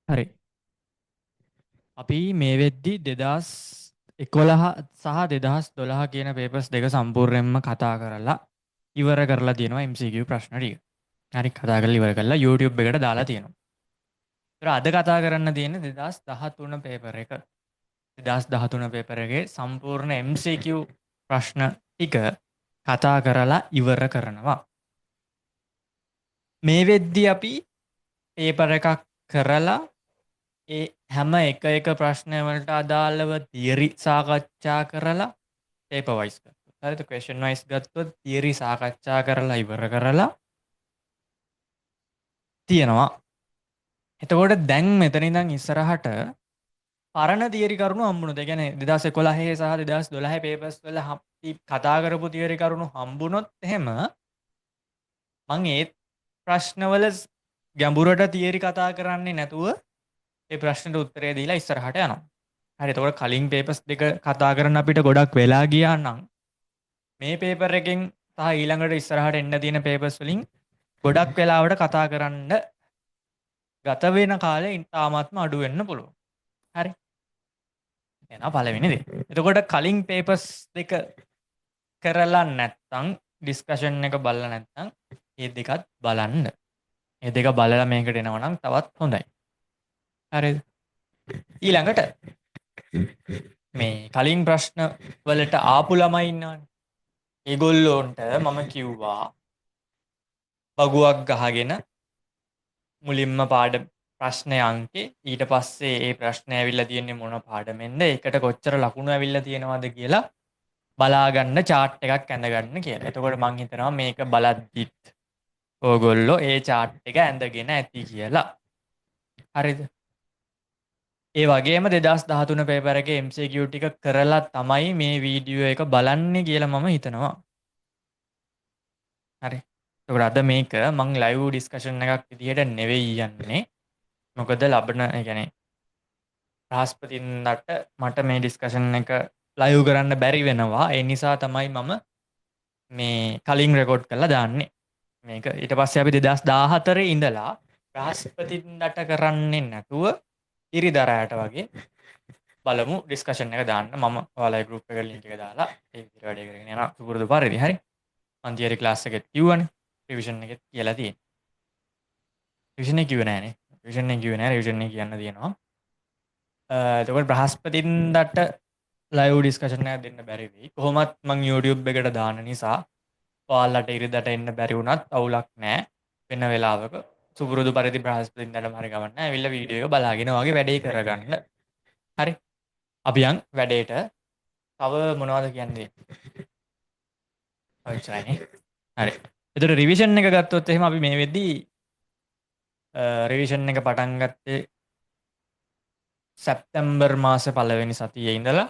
හරි. අපි මේ වෙද්දි 2011 සහ 2012 කියන පේපර්ස් දෙක සම්පූර්ණයෙන්ම කතා කරලා ඉවර කරලා තියෙනවා MCQ ප්‍රශ්න ටික. හරි කතා කරලා ඉවර කරලා YouTube එකට දාලා තියෙනවා. ඒතර අද කතා කරන්න තියෙන්නේ 2013 පේපර් එක. 2013 පේපර් එකේ සම්පූර්ණ MCQ ප්‍රශ්න ටික කතා කරලා ඉවර කරනවා. මේ වෙද්දි අපි පේපර් එකක් කරලා ඒ හැම එක ප්‍රශ්නවලට අදාළව තියරි සාකච්ඡා කරලා පේපර් වයිස් ගත්තොත්. හරිද? ක්වෙස්චන් වයිස් ගත්තොත් තියරි සාකච්ඡා කරලා ඉවර කරලා තියෙනවා. එතකොට දැන් මෙතන ඉඳන් ඉස්සරහට පරණ තියරි කරුණු හම්බුනොත්, ඒ කියන්නේ 2011 සහ 2012 පේපර්ස් වල අපි කතා කරපු තියරි කරුණු හම්බුනොත් එහෙම මම ඒ ප්‍රශ්නවල ගැඹුරට තියරි කතා කරන්නේ නැතුව ඒ ප්‍රශ්නට උත්තරේ දීලා ඉස්සරහට යනවා. හරි. එතකොට කලින් පේපර්ස් දෙක කතා කරන්න අපිට ගොඩක් වෙලා ගියා නම් මේ පේපර් එකෙන් සහ ඊළඟට ඉස්සරහට එන්න තියෙන පේපර්ස් වලින් ගොඩක් වෙලාවට කතා කරන්න ගත වෙන කාලය ඉතාමත්ම අඩු වෙන්න පුළුවන්. හරි. එහෙනම් පළවෙනි දේ. එතකොට කලින් පේපර්ස් දෙක කරලා නැත්නම් ඩිස්කෂන් එක බලලා නැත්නම් මේ දෙකත් බලන්න. මේ දෙක බලලා මේකට එනවා නම් තවත් හොඳයි. හරිද? ඊළඟට මේ කලින් ප්‍රශ්න වලට ආපු ළමයි ඉන්නවනේ. ඒගොල්ලොන්ට මම කිව්වා බගුවක් ගහගෙන මුලින්ම පාඩම ප්‍රශ්නය අංකේ ඊට පස්සේ ඒ ප්‍රශ්නය ඇවිල්ලා තියෙන්නේ මොන පාඩමෙන්ද ඒකට කොච්චර ලකුණු ඇවිල්ලා තියෙනවද කියලා බලාගන්න chart එකක් ඇඳගන්න කියලා. එතකොට මං හිතනවා මේක බලද්දිත් ඕගොල්ලෝ ඒ chart එක ඇඳගෙන ඇති කියලා. හරිද? ඒ වගේම 2013 පේපර් එකේ MCQ ටික කරලා තමයි මේ වීඩියෝ එක බලන්නේ කියලා මම හිතනවා. හරි. එතකොට අද මේක මං ලයිව් ඩිස්කෂන් එකක් විදිහට නෙවෙයි යන්නේ. මොකද ලබන ඒ කියන්නේ බ්‍රහස්පතින්දාට මට මේ ඩිස්කෂන් එක ලයිව් කරන්න බැරි වෙනවා. ඒ නිසා තමයි මම මේ කලින් රෙකෝඩ් කරලා දාන්නේ. මේක ඊට පස්සේ අපි 2014 ඉඳලා බ්‍රහස්පතින්දාට කරන්නේ නැතුව ඉරිදරයට වගේ බලමු ඩිස්කෂන් එක දාන්න. මම ඔයාලගේ group එකට link එක දාලා ඒ විදිහට වැඩේ කරගෙන යනවා සුපුරුදු පරිදි. හරි. මම තියරි ක්ලාස් එකෙත් කිව්වනේ. රිවිෂන් එකෙත් කියලා තියෙනවා. රිවිෂන් එක කිව්වේ නෑනේ. රිවිෂන් එක කිව්වේ නෑ. රිවිෂන් එක කියන්න තියෙනවා. එතකොට බ්‍රහස්පතින්දාට ලයිව් ඩිස්කෂන් එකක් දෙන්න බැරි වෙයි. කොහොමත් මම YouTube එකට දාන නිසා ඔයාලට ඉරිදට එන්න බැරි වුණත් අවුලක් නෑ. වෙන වෙලාවක සුපුරුදු පරිදි බ්‍රහස්පතින්දාටම හරි ගමන් නෑ. ඇවිල්ලා වීඩියෝ එක බලාගෙන වගේ වැඩේ කරගන්න. හරි. අපි යන් වැඩේට. තව මොනවද කියන්නේ? ඔච්චරයිනේ. හරි. එතකොට රිවිෂන් එක ගත්තොත් එහෙම අපි මේ වෙද්දී රිවිෂන් එක පටන් ගත්තේ සැප්තැම්බර් මාසේ පළවෙනි සතියේ ඉඳලා.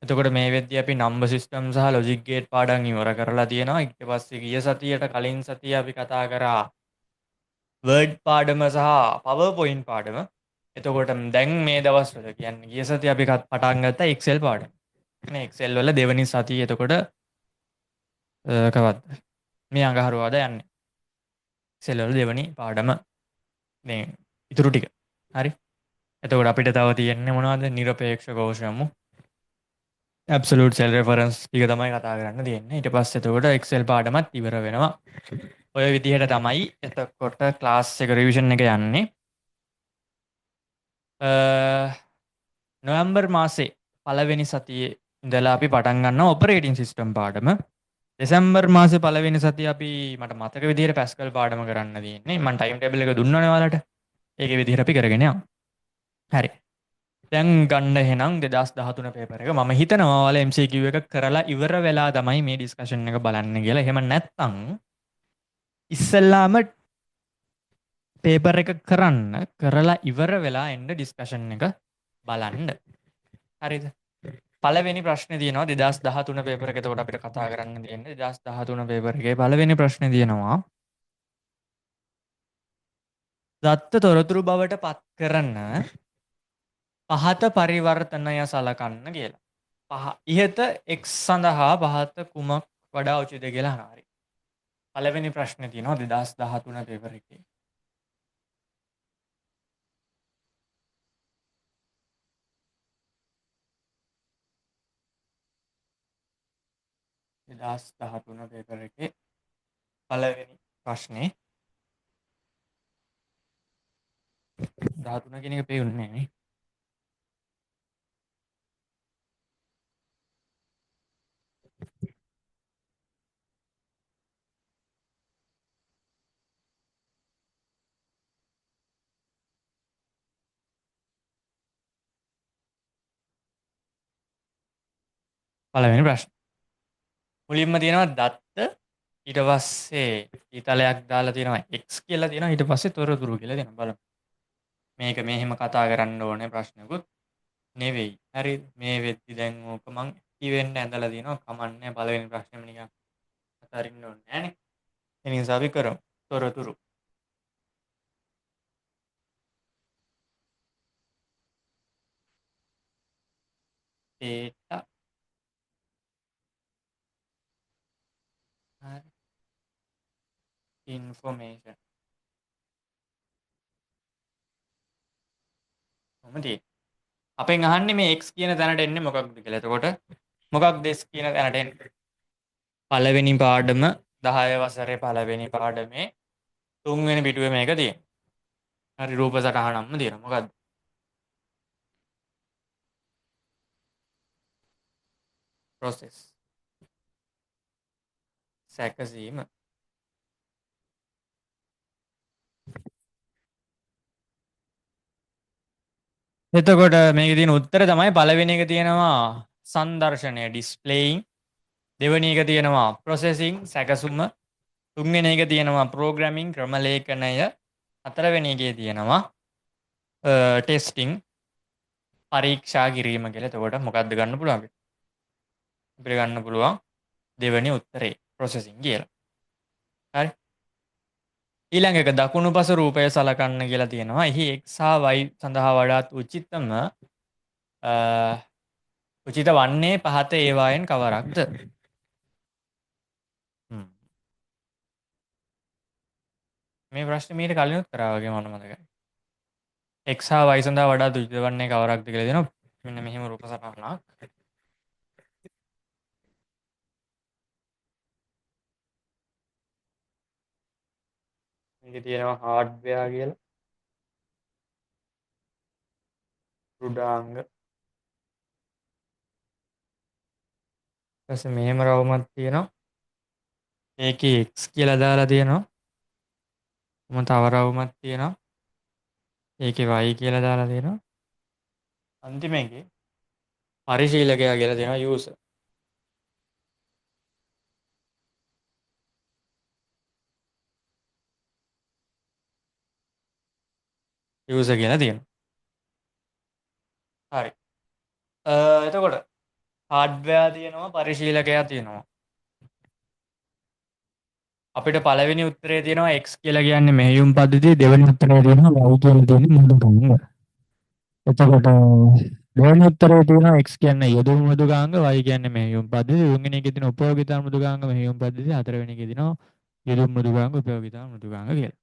එතකොට මේ වෙද්දී අපි නම්බර් සිස්ටම් සහ ලොජික් ගේට් පාඩම් ඉවර කරලා තියෙනවා. ඊට පස්සේ ගිය සතියට කලින් සතියේ අපි කතා කරා වර්ඩ් පාඩම සහ PowerPoint පාඩම. එතකොට දැන් මේ දවස්වල කියන්නේ ගිය සතියේ අපි පටන් ගත්තා Excel පාඩම. මේ Excel වල දෙවෙනි සතියේ එතකොට කවද්ද? මේ අඟහරුවාදා යන්නේ. Excel වල දෙවෙනි පාඩම මේ ඉතුරු ටික. හරි. එතකොට අපිට තව තියෙන්නේ මොනවද? නිරපේක්ෂ කෝෂයමු. ඇබ්සලූට් සෙල් රෙෆරන්ස් ටික තමයි කතා කරන්න තියෙන්නේ. ඊට පස්සේ එතකොට Excel පාඩමත් ඉවර වෙනවා. ඔය විදිහට තමයි එතකොට ක්ලාස් එක රිවිෂන් එක යන්නේ. නොවැම්බර් මාසේ පළවෙනි සතියේ ඉඳලා අපි පටන් ගන්නවා ඔපරේටින් සිස්ටම් පාඩම. දෙසැම්බර් මාසේ පළවෙනි සතිය අපි මට මතක විදිහට පැස්කල් පාඩම කරන්න තියෙන්නේ. මම ටයිම් ටේබල් එක දුන්නනේ ඔයාලට. ඒකේ විදිහට අපි කරගෙන යමු. හරි. දැන් ගන්න එහෙනම් 2013 පේපර් එක මම හිතනවා ඔයාලා MCQ එක කරලා ඉවර වෙලා තමයි මේ ඩිස්කෂන් එක බලන්න කියලා. එහෙම නැත්නම් ඉස්සෙල්ලාම පේපර් එක කරන්න කරලා ඉවර වෙලා එන්න ඩිස්කෂන් එක බලන්න. හරිද? පළවෙනි ප්‍රශ්නේ තියෙනවා 2013 පේපර් එක. එතකොට අපිට කතා කරන්න තියෙන්නේ 2013 පේපර් එකේ පළවෙනි ප්‍රශ්නේ තියෙනවා දත්ත තොරතුරු බවට පත් කරන පහත පරිවර්තනය සලකන්න කියලා. ඉහත x සඳහා පහත කුමක් වඩා උචිතද කියලා අහනවා. හරි. පළවෙනි ප්‍රශ්නේ තියෙනවා 2013 පේපර් එකේ. 2013 පේපර් එකේ පළවෙනි ප්‍රශ්නේ 13 කියන එක පේන්නේ නැහැ නේ. පළවෙනි ප්‍රශ්න. මුලින්ම තියෙනවා දත්ත ඊට පස්සේ ඊතලයක් දාලා තියෙනවා x කියලා තියෙනවා ඊට පස්සේ තොරතුරු කියලා දෙනවා බලමු. මේක මෙහෙම කතා කරන්න ඕනේ ප්‍රශ්නකුත් නෙවෙයි. හරි මේ වෙද්දි දැන් ඕක මං ඉවෙන්න ඇඳලා තියෙනවා කමන්නේ පළවෙනි ප්‍රශ්නේම නිකන් අතරින්න ඕනේ නෑනේ. ඒ නිසා අපි කරමු. තොරතුරු. data හරි information. මොකද අපෙන් අහන්නේ මේ x කියන තැනට එන්නේ මොකක්ද කියලා. එතකොට මොකක්ද x කියන තැනට එන්නේ? පළවෙනි පාඩම 10 වසරේ පළවෙනි පාඩමේ 3 වෙනි පිටුවේ මේක තියෙනවා. හරි රූප සටහනක්ම තියෙනවා. මොකද්ද? process. සැකසීම. එතකොට මේකේ තියෙන උත්තරය තමයි පළවෙනි එක තියෙනවා සංදර්ශනය displaying. දෙවෙනි එක තියෙනවා processing සැකසුම. තුන්වෙනි එක තියෙනවා programming ක්‍රමලේඛනය. හතරවෙනි එකේ තියෙනවා testing පරීක්ෂා කිරීම කියලා. එතකොට මොකද්ද ගන්න පුළුවන් අපිට? අපිට ගන්න පුළුවන් දෙවෙනි උත්තරේ processing කියලා. හරි. ඊළඟ එක දකුණුපස රූපය සලකන්න කියලා තියෙනවා. එහි x හා y සඳහා වඩාත් උචිතම උචිත වන්නේ පහත ඒවායෙන් කවරක්ද? මේ ප්‍රශ්නේ මීට කලිනුත් කරා වගේ මම මතකයි. x හා y සඳහා වඩාත් උචිත වන්නේ කවරක්ද කියලා දෙනවා. මෙන්න මෙහෙම රූප සටහනක්. මේකේ තියෙනවා හાર્ඩ්වෙයාර් කියලා. රුඩාංග. ඊපස්සේ මෙහෙම රවුමක් තියෙනවා. ඒකේ x කියලා දාලා තියෙනවා. මොන තව රවුමක් තියෙනවා. ඒකේ y කියලා දාලා තියෙනවා. අන්තිම එකේ පරිශීලකයා කියලා තියෙනවා user. user කියලා තියෙනවා. හරි. එතකොට හાર્ඩ්වෙයාර් තියෙනවා පරිශීලකයා තියෙනවා. අපිට පළවෙනි උත්තරේ තියෙනවා x කියලා කියන්නේ මෙහෙයුම් පද්ධතිය. දෙවෙනි උත්තරේ තියෙනවා y කියලා කියන්නේ මෘදුකාංග. එතකොට දෙවෙනි උත්තරේ තියෙනවා x කියන්නේ යෙදුම් මෘදුකාංග, y කියන්නේ මෙහෙයුම් පද්ධතිය. තුන්වෙනි එකේ තියෙන උපයෝගිතා මෘදුකාංග මෙහෙයුම් පද්ධතිය. හතරවෙනි එකේ තියෙනවා යෙදුම් මෘදුකාංග උපයෝගිතා මෘදුකාංග කියලා.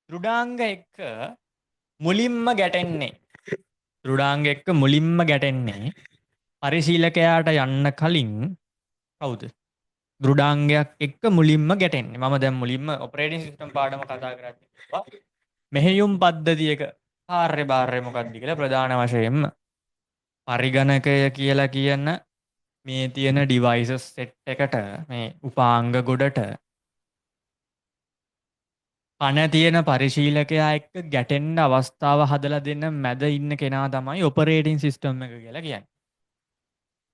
දෘඩාංග එක්ක මුලින්ම ගැටෙන්නේ දෘඩාංග එක්ක මුලින්ම ගැටෙන්නේ පරිශීලකයාට යන්න කලින් කවුද? දෘඩාංගයක් එක්ක මුලින්ම ගැටෙන්නේ. මම දැන් මුලින්ම ඔපරේටින් සිස්ටම් පාඩම කතා කරන්නේ. මෙහෙයුම් පද්ධතියක කාර්යභාරය මොකක්ද කියලා ප්‍රධාන වශයෙන්ම පරිගණකය කියලා කියන මේ තියෙන ඩිවයිසස් සෙට් එකට මේ උපාංග ගොඩට පණ තියෙන පරිශීලකයා එක්ක ගැටෙන්න අවස්ථාව හදලා දෙන්න මැද ඉන්න කෙනා තමයි ඔපරේටින් සිස්ටම් එක කියලා කියන්නේ.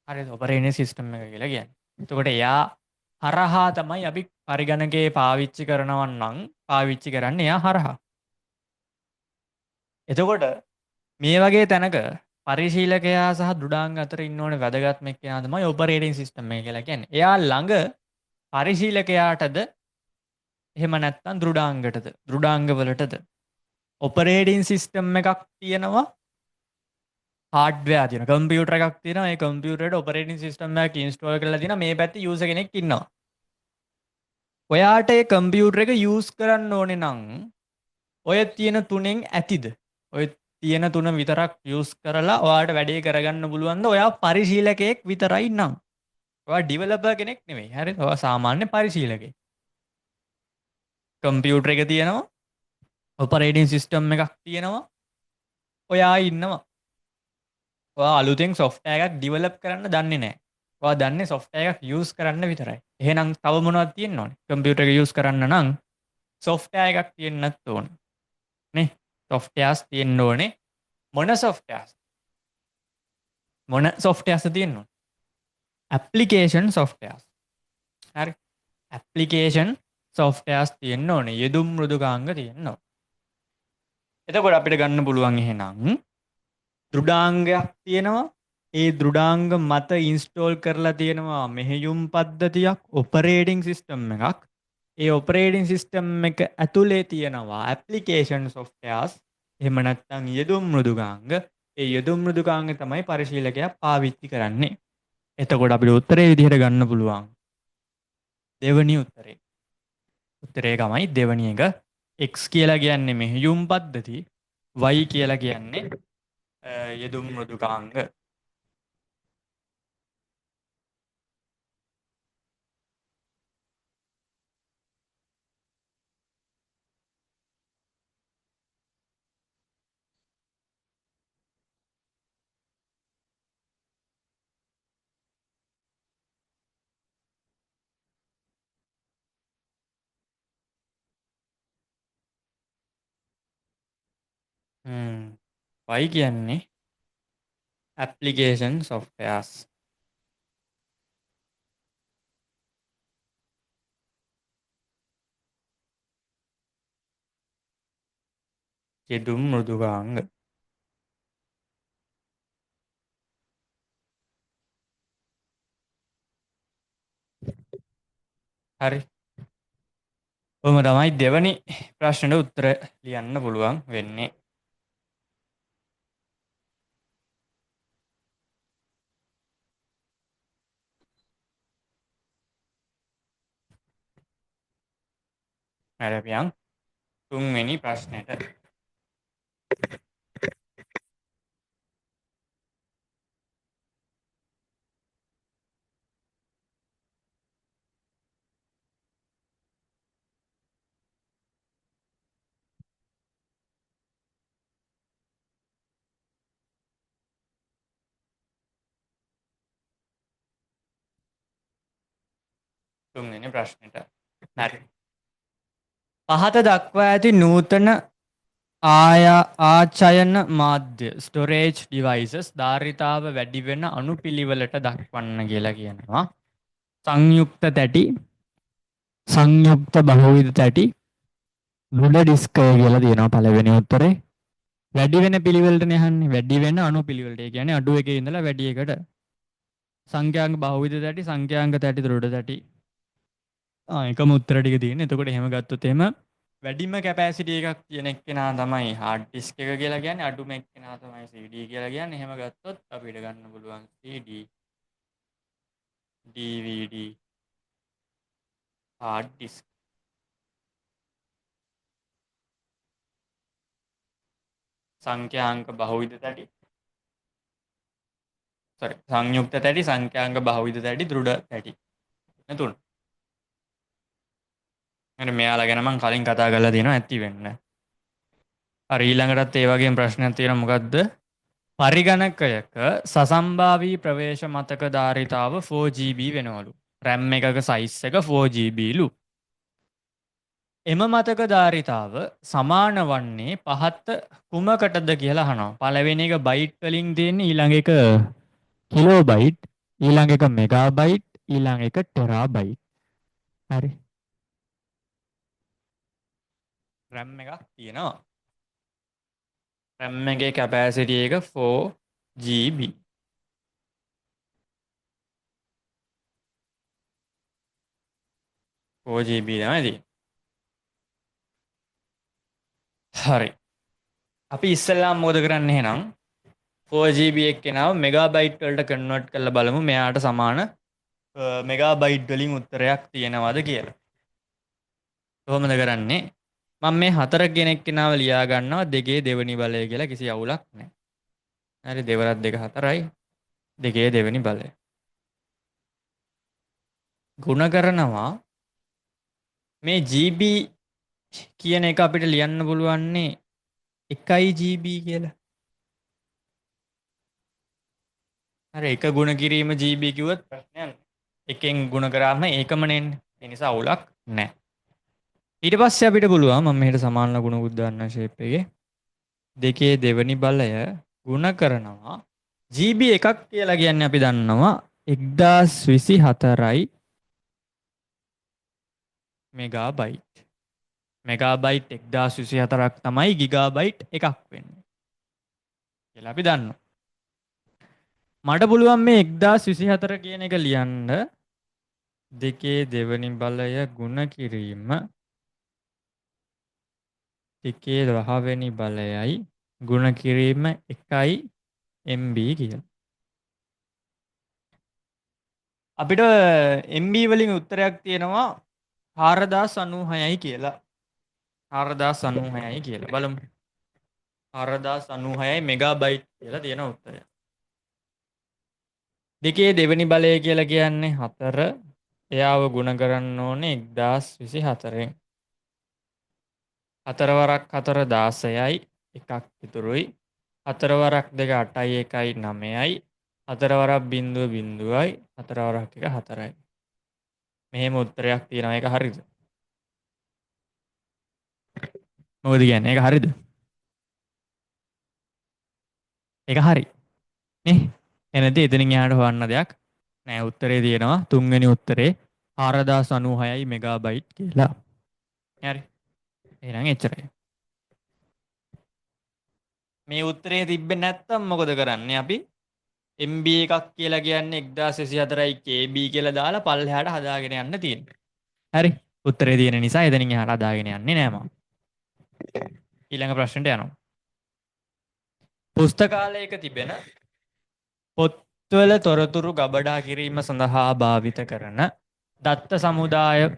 හරිද? ඔපරේටින් සිස්ටම් එක කියලා කියන්නේ. එතකොට එයා හරහා තමයි අපි පරිගණකයේ පාවිච්චි කරනවා නම් පාවිච්චි කරන්නේ එයා හරහා. එතකොට මේ වගේ තැනක පරිශීලකයා සහ දෘඩාංග අතර ඉන්න ඕනේ වැදගත්ම එක්කෙනා තමයි ඔපරේටින් සිස්ටම් එක කියලා කියන්නේ. එයා ළඟ පරිශීලකයාටද එහෙම නැත්නම් දෘඩාංගටද දෘඩාංගවලටද ඔපරේටින් සිස්ටම් එකක් තියෙනවා හાર્ඩ්වෙයාර් තියෙනවා කම්පියුටර් එකක් තියෙනවා. ඒ කම්පියුටරේට ඔපරේටින් සිස්ටම් එකක් ඉන්ස්ටෝල් කරලා තියෙනවා. මේ පැත්තේ යූසර් කෙනෙක් ඉන්නවා. ඔයාට ඒ කම්පියුටර් එක යූස් කරන්න ඕනේ නම් ඔය තියෙන තුනෙන් ඇතිද? ඔය තියෙන තුන විතරක් යූස් කරලා ඔයාට වැඩේ කරගන්න පුළුවන්ද? ඔයා පරිශීලකයෙක් විතරයි නම්. ඔයා ඩිවෙලොපර් කෙනෙක් නෙවෙයි. හරිද? ඔයා සාමාන්‍ය පරිශීලකයෙක්. කම්පියුටර් එක තියෙනවා. ඔපරේටින් සිස්ටම් එකක් තියෙනවා. ඔයා ඉන්නවා. ඔයා අලුතෙන් සොෆ්ට්වෙයාර් එකක් ඩිවෙලොප් කරන්න දන්නේ නැහැ. ඔයා දන්නේ සොෆ්ට්වෙයාර් එකක් යූස් කරන්න විතරයි. එහෙනම් තව මොනවද තියෙන්න ඕනේ? කම්පියුටර් එක යූස් කරන්න නම් සොෆ්ට්වෙයාර් එකක් තියෙන්නත් ඕනේ. නේ? සොෆ්ට්වෙයාර්ස් තියෙන්න ඕනේ. මොන සොෆ්ට්වෙයාර්ස්? මොන සොෆ්ට්වෙයාර්ස් තියෙන්න ඕනේ? Application softwares. හරි. ඇප්ලිකේෂන් සොෆ්ට්වෙයාර්ස් තියෙන්න ඕනේ. යෙදුම් මෘදුකාංග තියෙන්න ඕනේ. එතකොට අපිට ගන්න පුළුවන් එහෙනම් දෘඩාංගයක් තියෙනවා. ඒ දෘඩාංග මත ඉන්ස්ටෝල් කරලා තියෙනවා මෙහෙයුම් පද්ධතියක්, ඔපරේටිං සිස්ටම් එකක්. ඒ ඔපරේටිං සිස්ටම් එක ඇතුලේ තියෙනවා ඇප්ලිකේෂන් සොෆ්ට්වෙයාර්ස්. එහෙම නැත්නම් යෙදුම් මෘදුකාංග. ඒ යෙදුම් මෘදුකාංග තමයි පරිශීලකයා පාවිච්චි කරන්නේ. එතකොට අපිට උත්තරේ විදිහට ගන්න පුළුවන්. දෙවනි උත්තරේ. උත්තරේ තමයි දෙවනි එක. x කියලා කියන්නේ මෙහෙයුම් පද්ධති, y කියලා කියන්නේ යෙදුම් මෘදුකාංග. y කියන්නේ ඇප්ලිකේෂන් සොෆ්ට්වෙයාර්ස්. යෙදුම් මෘදුකාංග. හරි. ඔහොම තමයි දෙවනි ප්‍රශ්නෙට උත්තර ලියන්න පුළුවන් වෙන්නේ. හැරපියන් තුන්වෙනි ප්‍රශ්නෙට. තුන්වෙනි ප්‍රශ්නෙට. හරි. පහත දක්වා ඇති නූතන ආචයන මාධ්‍ය ස්ටොරේජ් ඩිවයිසස් ධාරිතාව වැඩි වෙන අනුපිළිවෙලට දක්වන්න කියලා කියනවා. සංයුක්ත තැටි, සංයුක්ත බහුවිධ තැටි, දෘඩ ඩිස්කය කියලා තියෙනවා පළවෙනි උත්තරේ. වැඩි වෙන පිළිවෙලටනේ අහන්නේ. වැඩි වෙන අනුපිළිවෙලට. ඒ කියන්නේ අඩු එකේ ඉඳලා වැඩි එකට. සංඛ්‍යාංග බහුවිධ තැටි, සංඛ්‍යාංග තැටි, දෘඩ තැටි. එකම උත්තර ටික තියෙන්නේ. එතකොට එහෙම ගත්තොත් එහෙම වැඩිම කැපැසිටි එකක් තියෙන එක්කෙනා තමයි හાર્ඩ් ඩිස්ක් එක කියලා කියන්නේ. අඩුම එක්කෙනා තමයි CD කියලා කියන්නේ. එහෙම ගත්තොත් අපිට ගන්න පුළුවන් CD, DVD, hard disk. සංඛ්‍යාංක බහුවිධ තැටි, සංයුක්ත තැටි, සංඛ්‍යාංක බහුවිධ තැටි, දෘඩ තැටි. තුන. මෙන්න මෙයාලා ගැන මම කලින් කතා කරලා තියෙනවා ඇති වෙන්න. හරි ඊළඟටත් ඒ වගේම ප්‍රශ්නයක් තියෙනවා මොකද්ද? පරිගණකයක සසම්භාවී ප්‍රවේශ මතක ධාරිතාව 4GB වෙනවලු. RAM එකක සයිස් එක 4GB ලු. එම මතක ධාරිතාව සමාන වන්නේ පහත කුමකටද කියලා අහනවා. පළවෙනි එක බයිට් වලින් දෙන්නේ, ඊළඟ එක කිලෝබයිට්, ඊළඟ එක මෙගාබයිට්, ඊළඟ එක ටෙරාබයිට්. හරි. RAM එකක් තියෙනවා. RAM එකේ කැපැසිටි එක 4GB. GB තමයි තියෙන්නේ. හරි. අපි ඉස්සෙල්ලාම මොකද කරන්නේ එහෙනම්? 4GB එක්කෙනාව මෙගාබයිට් වලට කන්වර්ට් කරලා බලමු මෙයාට සමාන මෙගාබයිට් වලින් උත්තරයක් තියෙනවද කියලා. කොහොමද කරන්නේ? මම මේ 4 කෙනෙක් කෙනාව ලියා ගන්නවා 2 දෙවෙනි බලය කියලා, කිසි අවුලක් නැහැ. හරි 2 2 4යි 2 දෙවෙනි බලය. ගුණ කරනවා මේ GB කියන එක අපිට ලියන්න පුළුවන්නේ 1 GB කියලා. හරි, එක ගුණ කිරීම GB කිව්වොත් ප්‍රශ්නයක් නැහැ. එකෙන් ගුණ කරාම ඒකමනේ එන්නේ. ඒ නිසා අවුලක් නැහැ. ඊට පස්සේ අපිට පුළුවන් මම මෙහෙට සමාන ගුණ දාන්න ෂේප් එකේ. දෙකේ දෙවනි බලය ගුණ කරනවා GB එකක් කියලා කියන්නේ අපි දන්නවා 1024යි මෙගාබයිට්. මෙගාබයිට් 1024ක් තමයි ගිගාබයිට් එකක් වෙන්නේ කියලා අපි දන්නවා. මට පුළුවන් මේ 1024 කියන එක ලියන්න දෙකේ දෙවනි බලය ගුණ කිරීම දෙකේ 10 වෙනි බලයයි ගුණ කිරීම 1 MB කියලා. අපිට MB වලින් උත්තරයක් තියෙනවා 4096යි කියලා. 4096යි කියලා. බලමු. 4096යි මෙගාබයිට් කියලා තියෙන උත්තරය. දෙකේ දෙවෙනි බලය කියලා කියන්නේ 4. එයාව ගුණ කරන්න ඕනේ 1024න්. 4 වරක් 4 16යි එකක් ඉතුරුයි. 4 වරක් 2 8යි 1යි 9යි. 4 වරක් 0.0යි 4 වරක් 1 4යි. මෙහෙම උත්තරයක් තියෙනවා. ඒක හරිද? මොකද කියන්නේ? ඒක හරිද? ඒක හරි. නේ? එනදී එතනින් එහාට හොයන්න දෙයක් නෑ. උත්තරේ තියෙනවා. තුන්වෙනි උත්තරේ 4096යි මෙගාබයිට් කියලා. හරි. එහෙනම් එච්චරයි. මේ උත්තරේ තිබ්බේ නැත්තම් මොකද කරන්නේ අපි? MB එකක් කියලා කියන්නේ 1024යි KB කියලා දාලා පල්ලෙහාට හදාගෙන යන්න තියෙනවා. හරි. උත්තරේ තියෙන නිසා එතනින් එහාට හදාගෙන යන්නේ නෑ මම. ඊළඟ ප්‍රශ්නෙට යනවා. පුස්තකාලයක තිබෙන පොත්වල තොරතුරු ගබඩා කිරීම සඳහා භාවිත කරන දත්ත සමුදාය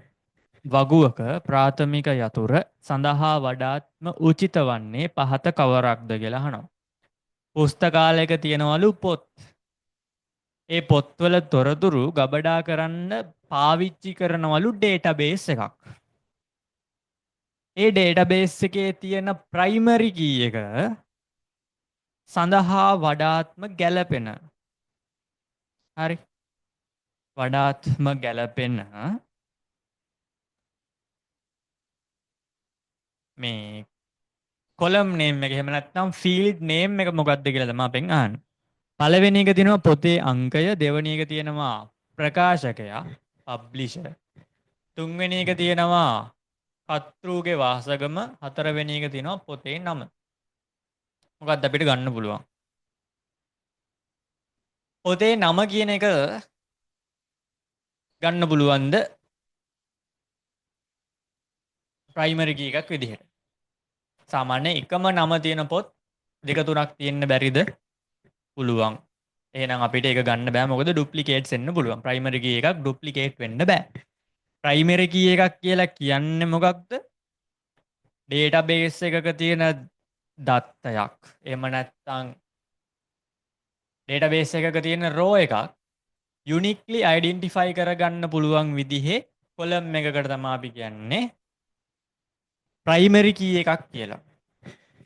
වගුවක ප්‍රාථමික යතුර සඳහා වඩාත්ම උචිත වන්නේ පහත කවරක්ද කියලා අහනවා. පුස්තකාලයක තියෙනවලු පොත්. ඒ පොත්වල තොරතුරු ගබඩා කරන්න පාවිච්චි කරනවලු ඩේටාබේස් එකක්. ඒ ඩේටාබේස් එකේ තියෙන ප්‍රයිමරි කී එක සඳහා වඩාත්ම ගැලපෙන. හරි. වඩාත්ම ගැලපෙන මේ කොලම් නේම් එක එහෙම නැත්නම් ෆීල්ඩ් නේම් එක මොකක්ද කියලා තමයි අපෙන් අහන්නේ. පළවෙනි එක තියෙනවා පොතේ අංකය, දෙවෙනි එක තියෙනවා ප්‍රකාශකයා, පබ්ලිෂර්. තුන්වෙනි එක තියෙනවා කර්තෘගේ වාසගම, හතරවෙනි එක තියෙනවා පොතේ නම. මොකක්ද අපිට ගන්න පුළුවන්? පොතේ නම කියන එක ගන්න පුළුවන්ද ප්‍රයිමරි කී එකක් විදිහට? සාමාන්‍ය එකම නම තියෙන පොත් දෙක තුනක් තියෙන්න බැරිද? පුළුවන්. එහෙනම් අපිට ඒක ගන්න බෑ. මොකද ඩුප්ලිකේට්ස් එන්න පුළුවන්. ප්‍රයිමරි කී එකක් ඩුප්ලිකේට් වෙන්න බෑ. ප්‍රයිමරි කී එකක් කියලා කියන්නේ මොකක්ද? ඩේටාබේස් එකක තියෙන දත්තයක්. එහෙම නැත්නම් ඩේටාබේස් එකක තියෙන රෝ එකක් යුනික්ලි අයිඩෙන්ටිෆයි කරගන්න පුළුවන් විදිහේ කොලම් එකකට තමයි අපි කියන්නේ ප්‍රයිමරි කී එකක් කියලා.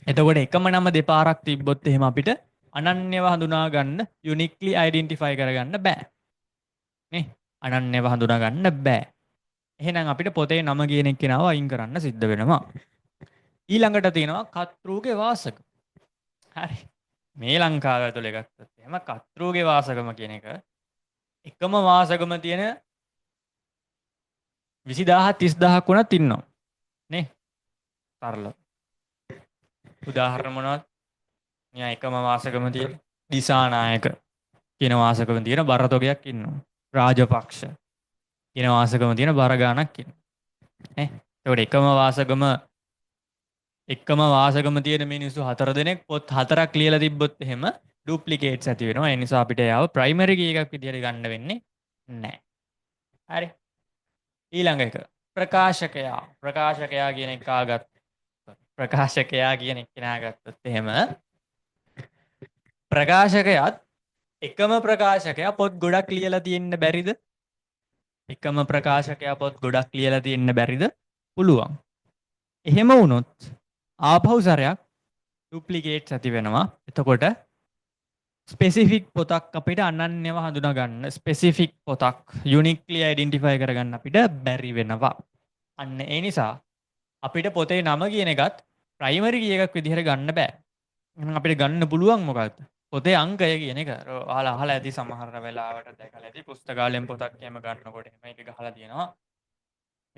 එතකොට එකම නම දෙපාරක් තිබ්බොත් එහෙම අපිට අනන්‍යව හඳුනා ගන්න යුනික්ලි අයිඩෙන්ටිෆයි කරගන්න බෑ. නේ? අනන්‍යව හඳුනා ගන්න බෑ. එහෙනම් අපිට පොතේ නම කියන එක්කෙනාව අයින් කරන්න සිද්ධ වෙනවා. ඊළඟට තියෙනවා කර්තෘගේ වාසක. හරි. මේ ලංකාව ඇතුලේ ගත්තොත් එහෙම කර්තෘගේ වාසකම කියන එක එකම වාසකම තියෙන 20000 30000ක් වුණත් ඉන්නවා. නේ? සරල. උදාහරණ මොනවද? මෙයා එකම වාසකම තියෙන දිසානායක කියන වාසකම තියෙන බරතොගයක් ඉන්නවා. රාජපක්ෂ කියන වාසකම තියෙන බර ගාණක් ඉන්නවා. නේ? ඒකට එකම වාසකම තියෙන මිනිස්සු 4 දෙනෙක් පොත් 4ක් ලියලා තිබ්බොත් එහෙම ඩුප්ලිකේට්ස් ඇති වෙනවා. ඒ නිසා අපිට යාව ප්‍රයිමරි කී එකක් විදිහට ගන්න වෙන්නේ නැහැ. හරි. ඊළඟ එක ප්‍රකාශකයා. ප්‍රකාශකයා කියන එක ආගත් ප්‍රකාශකයා කියන එක්කෙනා ගත්තොත් එහෙම ප්‍රකාශකයාත් එකම ප්‍රකාශකයා පොත් ගොඩක් ලියලා තියෙන්න බැරිද? එකම ප්‍රකාශකයා පොත් ගොඩක් ලියලා තියෙන්න බැරිද? පුළුවන්. එහෙම වුණොත් ආපහු සැරයක් ඩුප්ලිකේට්ස් ඇති වෙනවා. එතකොට ස්පෙසිෆික් පොතක් අපිට අනන්‍යව හඳුනා ගන්න, ස්පෙසිෆික් පොතක් යුනික්ලි අයිඩෙන්ටිෆයි කරගන්න අපිට බැරි වෙනවා. අන්න ඒ නිසා අපිට පොතේ නම කියන එකත් ප්‍රයිමරි කී එකක් විදිහට ගන්න බෑ. එහෙනම් අපිට ගන්න පුළුවන් මොකක්ද? පොතේ අංකය කියන එක. ඔයාලා අහලා ඇති සමහර වෙලාවට දැකලා ඇති පුස්තකාලයෙන් පොතක් එහෙම ගන්නකොට එහෙම එක ගහලා තියෙනවා.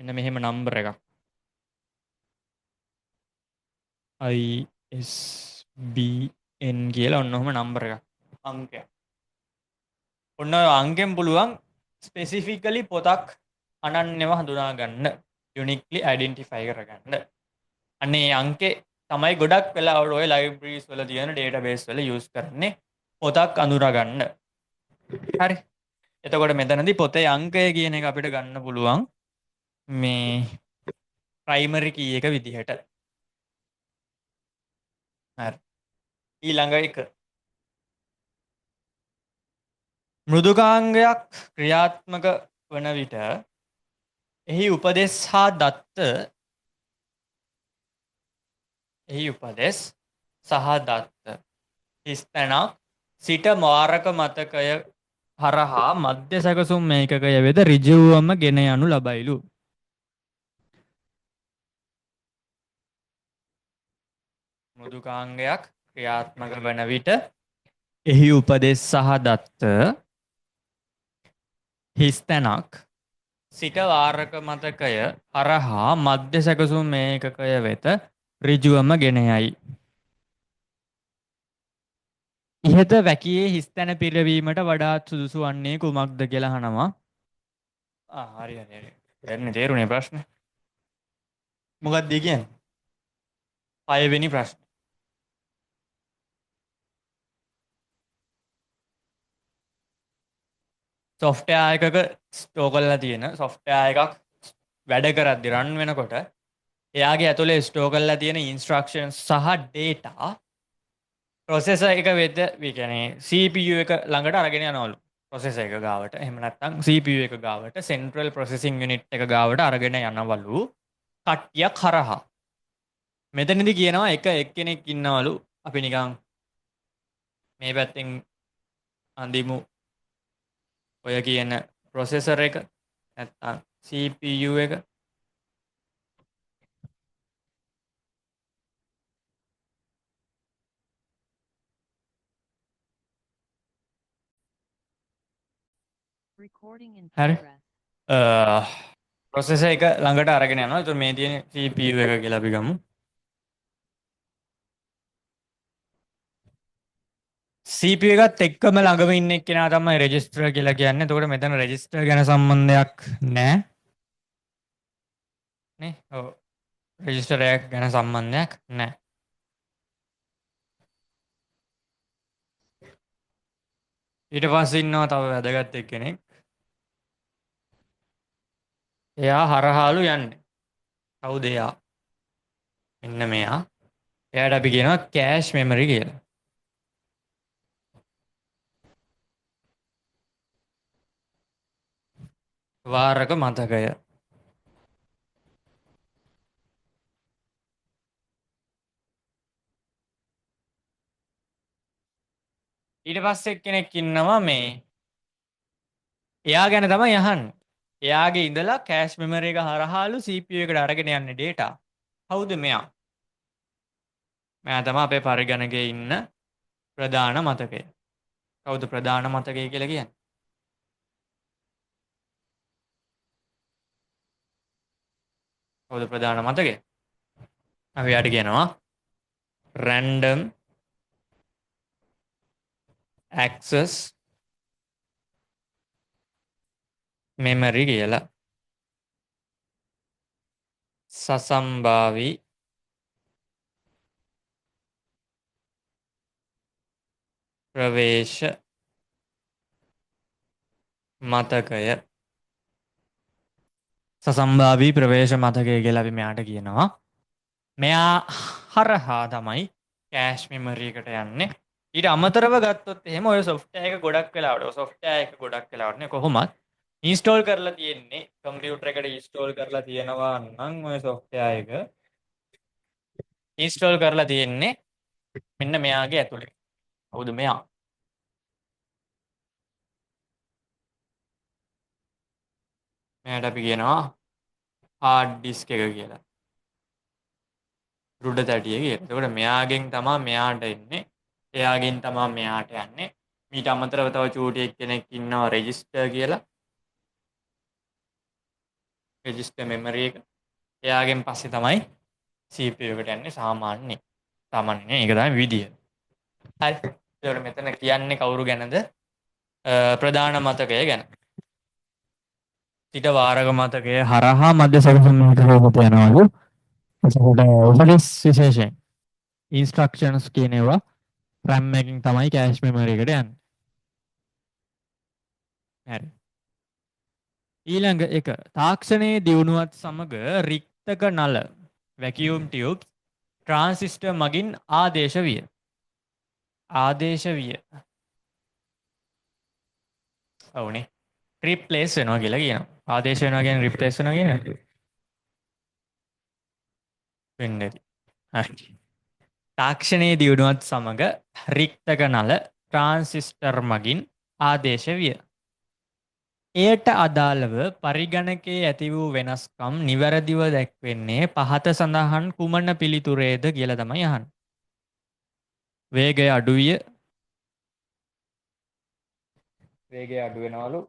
මෙන්න මෙහෙම නම්බර එකක්. ISBN කියලා ඔන්න ඔහම නම්බර එකක්. අංකයක්. ඔන්න ඔය අංකෙන් පුළුවන් ස්පෙසිෆිකලි පොතක් අනන්‍යව හඳුනා ගන්න. යුනික්ලි අයිඩෙන්ටිෆයි කරගන්න. අන්න ඒ අංකේ තමයි ගොඩක් වෙලාවට ඔය ලයිබ්‍රරීස් වල තියෙන ඩේටාබේස් වල යූස් කරන්නේ පොතක් අඳුරා ගන්න. හරි. එතකොට මෙතනදී පොතේ අංකය කියන එක අපිට ගන්න පුළුවන් මේ ප්‍රයිමරි කී එක විදිහට. හරි. ඊළඟ එක මෘදුකාංගයක් ක්‍රියාත්මක වන විට එහි උපදෙස් හා දත්ත සහ දත්ත හිස්තැනක් සිට මාරක මතකය හරහා මධ්‍ය සැකසුම් මේකකය වෙද ඍජුවම ගෙන යනු ලබයිලු. මෘදුකාංගයක් ක්‍රියාත්මක වන විට එහි උපදෙස් සහ දත්ත හිස්තැනක් සිට වාරක මතකය හරහා මධ්‍ය සැකසුම් මේකකය වෙත ඍජුවම ගෙන යයි. ඉහත වැකියේ හිස්තැන පිරවීමට වඩාත් සුදුසු වන්නේ කුමක්ද කියලා අහනවා. හරි හරි හරි. දැන් තේරුණේ ප්‍රශ්නේ. මොකක්ද කියන්නේ? 6 වෙනි ප්‍රශ්නේ. සොෆ්ට්වෙයාර් එකක ස්ටෝර් කරලා තියෙන සොෆ්ට්වෙයාර් එකක් වැඩ කරද්දි රන් වෙනකොට එයාගේ ඇතුලේ ස්ටෝර් කරලා තියෙන ඉන්ස්ට්‍රක්ෂන්ස් සහ ඩේටා ප්‍රොසෙසර් එක වෙත ඒ කියන්නේ CPU එක ළඟට අරගෙන යනවලු. ප්‍රොසෙසර් එක ගාවට. එහෙම නැත්නම් CPU එක ගාවට සෙන්ට්‍රල් ප්‍රොසෙසිං යුනිට් එක ගාවට අරගෙන යනවලු කට්ටියක් හරහා. මෙතනදී කියනවා එක්කෙනෙක් ඉන්නවලු අපි නිකන් මේ පැත්තෙන් අඳිමු ඔය කියන ප්‍රොසෙසර් එක නැත්නම් CPU එක හරි ප්‍රොසෙසර් එක ළඟට අරගෙන යනවා. ඒතර මේ තියෙන CPU එක කියලා අපි ගමු. CPU එකත් එක්කම ළඟම ඉන්න එක්කෙනා තමයි රෙජිස්ටර් කියලා කියන්නේ. එතකොට මෙතන රෙජිස්ටර් ගැන සම්බන්ධයක් නැහැ. නේ? ඔව්. රෙජිස්ටර් එක ගැන සම්බන්ධයක් නැහැ. ඊට පස්සේ ඉන්නවා තව වැදගත් එක්කෙනෙක්. එයා හරහාලු යන්නේ. කවුද එයා? මෙන්න මෙයා. එයාට අපි කියනවා කෑෂ් මෙමරි කියලා. වාරක මතකය. ඊට පස්සේ කෙනෙක් ඉන්නවා මේ එයා ගැන තමයි අහන්නේ. එයාගේ ඉඳලා කෑෂ් මෙමරි එක හරහාලු CPU එකට අරගෙන යන්නේ data. කවුද මෙයා? මෙයා තමයි අපේ පරිගණකයේ ඉන්න ප්‍රධාන මතකය. කවුද ප්‍රධාන මතකය කියලා කියන්නේ? කවුද ප්‍රධාන මතකය? අපි යාට කියනවා random access memory කියලා. සසම්භාවී ප්‍රවේශ මතකය. සසම්භාවී ප්‍රවේශ මතකය කියලා අපි මෙයාට කියනවා. මෙයා හරහා තමයි කෑෂ් මෙමරි එකට යන්නේ. ඊට අමතරව ගත්තොත් එහෙම ඔය සොෆ්ට්වෙයාර් එක ගොඩක් වෙලාවට කොහොමත් ඉන්ස්ටෝල් කරලා තියෙන්නේ කම්පියුටර් එකට ඉන්ස්ටෝල් කරලා තියෙනවා නම් ඔය software එක ඉන්ස්ටෝල් කරලා තියෙන්නේ මෙන්න මෙයාගේ ඇතුලේ. හවුද මෙයා? මෙයාට අපි කියනවා hard disk එක කියලා. රුඩ තැටිය කියලා. එතකොට මෙයාගෙන් තමයි මෙයාට එන්නේ. එයාගෙන් තමයි මෙයාට යන්නේ. මීට අමතරව තව චූටි කෙනෙක් ඉන්නවා රෙජිස්ටර් කියලා. රෙජිස්ටර් මෙමරි එක. එයාගෙන් පස්සේ තමයි CPU එකට යන්නේ සාමාන්‍යයෙන්. සාමාන්‍යයෙන් ඒක තමයි විදිය. හරි. ඒකට මෙතන කියන්නේ කවුරු ගැනද? ප්‍රධාන මතකය ගැන. සිට වාරක මතකය හරහා මධ්‍ය සැකසීමට හොබත යනවලු. එතකොට ඔබලස් විශේෂයෙන් ඉන්ස්ට්‍රක්ෂන්ස් කියන ඒවා RAM එකකින් තමයි කෑෂ් මෙමරි එකට යන්නේ. හරි. ඊළඟ එක තාක්ෂණයේ දියුණුවත් සමග රික්තක නල වැකියුම් ටියුබ් ට්‍රාන්සිස්ටර් මගින් ආදේශ විය. ආදේශ විය. ඔවුනේ. රිප්ලේස් වෙනවා කියලා කියනවා. ආදේශ වෙනවා කියන්නේ රිප්ලේස් වෙනවා කියන්නේ වෙන්නේ නැති. හරි. තාක්ෂණයේ දියුණුවත් සමග රික්තක නල ට්‍රාන්සිස්ටර් මගින් ආදේශ විය. එයට අදාළව පරිගණකයේ ඇති වූ වෙනස්කම් නිවැරදිව දැක්වෙන්නේ පහත සඳහන් කුමන පිළිතුරේද කියලා තමයි අහන්නේ. වේගය අඩු විය. වේගය අඩු වෙනවලු.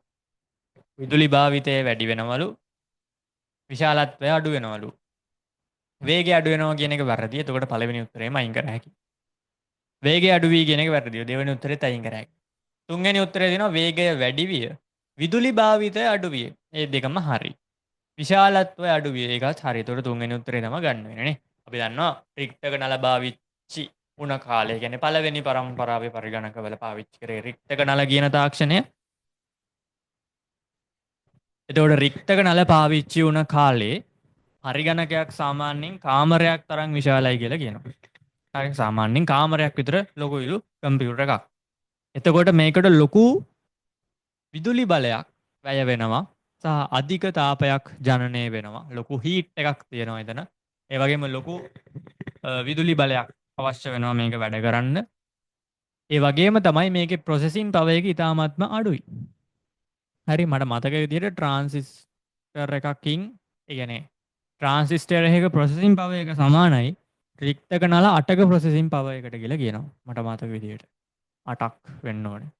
විදුලි භාවිතය වැඩි වෙනවලු. විශාලත්වය අඩු වෙනවලු. වේගය අඩු වෙනවා කියන එක වැරදි. එතකොට පළවෙනි උත්තරේම අයින් කර හැකියි. වේගය අඩු වී කියන එක වැරදි. දෙවෙනි උත්තරේත් අයින් කර හැකියි. තුන්වෙනි උත්තරේ දෙනවා වේගය වැඩි විය. විදුලි භාවිතය අඩු විය. මේ දෙකම හරි. විශාලත්වය අඩු විය. ඒකත් හරි. එතකොට තුන්වෙනි උත්තරේ තමයි ගන්න වෙන්නේ නේ. අපි දන්නවා රික්තක නල භාවිච්චි වුණ කාලය. කියන්නේ පළවෙනි පරම්පරාවේ පරිගණකවල පාවිච්චි කරේ රික්තක නල කියන තාක්ෂණය. එතකොට රික්තක නල පාවිච්චි වුණ කාලේ පරිගණකයක් සාමාන්‍යයෙන් කාමරයක් තරම් විශාලයි කියලා කියනවා. හරි සාමාන්‍යයෙන් කාමරයක් විතර ලොකුයිලු කම්පියුටර් එකක්. එතකොට මේකට ලොකු විදුලි බලයක් වැය වෙනවා සහ අධික තාපයක් ජනනය වෙනවා. ලොකු හීට් එකක් තියෙනවා එතන. ඒ වගේම ලොකු විදුලි බලයක් අවශ්‍ය වෙනවා මේක වැඩ කරන්න. ඒ වගේම තමයි මේකේ ප්‍රොසෙසින් පවර් එක ඉතාමත්ම අඩුයි. හරි මට මතක විදිහට ට්‍රාන්සිස්ටර් එකකින් ඒ කියන්නේ ට්‍රාන්සිස්ටර් එකක ප්‍රොසෙසින් පවර් එක සමානයි රික්තක නල 8ක ප්‍රොසෙසින් පවර් එකට කියලා කියනවා. මට මතක විදිහට 8ක් වෙන්න ඕනේ.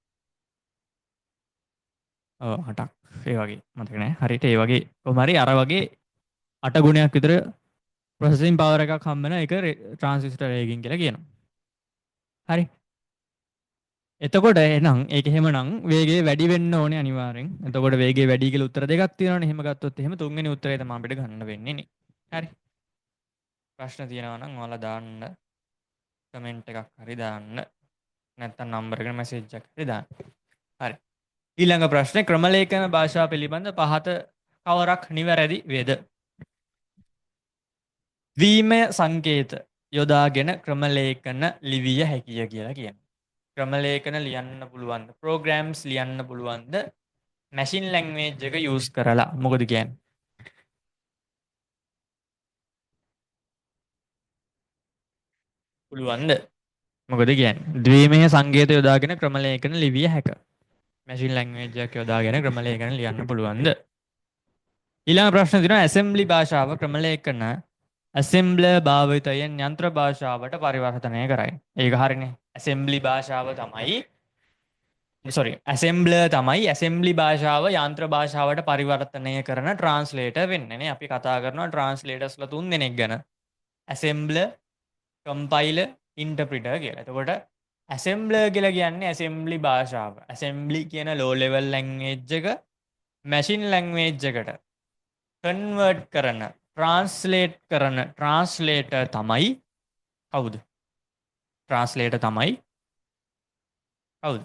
ඔව් 8ක් ඒ වගේ මතක නෑ. හරියට ඒ වගේ කොහොම හරි අර වගේ 8 ගුණයක් විතර ප්‍රොසෙසින් පවර් එකක් හම්බ වෙන එක ට්‍රාන්සිස්ටර් එකකින් කියලා කියනවා. හරි. එතකොට එහෙනම් ඒක එහෙමනම් වේගය වැඩි වෙන්න ඕනේ අනිවාර්යෙන්. එතකොට වේගය වැඩි කියලා උත්තර දෙකක් තියෙනවනේ. එහෙම ගත්තොත් එහෙම තුන්වෙනි උත්තරය තමයි අපිට ගන්න වෙන්නේ නේ. හරි. ප්‍රශ්න තියෙනවා නම් ඔයාලා දාන්න කමෙන්ට් එකක් හරි දාන්න. නැත්නම් නම්බර් එකට මැසේජ් එකක් හරි දාන්න. හරි. ඊළඟ ප්‍රශ්නේ ක්‍රමලේඛන භාෂාව පිළිබඳ පහත කවරක් නිවැරදි වේද? වීමය සංකේත යොදාගෙන ක්‍රමලේඛන ලිවිය හැකිය කියලා කියනවා. ක්‍රමලේඛන ලියන්න පුළුවන්ද? ප්‍රෝග්‍රෑම්ස් ලියන්න පුළුවන්ද? මැෂින් ලැන්ග්වේජ් එක යූස් කරලා මොකද කියන්නේ? පුළුවන්ද? මොකද කියන්නේ? ද්විමය සංකේත යොදාගෙන ක්‍රමලේඛන ලිවිය හැක. මැෂින් ලැන්ග්වේජ් එක යොදාගෙන ක්‍රමලේඛන ලියන්න පුළුවන්ද? ඊළඟ ප්‍රශ්න තියෙනවා ඇසෙම්බලි භාෂාව ක්‍රමලේඛන ඇසෙම්බලර් භාවිතයෙන් යන්ත්‍ර භාෂාවට පරිවර්තනය කරයි. ඒක හරිනේ. ඇසෙම්බලි භාෂාව තමයි ඇසෙම්බලර් තමයි ඇසෙම්බලි භාෂාව යන්ත්‍ර භාෂාවට පරිවර්තනය කරන ට්‍රාන්ස්ලේටර් වෙන්නේ නේ. අපි කතා කරනවා ට්‍රාන්ස්ලේටර්ස්ලා තුන් දෙනෙක් ගැන. ඇසෙම්බලර්, කම්පයිලර්, ඉන්ටර්ප්‍රිටර් කියලා. එතකොට ඇසෙම්බලර් කියලා කියන්නේ ඇසෙම්බලි භාෂාව. ඇසෙම්බලි කියන ලෝ ලෙවල් ලැන්ග්වේජ් එක මැෂින් ලැන්ග්වේජ් එකට කන්වර්ට් කරන ට්‍රාන්ස්ලේට් කරන ට්‍රාන්ස්ලේටර් තමයි කවුද? ට්‍රාන්ස්ලේටර් තමයි කවුද?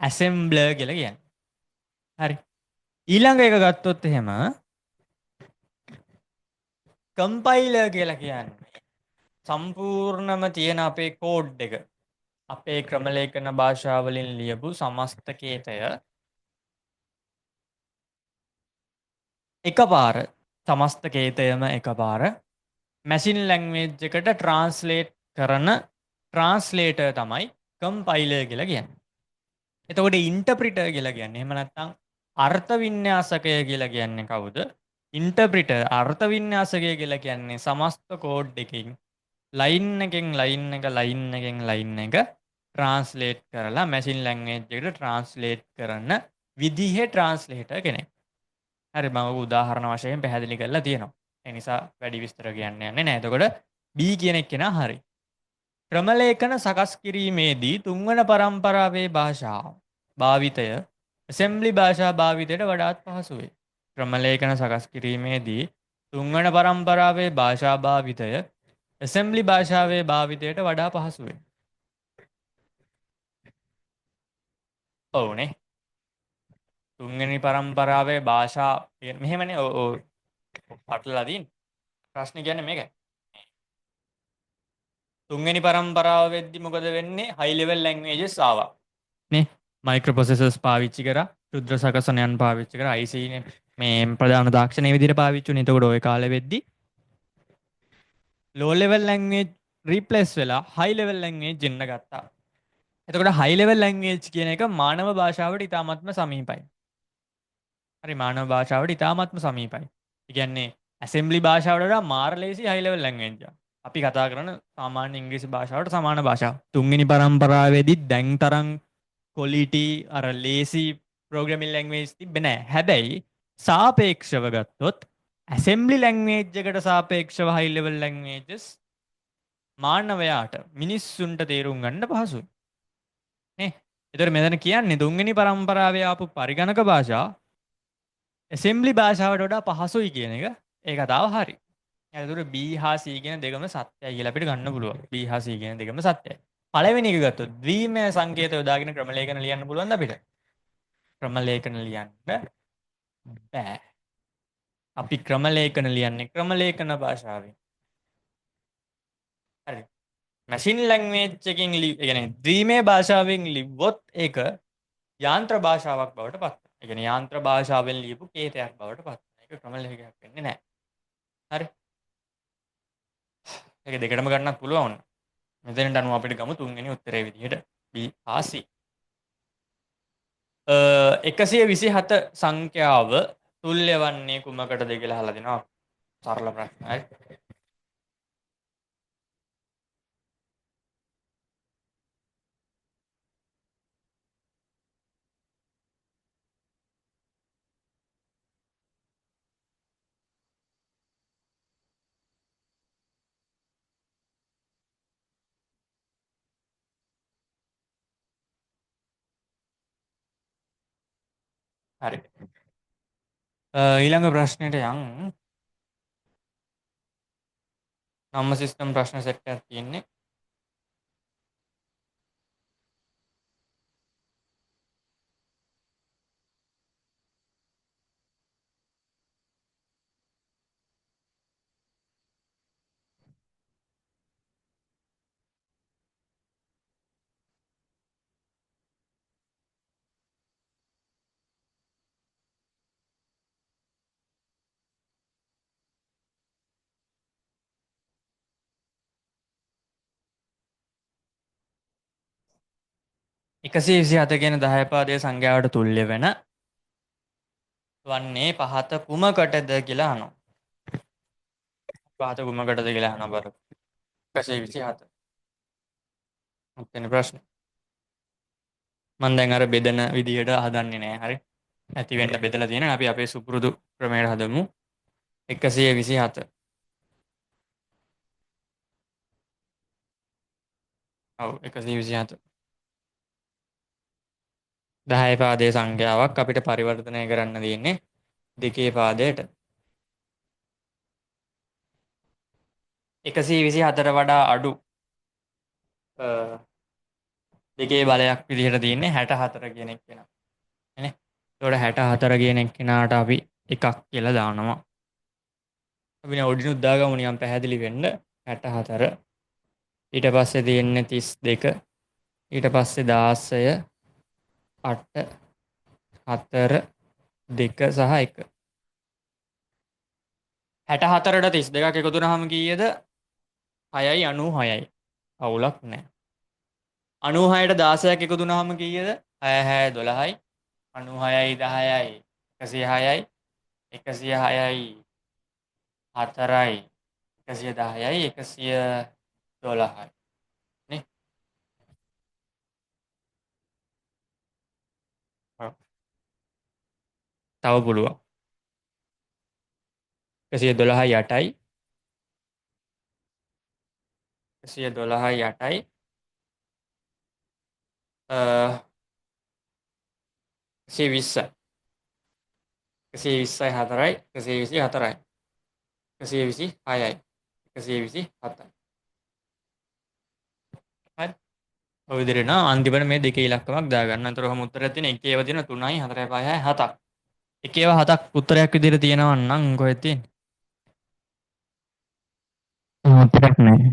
ඇසෙම්බලර් කියලා කියන්නේ. හරි. ඊළඟ එක ගත්තොත් එහෙම කම්පයිලර් කියලා කියන්නේ සම්පූර්ණම තියෙන අපේ කෝඩ් එක අපේ ක්‍රමලේඛන භාෂාවලින් ලියපු සමස්ත කේතය එකපාර සමස්ත කේතයම එකපාර මැසින් ලැංවේජ් එකට ට්‍රාන්ස්ලේට් කරන ට්‍රාන්ස්ලේටර් තමයි කම්පයිලර් කියලා කියන්නේ. එතකොට ඉන්ටර්ප්‍රිටර් කියලා කියන්නේ එහෙම නැත්නම් අර්ථ වින්‍යාසකය කියලා කියන්නේ කවුද? ඉන්ටර්ප්‍රිටර් අර්ථ වින්‍යාසකය කියලා කියන්නේ සමස්ත කෝඩ් එකකින් ලයින් එකෙන් ලයින් එක ලයින් එකෙන් ලයින් එක ට්‍රාන්ස්ලේට් කරලා මැෂින් ලැංග්වේජ් එකට ට්‍රාන්ස්ලේට් කරන විදිහේ ට්‍රාන්ස්ලේටර් කෙනෙක්. හරි මම උදාහරණ වශයෙන් පැහැදිලි කරලා තියෙනවා. ඒ නිසා වැඩි විස්තර කියන්න යන්නේ නැහැ. එතකොට B කියන එක්කෙනා හරි. ක්‍රමලේඛන සකස් කිරීමේදී තුන්වන පරම්පරාවේ භාෂාව භාවිතය ඇසෙම්බලි භාෂා භාවිතයට වඩාත් පහසු වේ. ක්‍රමලේඛන සකස් කිරීමේදී තුන්වන පරම්පරාවේ භාෂා භාවිතය ඇසෙම්බලි භාෂාවේ භාවිතයට වඩා පහසු වේ. ඔව්නේ. තුන්වෙනි පරම්පරාවේ භාෂා මෙහෙමනේ ඔව් පටලලා තියෙන්නේ. ප්‍රශ්නේ කියන්නේ මේකයි. තුන්වෙනි පරම්පරාව වෙද්දි මොකද වෙන්නේ? හයි ලෙවල් ලැන්ග්වේජස් ආවා. නේ මයික්‍රෝ ප්‍රොසෙසර්ස් පාවිච්චි කරා, රුද්‍ර සකසනයන් පාවිච්චි කරා, IC මේ ප්‍රධාන තාක්ෂණයේ විදිහට පාවිච්චි වුණේ. එතකොට ওই කාලෙ වෙද්දි ලෝ ලෙවල් ලැන්ග්වේජ් රීප්ලේස් වෙලා හයි ලෙවල් ලැන්ග්වේජ් එන්න ගත්තා. එතකොට හයි ලෙවල් ලැන්ග්වේජ් කියන එක මානව භාෂාවට ඉතාමත්ම සමීපයි. හරි මානව භාෂාවට ඉතාමත්ම සමීපයි. ඒ කියන්නේ ඇසෙම්බලි භාෂාවට වඩා මාර ලේසි හයි ලෙවල් ලැන්ග්වේජ් එක. අපි කතා කරන සාමාන්‍ය ඉංග්‍රීසි භාෂාවට සමාන භාෂාව. තුන්වෙනි පරම්පරාවේදී දැන් තරම් කොලිටි අර ලේසි ප්‍රෝග්‍රමින් ලැන්ග්වේජ් තිබ්බේ නැහැ. හැබැයි සාපේක්ෂව ගත්තොත් ඇසෙම්බලි ලැන්ග්වේජ් එකට සාපේක්ෂව හයි ලෙවල් ලැන්ග්වේජස් මානවයාට මිනිස්සුන්ට තේරුම් ගන්න පහසුයි. නේ? ඒතර මෙතන කියන්නේ තුන්වෙනි පරම්පරාවේ ආපු පරිගණක භාෂා ඇසෙම්බලි භාෂාවට වඩා පහසුයි කියන එක ඒ කතාව හරි. එතකොට B හා C කියන දෙකම සත්‍යයි කියලා අපිට ගන්න පුළුවන්. B හා C කියන දෙකම සත්‍යයි. පළවෙනි එක ගත්තොත් ද්විමය සංකේත යොදාගෙන ක්‍රමලේඛන ලියන්න පුළුවන්ද අපිට? ක්‍රමලේඛන ලියන්න බෑ. අපි ක්‍රමලේඛන ලියන්නේ ක්‍රමලේඛන භාෂාවෙන්. හරි. මැෂින් ලැන්ග්වේජ් එකකින් ඒ කියන්නේ ද්විමය භාෂාවෙන් ලිව්වොත් ඒක යාන්ත්‍ර භාෂාවක් බවට පත් වෙනවා. ඒ කියන්නේ යාන්ත්‍ර භාෂාවෙන් ලියපු කේතයක් බවට පත් වෙනවා. ඒක ක්‍රමලේඛනයක් වෙන්නේ නැහැ. හරි. ඒක දෙකටම ගන්නත් පුළුවන්. මෙතනට අනුව අපිට ගමු තුන්වෙනි උත්තරේ විදිහට B හා C. 127 සංඛ්‍යාව තුල්‍ය වන්නේ කුමකටද කියලා අහලා දෙනවා. සරල ප්‍රශ්නයි. හරි. ඊළඟ ප්‍රශ්නෙට යන් නම්බර් සිස්ටම් ප්‍රශ්න සෙට් එකක් තියෙන්නේ. එකසිය විසි හත කියන 10 පාදයේ සංඛ්‍යාවට තුල්‍ය වෙන වන්නේ පහත කුමකටද කියලා අහනවා. පහත කුමකටද කියලා අහනවා බර. 127. මුත්‍තන ප්‍රශ්න. මම දැන් අර බෙදන විදියට හදන්නේ නැහැ. හරි. ඇති වෙන්න බෙදලා තියෙනවා. අපි අපේ සුපුරුදු ක්‍රමයට හදමු. 127. ඔව් 127. 10 පාදයේ සංඛ්‍යාවක් අපිට පරිවර්තනය කරන්න තියෙන්නේ දෙකේ පාදයට. 124 වඩා අඩු දෙකේ බලයක් විදිහට තියෙන්නේ 64 කියන එක වෙනවා. නේ? ඒතකොට 64 කියන එක්කෙනාට අපි එකක් කියලා දානවා. අපි නේ ඔඩිනුත් දාගමු නිකන් පැහැදිලි වෙන්න. 64 ඊට පස්සේ තියෙන්නේ 32 ඊට පස්සේ 16 8 4 2 සහ 1. 64ට 32ක් එකතු වුණාම කීයද? 6යි 96යි. අවුලක් නැහැ. 96ට 16ක් එකතු වුණාම කීයද? 6 6 12යි 96යි 10යි 106යි 106යි 4යි 110යි 112යි නේ. ඔව්. තව පුළුවන්. 112යි 8යි 112යි 8යි 120යි 120යි 4යි 124යි 126යි 127යි. හරි. ඔය විදිහට නා අන්තිමට මේ දෙකේ ඉලක්කමක් දාගන්න. අතර ඔහම උත්තරයක් තියෙන එකේ ඒවා තියෙන 3යි 4යි 5යි 7ක්. එකේව 7ක් උත්තරයක් විදිහට තියෙනවා නම් කොහෙද තියෙන්නේ? උත්තරයක් නැහැ.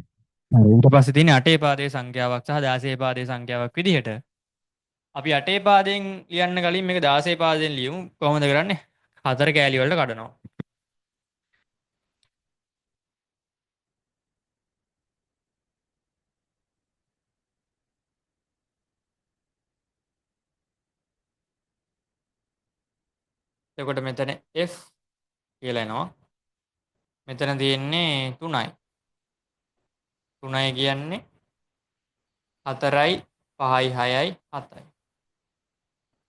හරි. ඊට පස්සේ තියෙන්නේ 8 පාදයේ සංඛ්‍යාවක් සහ 16 පාදයේ සංඛ්‍යාවක් විදිහට. අපි 8 පාදයෙන් ලියන්න කලින් මේක 16 පාදයෙන් ලියමු. කොහොමද කරන්නේ? හතර කෑලි වලට කඩනවා. එතකොට මෙතන F කියලා එනවා. මෙතන තියෙන්නේ 3යි. 3යි කියන්නේ 4යි 5යි 6යි 7යි.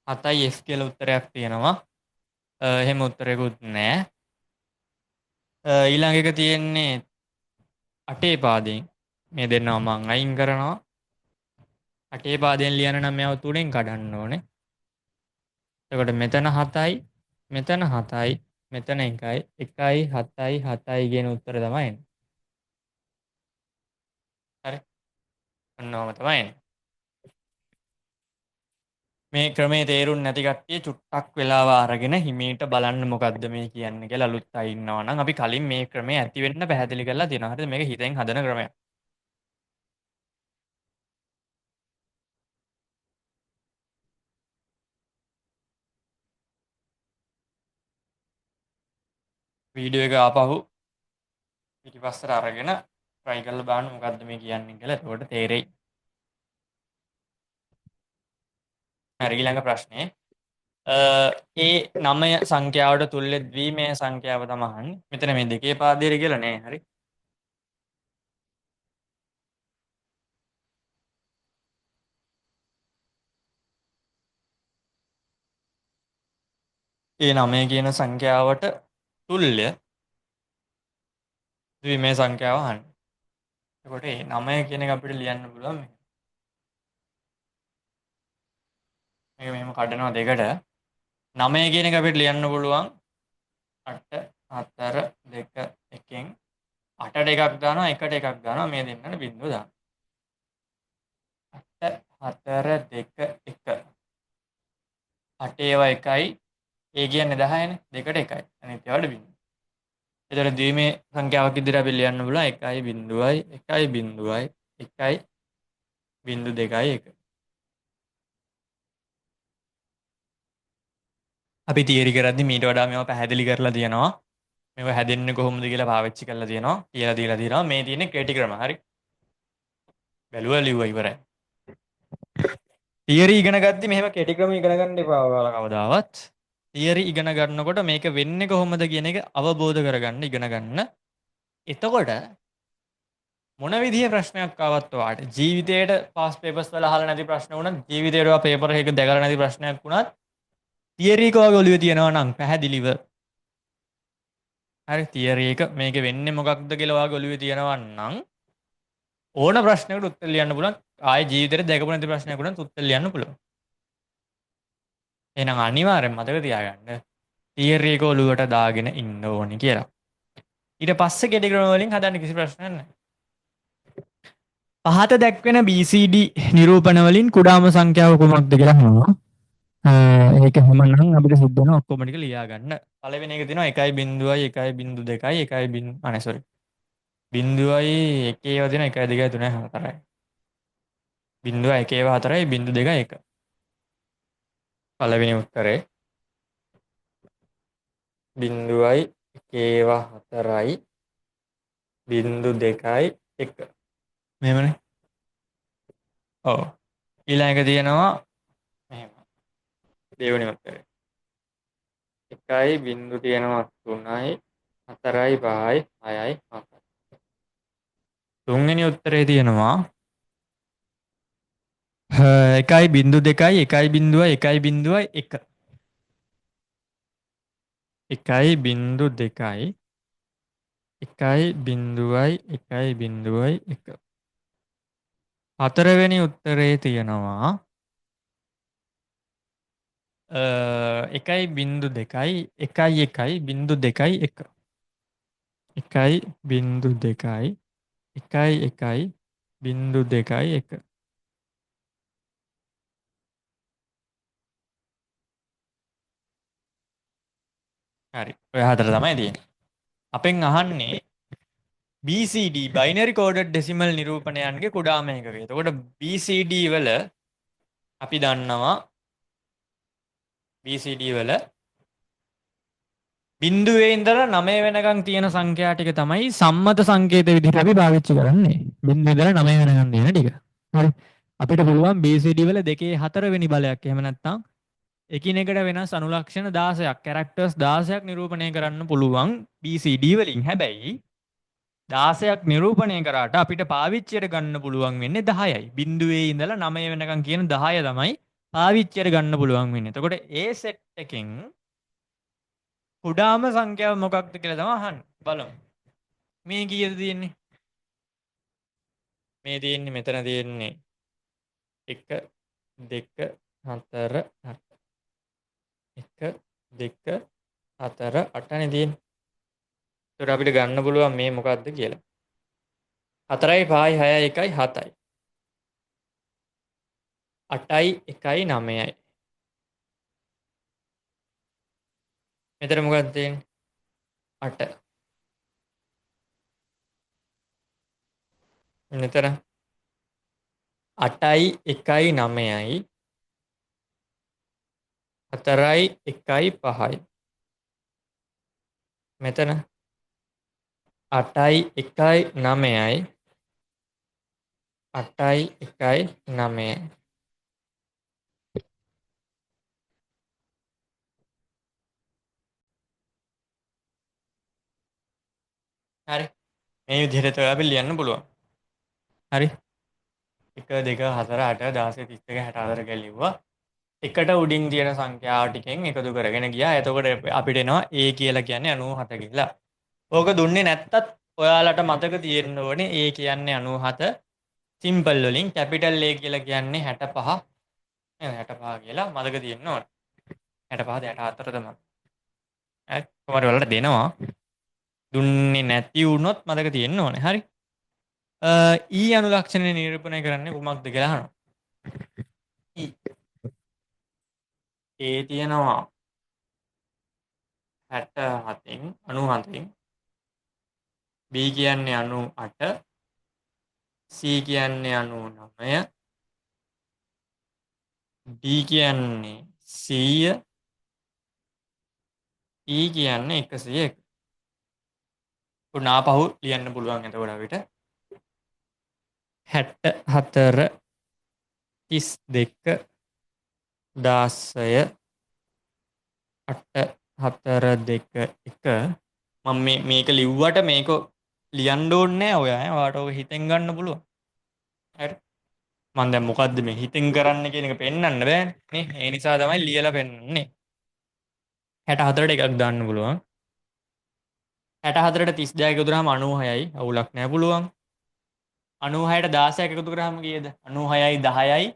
7යි F කියලා උත්තරයක් තියෙනවා. එහෙම උත්තරයකුත් නැහැ. ඊළඟ එක තියෙන්නේ 8 පාදයෙන්. මේ දෙන්නව මම අයින් කරනවා. 8 පාදයෙන් ලියන්න නම් මේව 3ෙන් කඩන්න ඕනේ. එතකොට මෙතන 7යි මෙතන 7යි මෙතන 1යි 1යි 7යි 7යි කියන උත්තරය තමයි එන්නේ. හරි. ඔන්නෝම තමයි එන්නේ. මේ ක්‍රමේ තේරුම් නැති කට්ටිය චුට්ටක් වෙලාව අරගෙන හිමීට බලන්න මොකද්ද මේ කියන්නේ කියලා අලුත් අය ඉන්නවා නම් අපි කලින් මේ ක්‍රමේ ඇති වෙන්න පැහැදිලි කරලා තියෙනවා. හරිද? මේක හිතෙන් හදන ක්‍රමයක්. වීඩියෝ එක ආපහු පිටිපස්සට අරගෙන try කරලා බලන්න මොකද්ද මේ කියන්නේ කියලා. එතකොට තේරෙයි. හරි ඊළඟ ප්‍රශ්නේ. ඒ 9 සංඛ්‍යාවට තුල්ලේ ද්විමේය සංඛ්‍යාව තමයි අහන්නේ. මෙතන මේ දෙකේ පාදයට කියලා නෑ. හරි. ඒ 9 කියන සංඛ්‍යාවට තුල්‍ය ද්විමේය සංඛ්‍යාව අහන්නේ. එතකොට මේ 9 කියන එක අපිට ලියන්න පුළුවන් මේක මෙහෙම කඩනවා දෙකට. 9 කියන එක අපිට ලියන්න පුළුවන් 8 4 2 1න් 8ට එකක් දානවා 1ට එකක් දානවා මේ දෙන්නට බිංදුව දානවා. 8 4 2 1 8 ඒවා 1යි ඒ කියන්නේ 10නේ 2ට 1යි අනිත් ඒවාට බිංදුව. එතකොට ද්විමේය සංඛ්‍යාවක් ඉදිරියට අපි ලියන්න පුළුවන් 1.0යි 1.0යි 1යි බිංදු 2යි 1. අපි තියරි කරද්දි මීට වඩා මේවා පැහැදිලි කරලා තියෙනවා. මේවා හැදෙන්නේ කොහොමද කියලා පාවිච්චි කරලා තියෙනවා. කියලා දීලා තියෙනවා. මේ තියෙන්නේ කෙටි ක්‍රම. හරි. බැලුවා ලිව්වා ඉවරයි. තියරි ඉගෙන ගද්දි මෙහෙම කෙටි ක්‍රම ඉගෙන ගන්න එපා ඔයාලා කවදාවත්. තියරි ඉගෙන ගන්නකොට මේක වෙන්නේ කොහොමද කියන එක අවබෝධ කරගන්න ඉගෙන ගන්න. එතකොට මොන විදිහේ ප්‍රශ්නයක් ආවත් ඔයාට ජීවිතේට පාස් පේපර්ස් වල අහලා නැති ප්‍රශ්න වුණත් ජීවිතේට ඔයා පේපර් එකක දැකලා නැති ප්‍රශ්නයක් වුණත් තියරි එක ඔයාගේ ඔළුවේ තියෙනවා නම් පැහැදිලිව හරි තියරි එක මේක වෙන්නේ මොකක්ද කියලා ඔයාගේ ඔළුවේ තියෙනවා නම් ඕන ප්‍රශ්නයකට උත්තර ලියන්න පුළුවන්. ආයේ ජීවිතේට දැකපු නැති ප්‍රශ්නයක් වුණත් උත්තර ලියන්න පුළුවන්. එහෙනම් අනිවාර්යෙන් මතක තියාගන්න තියරි එක ඔළුවට දාගෙන ඉන්න ඕනේ කියලා. ඊට පස්සේ කෙටි ක්‍රම වලින් හදන්න කිසි ප්‍රශ්නයක් නැහැ. පහත දැක්වෙන BCD නිරූපණ වලින් කුඩාම සංඛ්‍යාව කුමක්ද කියලා අහනවා. ඒක හැමනම් අපිට සිද්ධ වෙන ඔක්කොම ටික ලියා ගන්න. පළවෙනි එක තියෙනවා 1.0යි 1.2යි 1. අනේ සෝරි. බිංදුවයි එකේ වදින 1 2 3 4යි. බිංදුව 1 4යි බිංදු 2 1. පළවෙනි උත්තරේ බිංදුවයි එකේවා 4යි බිංදු 2යි 1. මෙහෙමනේ. ඔව්. ඊළඟ එක තියෙනවා මෙහෙම. දෙවෙනි උත්තරේ. 1යි බිංදු තියෙනවා 3යි 4යි 5යි 6යි 7යි. තුන්වෙනි උත්තරේ තියෙනවා 1යි බිංදු 2යි 1යි බිංදුවයි 1යි බිංදුවයි 1. 1යි බිංදු 2යි 1යි බිංදුවයි 1යි බිංදුවයි 1. හතරවෙනි උත්තරේ තියෙනවා 1.2යි 1.1යි බිංදු 2යි 1. 1.2යි 1.1යි බිංදු 2යි 1. හරි. ඔය හතර තමයි තියෙන්නේ. අපෙන් අහන්නේ BCD බයිනරි කෝඩඩ් ඩෙසිමල් නිරූපණයන්ගේ කුඩාම එකක. එතකොට BCD වල අපි දන්නවා BCD වල බිංදුවේ ඉඳලා 9 වෙනකන් තියෙන සංඛ්‍යා ටික තමයි සම්මත සංකේත විදිහට අපි පාවිච්චි කරන්නේ. බිංදුවේ ඉඳලා 9 වෙනකන් තියෙන ටික. හරි. අපිට පුළුවන් BCD වල දෙකේ 4 වෙනි බලයක් එහෙම නැත්නම් එකිනෙකට වෙනස් අනුලක්ෂණ 16ක් කැරක්ටර්ස් 16ක් නිරූපණය කරන්න පුළුවන් BCD වලින්. හැබැයි 16ක් නිරූපණය කරාට අපිට පාවිච්චියට ගන්න පුළුවන් වෙන්නේ 10යි. බිංදුවේ ඉඳලා 9 වෙනකන් කියන 10 තමයි පාවිච්චියට ගන්න පුළුවන් වෙන්නේ. එතකොට ඒ සෙට් එකෙන් කුඩාම සංඛ්‍යාව මොකක්ද කියලා තමයි අහන්නේ. බලමු. මේ කීයද තියෙන්නේ? මේ තියෙන්නේ මෙතන තියෙන්නේ 1 2 4 8. 1 2 4 8නේ තියෙන්නේ. ඒතර අපිට ගන්න පුළුවන් මේ මොකක්ද කියලා. 4යි 5යි 6යි 1යි 7යි. 8යි 1යි 9යි. මෙතන මොකක්ද තියෙන්නේ? 8. මෙතන 8යි 1යි 9යි 4යි 1යි 5යි. මෙතන 8යි 1යි 9යි 8යි 1යි 9යි. හරි. මේ විදිහට ඔයාලා අපි ලියන්න පුළුවන්. හරි. 1 2 4 8 16 32 64 කියලා ලිව්වා. එකට උඩින් තියෙන සංඛ්‍යාව ටිකෙන් එකතු කරගෙන ගියා. එතකොට අපිට එනවා A කියලා කියන්නේ 97 කියලා. ඕක දුන්නේ නැත්තත් ඔයාලට මතක තියෙන්න ඕනේ A කියන්නේ 97 සිම්පල් වලින් කැපිටල් A කියලා කියන්නේ 65 නේද 65 කියලා මතක තියෙන්න ඕනේ. 65ද 64ද මම. හරි. කොහමද ඔයාලට දෙනවා. දුන්නේ නැති වුණොත් මතක තියෙන්න ඕනේ. හරි. ඊ අනුලක්ෂණය නිරූපණය කරන්නේ කුමක්ද කියලා අහනවා. ඊ ඒ තියෙනවා 67න් 97න් B කියන්නේ 98 C කියන්නේ 99 D කියන්නේ 100 E කියන්නේ 101. උන් ආපහු ලියන්න පුළුවන් එතකොට අපිට 64 32 16 8 4 2 1 මම මේක ලිව්වට මේක ලියන්න ඕනේ නැහැ ඔයා ඈ ඔයාට ඔක හිතෙන් ගන්න පුළුවන් හරි මම දැන් මොකද්ද මේ හිතෙන් කරන්න කියන එක පෙන්වන්න බෑනේ නේ ඒ නිසා තමයි ලියලා පෙන්වන්නේ 64ට එකක් දාන්න පුළුවන් 64ට 32 එකතු කරාම 96යි අවුලක් නැහැ පුළුවන් 96ට 16ක් එකතු කරාම කීයද 96යි 10යි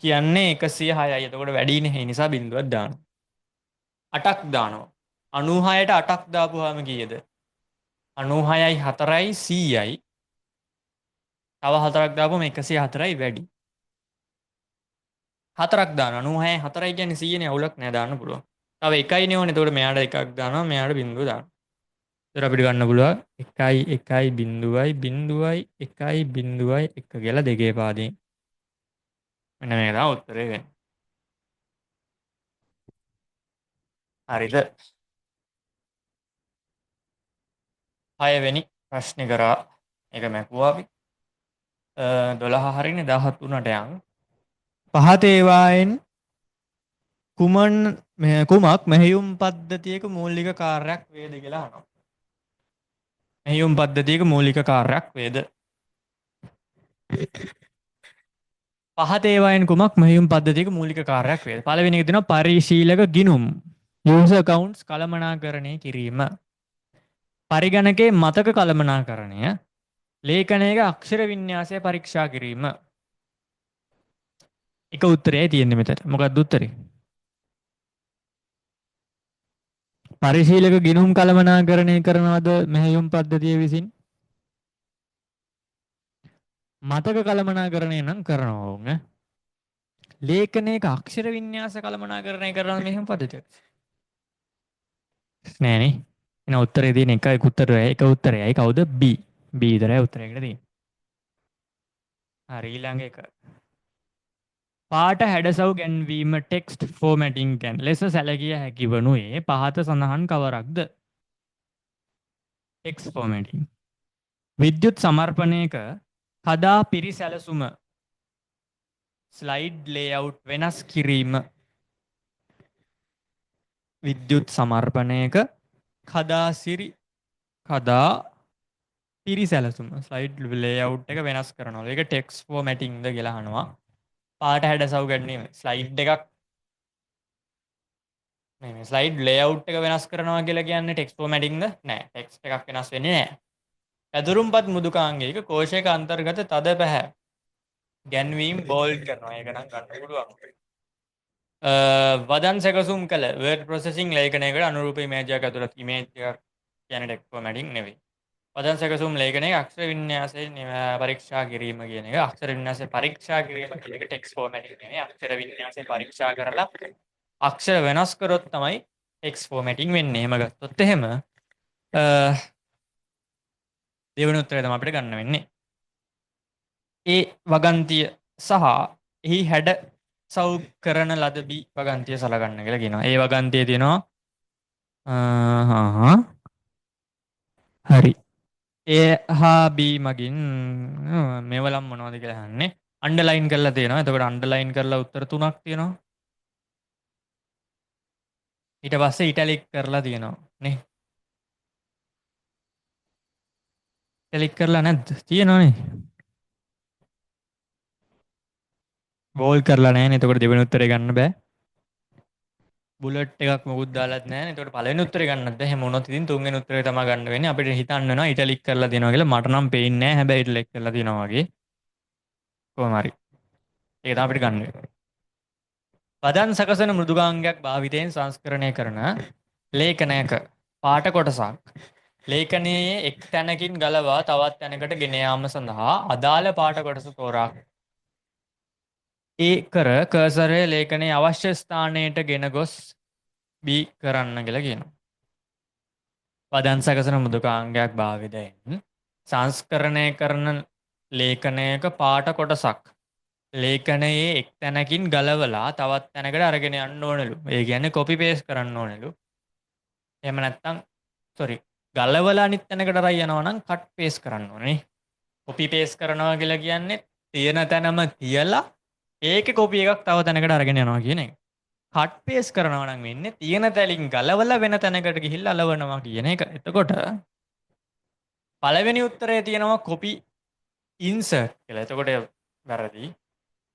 කියන්නේ 106යි එතකොට වැඩිනේ ඒ නිසා බිඳුවක් දානවා 8ක් දානවා 96ට 8ක් දාපුවාම කීයද 96යි 4යි 100යි තව 4ක් දාපුවම 104යි වැඩි 4ක් දානවා 96යි 4යි කියන්නේ 100නේ අවුලක් නෑ දාන්න පුළුවන් තව එකයිනේ ඕනේ එතකොට මෙයාට එකක් දානවා මෙයාට බිඳුව දානවා ඒතර අපිට ගන්න පුළුවන් 1යි 1යි බිඳුවයි බිඳුවයි 1යි බිඳුවයි 1 කියලා දෙකේ පාදයෙන් මෙන්න මේක තමයි උත්තරේ වෙන්නේ හරිද 6වෙනි ප්‍රශ්නේ කරා ඒක මැකුවා අපි 12 හරිනේ 17 උනට යන් පහත ඒවායින් කුමක් මෙහෙයුම් පද්ධතියක මූලික කාර්යයක් වේද කියලා අහනවා. මෙහෙයුම් පද්ධතියක මූලික කාර්යයක් වේද? පහත ඒවායින් කුමක් මෙහෙයුම් පද්ධතියක මූලික කාර්යයක් වේද? පළවෙනි එක දෙනවා පරිශීලක ගිණුම්. user accounts කළමනාකරණය කිරීම. පරිගණකයේ මතක කළමනාකරණය. ලේඛනයක අක්ෂර වින්‍යාසය පරීක්ෂා කිරීම. එක උත්තරයයි තියෙන්නේ මෙතන. මොකක්ද උත්තරේ? පරිශීලක ගිණුම් කළමනාකරණය කරනවද මෙහෙයුම් පද්ධතිය විසින්? මතක කළමනාකරණය නම් කරනවා වුන් ඈ. ලේඛනයක අක්ෂර වින්‍යාස කළමනාකරණය කරනවද මෙහෙයුම් පද්ධතිය? නෑනේ. එහෙනම් උත්තරේ තියෙන එකයි උත්තරයයි එක උත්තරයයි කවුද? B. B විතරයි උත්තරයකට තියෙන්නේ. හරි ඊළඟ එක. පාට හැඩසව් ගැන්වීම ටෙක්ස්ට් ෆෝමැටිං ගැන ලෙස සැලකිය හැකි වනුයේ පහත සඳහන් කවරක්ද? ටෙක්ස්ට් ෆෝමැටිං. විද්‍යුත් සමර්පණයක කදා පිරිසැලසුම ස්ලයිඩ් ලේඅවුට් වෙනස් කිරීම. විද්‍යුත් සමර්පණයක කදා පිරිසැලසුම ස්ලයිඩ් ලේඅවුට් එක වෙනස් කරනවා. ඒක ටෙක්ස්ට් ෆෝමැටිංද කියලා අහනවා. පාට හැඩසව් ගැනීම ස්ලයිඩ් එකක් මේ ස්ලයිඩ් ලේඅවුට් එක වෙනස් කරනවා කියලා කියන්නේ ටෙක්ස්ට් ෆෝමැටිංද? නෑ. ටෙක්ස්ට් එකක් වෙනස් වෙන්නේ නෑ. පැදුරුම්පත් මෘදුකාංගයක කෝෂයක අන්තර්ගත තද පැහැ ගැන්වීම් බෝල්ඩ් කරනවා. ඒක නම් ගන්න පුළුවන්. වදන් සැකසුම් කළ වර්ඩ් ප්‍රොසෙසිං ලේඛනයකට අනුරූප ඉමේජයක් ඇතුළත් ඉමේජ් එකක් කියන්නේ ටෙක්ස්ට් ෆෝමැටිං නෙවෙයි. වදන් සැකසුම් ලේඛනයේ අක්ෂර වින්‍යාසය පරීක්ෂා කිරීම කියන එක අක්ෂර වින්‍යාසය පරීක්ෂා කිරීම කියන එක ටෙක්ස්ට් ෆෝමැටිං නෙවෙයි. අක්ෂර වින්‍යාසය පරීක්ෂා කරලා අක්ෂර වෙනස් කරොත් තමයි ටෙක්ස්ට් ෆෝමැටිං වෙන්නේ. එහෙම ගත්තොත් එහෙම දෙවෙනි උත්තරය තමයි අපිට ගන්න වෙන්නේ. ඒ වගන්තිය සහ එහි හැඩ සව් කරන ලද B වගන්තිය සලකන්න කියලා කියනවා. ඒ වගන්තියේ තියෙනවා හරි. ඒ හා B මගින් මේවලම් මොනවද කියලා අහන්නේ. අන්ඩර්ලයින් කරලා තියෙනවා. එතකොට අන්ඩර්ලයින් කරලා උත්තර තුනක් තියෙනවා. ඊට පස්සේ ඉටැලික් කරලා තියෙනවා නේ. ඉටැලික් කරලා නැද්ද? තියෙනවනේ. බෝල් කරලා නැහැ නේ. එතකොට දෙවෙනි උත්තරේ ගන්න බෑ. බුලට් එකක් මොකුත් දාලත් නැහැ. එතකොට පළවෙනි උත්තරේ ගන්නත් බෑ. එහෙම වුණොත් ඉතින් තුන්වෙනි උත්තරේ තමයි ගන්න වෙන්නේ. අපිට හිතන්න වෙනවා ඉටැලික් කරලා තියෙනවා කියලා. මට නම් පේන්නේ නැහැ. හැබැයි ඉටැලික් කරලා තියෙනවා වගේ. කොහොම හරි. ඒක තමයි අපිට ගන්න වෙන්නේ. පදන් සකසන මෘදුකාංගයක් භාවිතයෙන් සංස්කරණය කරන ලේඛනයක පාට කොටසක් ලේඛනයේ එක් තැනකින් ගලවා තවත් තැනකට ගෙන යාම සඳහා අදාළ පාට කොටස තෝරා ඒ කර කර්සරය ලේඛනයේ අවශ්‍ය ස්ථානයට ගෙන ගොස් B කරන්න කියලා කියනවා. පදන් සකසන මෘදුකාංගයක් භාවිතයෙන් සංස්කරණය කරන ලේඛනයක පාට කොටසක් ලේඛනයේ එක් තැනකින් ගලවලා තවත් තැනකට අරගෙන යන්න ඕනලු. ඒ කියන්නේ කොපි පේස්ට් කරන්න ඕනලු. එහෙම නැත්නම් ගලවලා අනිත් තැනකට අරන් යනවා නම් කට් පේස්ට් කරන්න ඕනේ. කොපි පේස්ට් කරනවා කියලා කියන්නේ තියෙන තැනම තියලා ඒකේ කොපි එකක් තව තැනකට අරගෙන යනවා කියන එක. කට් පේස්ට් කරනවා නම් වෙන්නේ තියෙන තැනින් ගලවලා වෙන තැනකට ගිහිල්ලා අලවනවා කියන එක. එතකොට පළවෙනි උත්තරේ තියෙනවා කොපි ඉන්සර්ට් කියලා. එතකොට වැරදි.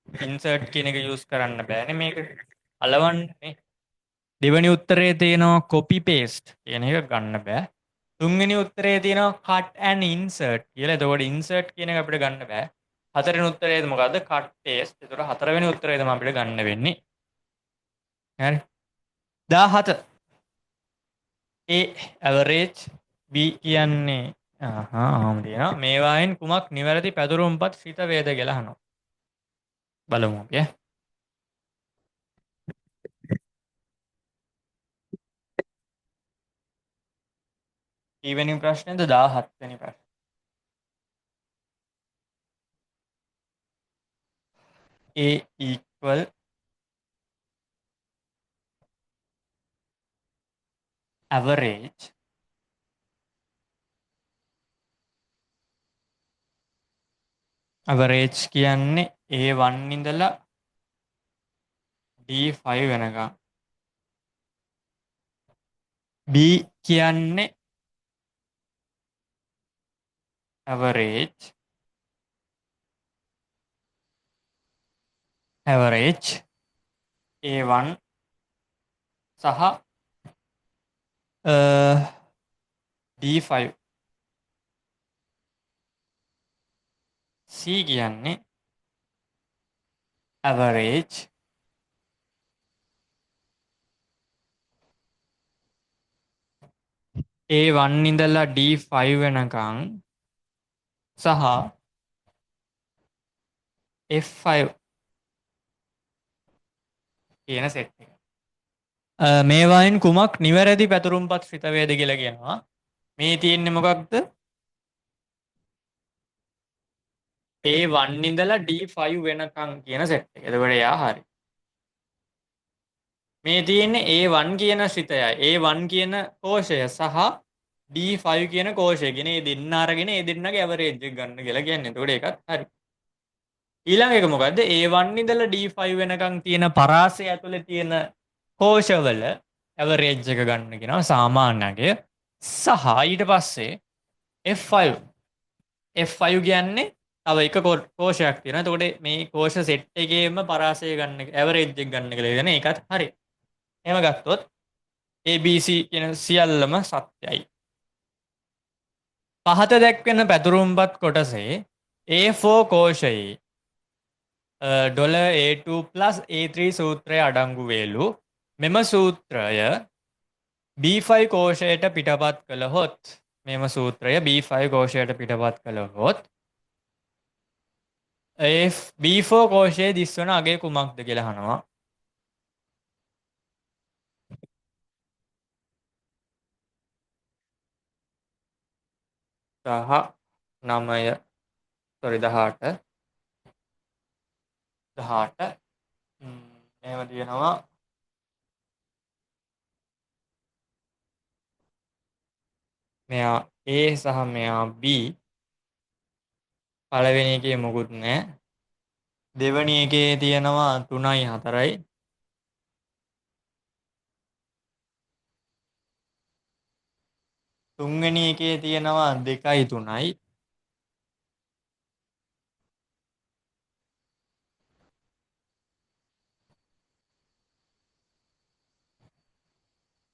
ඉන්සර්ට් කියන එක යූස් කරන්න බෑනේ මේක. අලවන්නේ. දෙවෙනි උත්තරේ තියෙනවා කොපි පේස්ට් කියන එක ගන්න බෑ. තුන්වෙනි උත්තරේ තියෙනවා cut and insert කියලා. එතකොට insert කියන එක අපිට ගන්න බෑ. හතරවෙනි උත්තරේ මොකද්ද? cut paste. එතකොට හතරවෙනි උත්තරේ තමයි අපිට ගන්න වෙන්නේ. හරි. 17. A average B කියන්නේ ආහම් තියෙනවා. මේවායින් කුමක් නිවැරදි පැදුරුම්පත් ශීත වේද කියලා අහනවා. බලමු අපි. ඊවෙනි ප්‍රශ්නේද 17 වෙනි ප්‍රශ්නේ. A equal average ඇවරේජ් කියන්නේ A1 ඉඳලා D5 වෙනකම්. B කියන්නේ average A1 සහ D5. C කියන්නේ average A1 ඉඳලා D5 වෙනකම් සහ F5 කියන සෙට් එක. මේවායින් කුමක් නිවැරදි පැතුරුම්පත් ශ්‍රිතවේද කියලා කියනවා. මේ තියෙන්නේ මොකක්ද? A1 ඉඳලා D5 වෙනකම් කියන සෙට් එක. එතකොට එයා හරි. මේ තියෙන්නේ A1 කියන ශ්‍රිතයයි A1 කියන කෝෂය සහ D5 කියන කෝෂය කියන මේ දෙන්න අරගෙන ඒ දෙන්නගේ ඇවරේජ් එක ගන්න කියලා කියන්නේ. එතකොට ඒකත් හරි. ඊළඟ එක මොකද්ද? A1 ඉඳලා D5 වෙනකම් තියෙන පරාසය ඇතුලේ තියෙන කෝෂවල ඇවරේජ් එක ගන්න කියනවා සාමාන්‍යකය. සහ ඊට පස්සේ F5 F5 කියන්නේ තව එක කෝෂයක් තියෙනවා. එතකොට මේ කෝෂ සෙට් එකේම පරාසය ගන්න ඇවරේජ් එක ගන්න කියලා කියන ඒකත් හරි. එහෙම ගත්තොත් ABC කියන සියල්ලම සත්‍යයි. පහත දැක්වෙන පැතුරුම්පත් කොටසේ A4 කෝෂයේ $A2 සූත්‍රය අඩංගු වේලු මෙම සූත්‍රය B5 කෝෂයට පිටපත් කළහොත් මෙම සූත්‍රය B5 කෝෂයට පිටපත් කළහොත් B4 කෝෂයේ දිස්වන අගය කුමක්ද කියලා අහනවා. සහ 9 sorry 18 එහෙම තියෙනවා. මෙයා A සහ මෙයා B. පළවෙනි එකේ මොකුත් නැහැ. දෙවෙනි එකේ තියෙනවා 3යි 4යි. තුන්වෙනි එකේ තියෙනවා 2යි 3යි.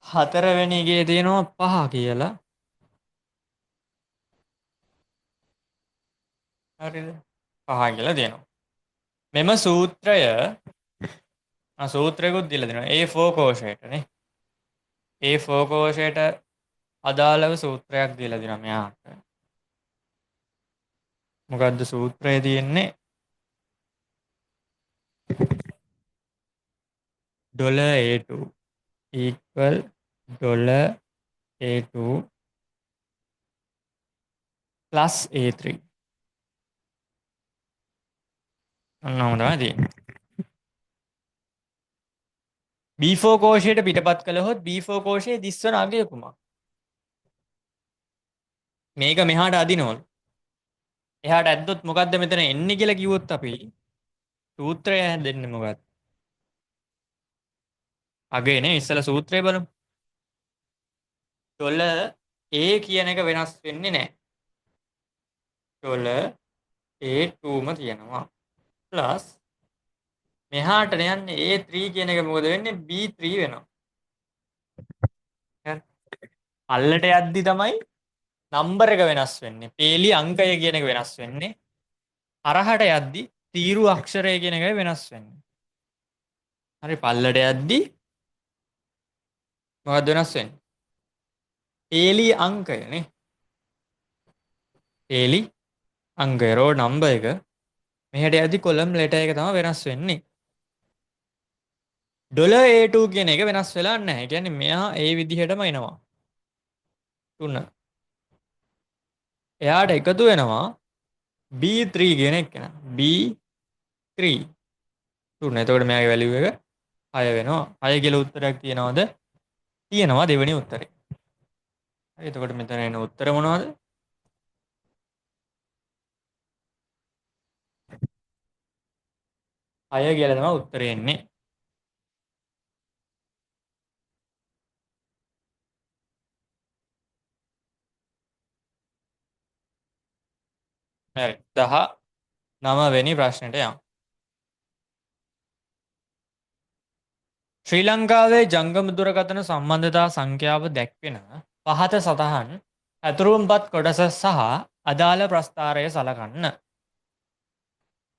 හතරවෙනි එකේ තියෙනවා 5 කියලා. හරිද? 5 කියලා දෙනවා. මෙම සූත්‍රය සූත්‍රයකුත් දීලා දෙනවා. A4 කෝෂයටනේ. A4 කෝෂයට අදාළව සූත්‍රයක් දීලා දෙනවා මෙයාට. මොකද්ද සූත්‍රය තියෙන්නේ? $A2 equal $A2 plus A3. ඔන්න ඔහොම තමයි තියෙන්නේ. B4 කෝෂයට පිටපත් කළහොත් B4 කෝෂයේ දිස්වන අගය කුමක්? මේක මෙහාට අදිනවලු. එහාට ඇද්දොත් මොකද්ද මෙතන එන්නේ කියලා කිව්වොත් අපි සූත්‍රය දෙන්නේ මොකක්ද? අගයනේ ඉස්සලා සූත්‍රය බලමු. $A කියන එක වෙනස් වෙන්නේ නැහැ. $A2ම තියෙනවා. ප්ලස් මෙහාට යන්නේ A3 කියන එක මොකද වෙන්නේ? B3 වෙනවා. අල්ලට යද්දි තමයි නම්බර එක වෙනස් වෙන්නේ. පේලි අංකය කියන එක වෙනස් වෙන්නේ. හරහට යද්දි තීරු අක්ෂරය කියන එක වෙනස් වෙන්නේ. හරි පල්ලට යද්දි මොකක්ද වෙනස් වෙන්නේ? පේලි අංකයනේ. පේලි අංකය රෝ නම්බර් එක මෙහෙට යද්දි කොලම් ලෙටර් එක තමයි වෙනස් වෙන්නේ. $A2 කියන එක වෙනස් වෙලා නැහැ. ඒ කියන්නේ මෙයා ඒ විදිහටම එනවා. 3. එයාට එකතු වෙනවා B3 කියන එක න. B3 3. එතකොට මෙයාගේ වැලියු එක 6 වෙනවා. 6 කියලා උත්තරයක් තියනවද? තියෙනවා දෙවෙනි උත්තරේ. හරි එතකොට මෙතන එන උත්තර මොනවද? 6 කියලා තමයි උත්තරේ එන්නේ. හරි. 19 වෙනි ප්‍රශ්නෙට යමු. ශ්‍රී ලංකාවේ ජංගම දුරකථන සම්බන්ධතා සංඛ්‍යාව දැක්වෙන පහත සටහන් ඇතුරුම්පත් කොටස සහ අදාළ ප්‍රස්ථාරය සලකන්න.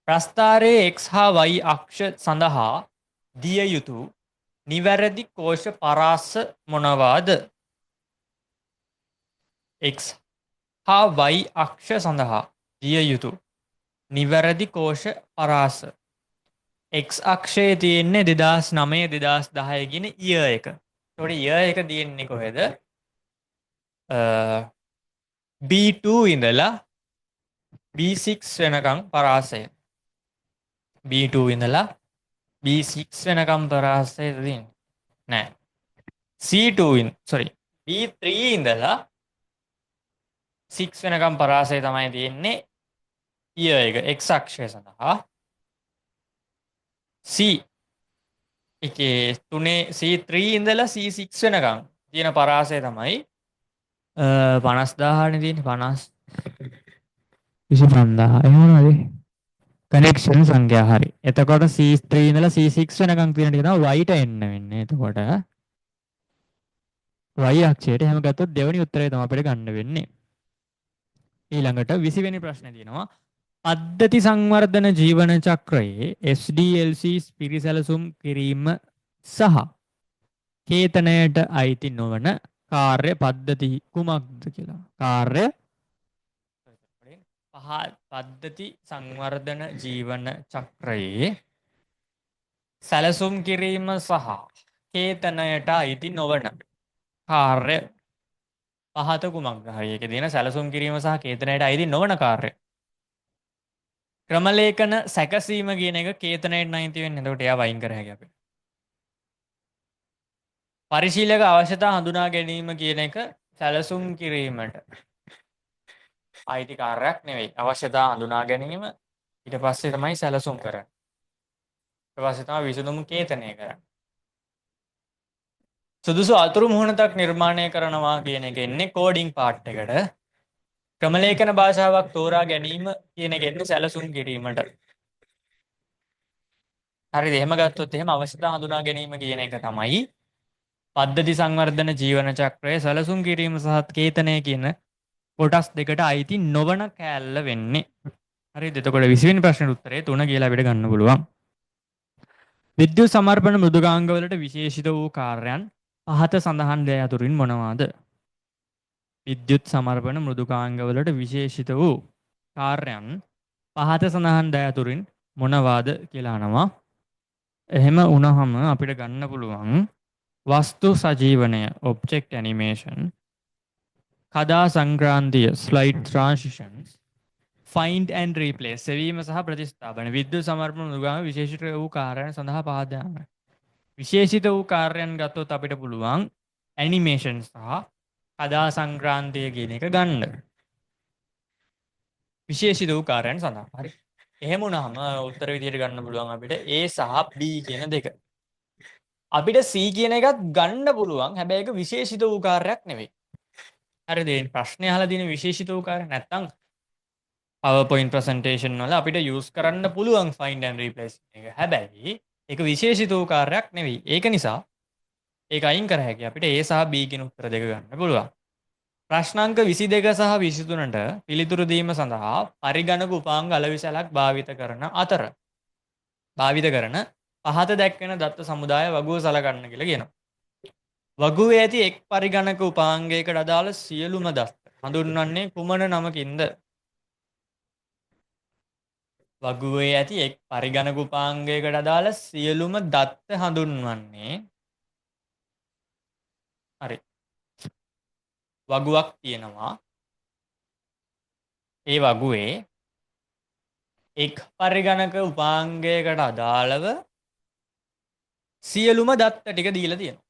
ප්‍රස්ථාරයේ X හා Y අක්ෂ සඳහා දිය යුතු නිවැරදි කෝෂ පරාස මොනවාද? X හා Y අක්ෂ සඳහා දිය යුතු නිවැරදි කෝෂ පරාස. X අක්ෂයේ තියෙන්නේ 2009 2010 කියන year එක. ඒතකොට year එක තියෙන්නේ කොහෙද? B2 ඉඳලා B6 වෙනකම් පරාසය. B2 ඉඳලා B6 වෙනකම් පරාසය තියෙන්නේ. නෑ. C2 B3 ඉඳලා 6 වෙනකම් පරාසය තමයි තියෙන්නේ year එක X අක්ෂය සඳහා. C එකේ තුනේ C3 ඉඳලා C6 වෙනකම් තියෙන පරාසය තමයි 50000 නේ තියෙන්නේ 25000 එහෙම නේද? කනෙක්ෂන් සංඛ්‍යා හරි. එතකොට C3 ඉඳලා C6 වෙනකම් තියෙන ටික තමයි y ට එන්න වෙන්නේ. එතකොට y අක්ෂයට හැම ගත්තොත් දෙවෙනි උත්තරය තමයි අපිට ගන්න වෙන්නේ. ඊළඟට 20 වෙනි ප්‍රශ්නේ තියෙනවා. පද්ධති සංවර්ධන ජීවන චක්‍රයේ SDLC පිරිසැලසුම් කිරීම සහ කේතනයට අයිති නොවන කාර්ය පද්ධති කුමක්ද කියලා. පද්ධති සංවර්ධන ජීවන චක්‍රයේ සැලසුම් කිරීම සහ කේතනයට අයිති නොවන කාර්ය පහත කුමක්ද? හරි. ඒකේ තියෙන සැලසුම් කිරීම සහ කේතනයට අයිති නොවන කාර්ය. ක්‍රමලේඛන සැකසීම කියන එක කේතනයට අයිති වෙන්නේ. එතකොට එයා වයින් කර හැකියි අපිට. පරිශීලක අවශ්‍යතා හඳුනා ගැනීම කියන එක සැලසුම් කිරීමට අයිති කාර්යයක් නෙවෙයි. අවශ්‍යතා හඳුනා ගැනීම ඊට පස්සේ තමයි සැලසුම් කරන්නේ. ඊට පස්සේ තමයි විසඳුම් කේතනය කරන්නේ. සුදුසු අතුරු මුහුණතක් නිර්මාණය කරනවා කියන එක එන්නේ කෝඩින් පාර්ට් එකට. ක්‍රමලේඛන භාෂාවක් තෝරා ගැනීම කියන එක එන්නේ සැලසුම් කිරීමට. හරිද? එහෙම ගත්තොත් එහෙම අවශ්‍යතා හඳුනා ගැනීම කියන එක තමයි පද්ධති සංවර්ධන ජීවන චක්‍රයේ සැලසුම් කිරීම සහ කේතනය කියන කොටස් දෙකට අයිති නොවන කෑල්ල වෙන්නේ. හරිද? එතකොට 20 වෙනි ප්‍රශ්නෙට උත්තරේ 3 කියලා අපිට ගන්න පුළුවන්. විද්‍යුත් සමර්පණ මෘදුකාංගවලට විශේෂිත වූ කාර්යයන් පහත සඳහන් දෑ අතුරින් මොනවාද? විද්‍යුත් සමර්පණ මෘදුකාංගවලට විශේෂිත වූ කාර්යයන් පහත සඳහන් දෑ අතුරින් මොනවාද කියලා අහනවා. එහෙම වුණහම අපිට ගන්න පුළුවන් වස්තු සජීවනය object animation, කදා සංක්‍රාන්තිය slide transitions, find and replace සෙවීම සහ ප්‍රතිස්ථාපන. විද්‍යුත් සමර්පණ මෘදුකාංග විශේෂිත වූ කාර්යයන් සඳහා පහත දාන්න. විශේෂිත වූ කාර්යයන් ගත්තොත් අපිට පුළුවන් ඇනිමේෂන් සහ කදා සංක්‍රාන්තිය කියන එක ගන්න. විශේෂිත වූ කාර්යයන් සඳහා. හරි. එහෙම වුණාම උත්තර විදියට ගන්න පුළුවන් අපිට A සහ B කියන දෙක. අපිට C කියන එකත් ගන්න පුළුවන්. හැබැයි ඒක විශේෂිත වූ කාර්යයක් නෙවෙයි. හරිද? මේ ප්‍රශ්නේ අහලා තියෙන විශේෂිත වූ කාර්ය නැත්තම් PowerPoint presentation වල අපිට use කරන්න පුළුවන් find and replace එක. හැබැයි ඒක විශේෂිත වූ කාර්යයක් නෙවෙයි. ඒක නිසා ඒක අයින් කර හැකියි. අපිට A සහ B කියන උත්තර දෙක ගන්න පුළුවන්. ප්‍රශ්නාංක 22 සහ 23ට පිළිතුරු දීම සඳහා පරිගණක උපාංග අලවිසලක් භාවිත කරන පහත දැක්වෙන දත්ත සමුදාය වගුව සලකන්න කියලා කියනවා. වගුවේ ඇති එක් පරිගණක උපාංගයකට අදාළ සියලුම දත්ත හඳුන්වන්නේ කුමන නමකින්ද? වගුවේ ඇති එක් පරිගණක උපාංගයකට අදාළ සියලුම දත්ත හඳුන්වන්නේ හරි. වගුවක් තියෙනවා. ඒ වගුවේ එක් පරිගණක උපාංගයකට අදාළව සියලුම දත්ත ටික දීලා තියෙනවා.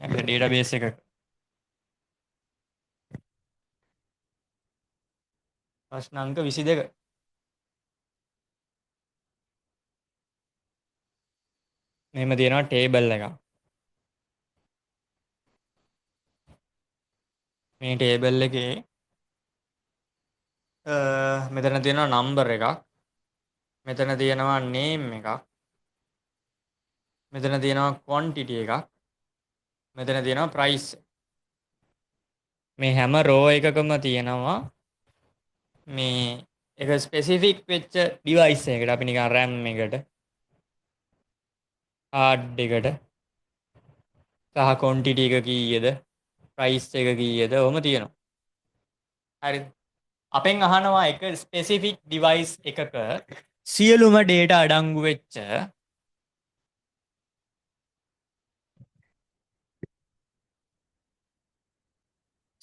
අපේ ඩේටාබේස් එක ප්‍රශ්න අංක 22. මෙහෙම තියෙනවා ටේබල් එකක්. මේ ටේබල් එකේ මෙතන තියෙනවා නම්බර් එකක්. මෙතන තියෙනවා නේම් එකක්. මෙතන තියෙනවා ක්වොන්ටිටි එකක්. මෙතන තියෙනවා ප්‍රයිස්. මේ හැම රෝ එකකම තියෙනවා මේ එක ස්පෙසිෆික් වෙච්ච ඩිවයිස් එකකට. අපි නිකන් RAM එකට, හાર્ඩ් එකට සහ ක්වොන්ටිටි එක කීයද, ප්‍රයිස් එක කීයද ඔහොම තියෙනවා. හරිද? අපෙන් අහනවා එක ස්පෙසිෆික් ඩිවයිස් එකක සියලුම ඩේටා අඩංගු වෙච්ච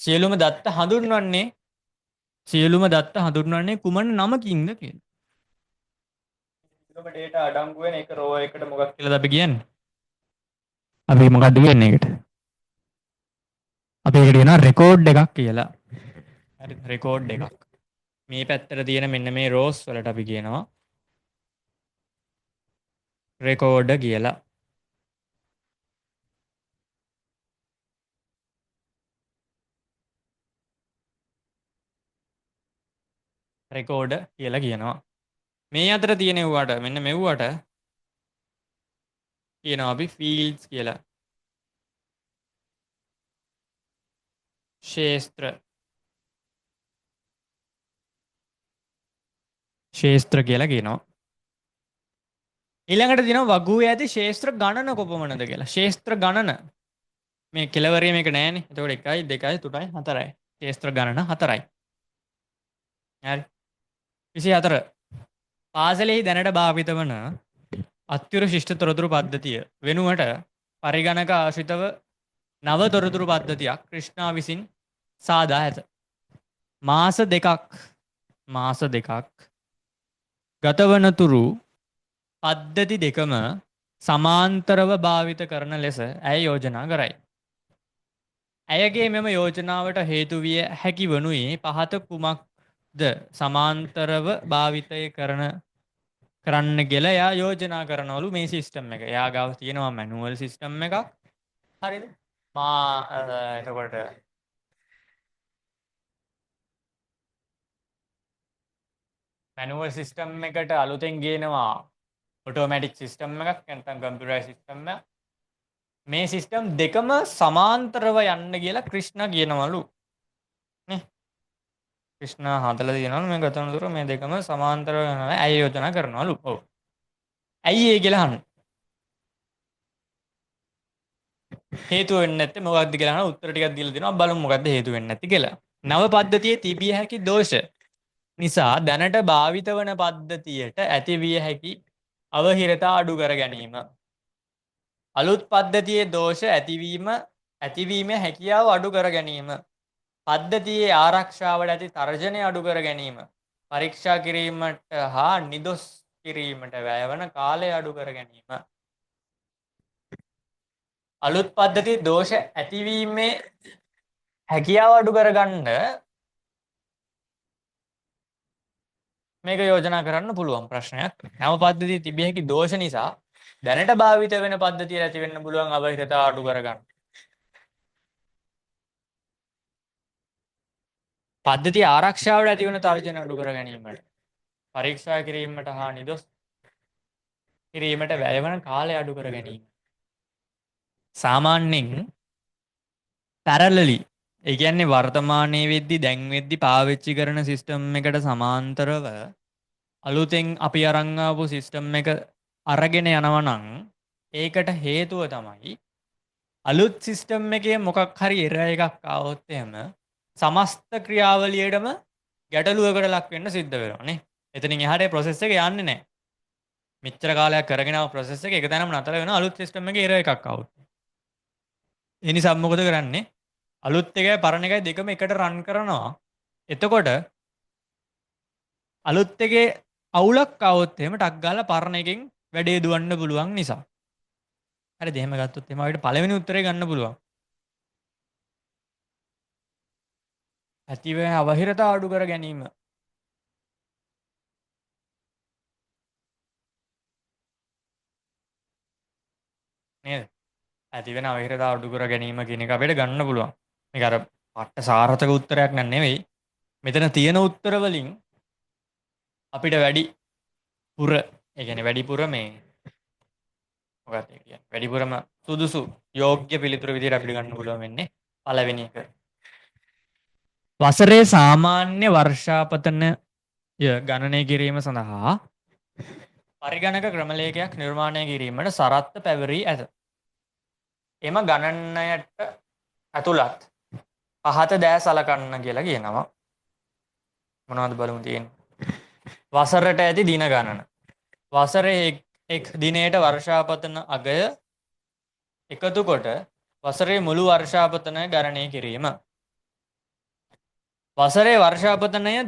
සියලුම දත්ත හඳුන්වන්නේ සියලුම දත්ත හඳුන්වන්නේ කුමන නමකින්ද කියලා. සියලුම ඩේටා අඩංගු වෙන එක රෝ එකකට මොකක් කියලාද අපි කියන්නේ? අපි මොකක්ද කියන්නේ ඒකට? අපි ඒකට කියනවා රෙකෝඩ් එකක් කියලා. හරි රෙකෝඩ් එකක්. මේ පැත්තට තියෙන මෙන්න මේ රෝස් වලට අපි කියනවා රෙකෝඩ කියලා. රෙකෝඩ කියලා කියනවා. මේ අතර තියෙනවට මෙන්න මෙව්වට කියනවා අපි ෆීල්ඩ්ස් කියලා. ශේස්ත්‍ර කියලා කියනවා. ඊළඟට තියෙනවා වගුවේ ඇති ශේස්ත්‍ර ගණන කොපමණද කියලා. ශේස්ත්‍ර ගණන මේ කෙලවරේ මේක නෑනේ. එතකොට 1 2 3 4යි. ශේස්ත්‍ර ගණන 4යි. හරි. 24 පාසලෙහි දැනට භාවිත වන අත්‍යුර ශිෂ්ට තොරතුරු පද්ධතිය වෙනුවට පරිගණක ආශ්‍රිතව නව තොරතුරු පද්ධතියක් ක්‍රිෂ්ණා විසින් සාදා ඇත. මාස දෙකක් ගතවනතුරු පද්ධති දෙකම සමාන්තරව භාවිත කරන ලෙස ඇය යෝජනා කරයි. ඇයගේ මෙම යෝජනාවට හේතු විය හැකි වනුයේ පහත කුමක්ද සමාන්තරව භාවිතය කරන්න කියලා එයා යෝජනා කරනවලු මේ සිස්ටම් එක. එයා ගාව තියෙනවා මැනුවල් සිස්ටම් එකක්. හරිද? එතකොට මැනුවල් සිස්ටම් එකට අලුතෙන් ගේනවා ඔටෝමැටික් සිස්ටම් එකක් නැත්නම් කම්පියුටරයිස් සිස්ටම් එකක්. මේ සිස්ටම් දෙකම සමාන්තරව යන්න කියලා ක්‍රිෂ්ණා කියනවලු. නේ? ක්‍රිෂ්ණා හදලා තියෙනවලු මේ ගතවන මේ දෙකම සමාන්තරව යනවා. ඇයි යෝජනා කරනවලු. ඔව්. ඇයි ඒ කියලා අහන්න. හේතුව වෙන්නේ නැත්තේ මොකක්ද කියලා අහන උත්තර ටිකක් දීලා දෙනවා. බලමු මොකක්ද හේතුව වෙන්නේ නැති කියලා. නව පද්ධතියේ තිබිය හැකි දෝෂ නිසා දැනට භාවිත වන පද්ධතියට ඇතිවිය හැකි අවහිරතා අඩු කර ගැනීම. අලුත් පද්ධතියේ දෝෂ ඇතිවීම හැකියාව අඩු කර ගැනීම. පද්ධතියේ ආරක්ෂාවට ඇති තර්ජනය අඩු කර ගැනීම. පරීක්ෂා කිරීමට හා නිදොස් කිරීමට වැයවන කාලය අඩු කර ගැනීම. අලුත් පද්ධතියේ දෝෂ ඇතිවීමේ හැකියාව අඩු කරගන්න මේක යෝජනා කරන්න පුළුවන් ප්‍රශ්නයක්. හැම පද්ධතියේ තිබිය හැකි දෝෂ නිසා දැනට භාවිත වෙන පද්ධතිය ඇති වෙන්න පුළුවන් අවහිරතාව අඩු කරගන්න. පද්ධතිය ආරක්ෂාවට ඇති වෙන තර්ජන අඩු කර ගැනීමට. පරීක්ෂා කිරීමට හා නිදොස් කිරීමට වැය වන කාලය අඩු කර ගැනීම. සාමාන්‍යයෙන් පැරලලි ඒ කියන්නේ වර්තමානයේ වෙද්දි දැන් වෙද්දි පාවිච්චි කරන සිස්ටම් එකට සමාන්තරව අලුතෙන් අපි අරන් ආපු සිස්ටම් එක අරගෙන යනවා නම් ඒකට හේතුව තමයි අලුත් සිස්ටම් එකේ මොකක් හරි එරර් එකක් ආවොත් එහෙම සමස්ත ක්‍රියාවලියටම ගැටලුවකට ලක් වෙන්න සිද්ධ වෙනවා නේ. එතනින් එහාට ප්‍රොසෙස් එක යන්නේ නැහැ. මෙච්චර කාලයක් කරගෙන ආව ප්‍රොසෙස් එක එක තැනම නතර වෙනවා අලුත් සිස්ටම් එකේ එරර් එකක් ආවොත්. ඒ නිසා මොකද කරන්නේ? අලුත් එකයි පරණ එකයි දෙකම එකට රන් කරනවා. එතකොට අලුත් එකේ අවුලක් આવොත් එහෙම ටක් ගාලා පරණ එකෙන් වැඩේ දුවන්න පුළුවන් නිසා. හරිද? එහෙම ගත්තොත් එහෙම අපිට පළවෙනි උත්තරේ ගන්න පුළුවන්. ඇතිවෙන අවහිරතා අඩු කර ගැනීම. නේද? ඇතිවෙන අවහිරතාව අඩු කර ගැනීම කියන එක අපිට ගන්න පුළුවන්. මේක අර පට්ට සාර්ථක උත්තරයක් නන් නෙවෙයි. මෙතන තියෙන උත්තර වලින් අපිට වැඩි පුර ඒ කියන්නේ වැඩිපුර මේ මොකක්ද ඒ කියන්නේ වැඩිපුරම සුදුසු යෝග්‍ය පිළිතුරු විදිහට අපිට ගන්න පුළුවන් වෙන්නේ පළවෙනි එක. වසරේ සාමාන්‍ය වර්ෂාපතනය ගණනය කිරීම සඳහා පරිගණක ක්‍රමලේඛයක් නිර්මාණය කිරීමට සරත්ව පැවරී ඇත. එම ගණනයට ඇතුළත් පහත දෑ සලකන්න කියලා කියනවා. මොනවද බලමු තියෙන්නේ. වසරට ඇති දින ගණන. වසරේ එක් දිනයට වර්ෂාපතන අගය එකතු කොට වසරේ මුළු වර්ෂාපතනය ගණනය කිරීම. වසරේ වර්ෂාපතනය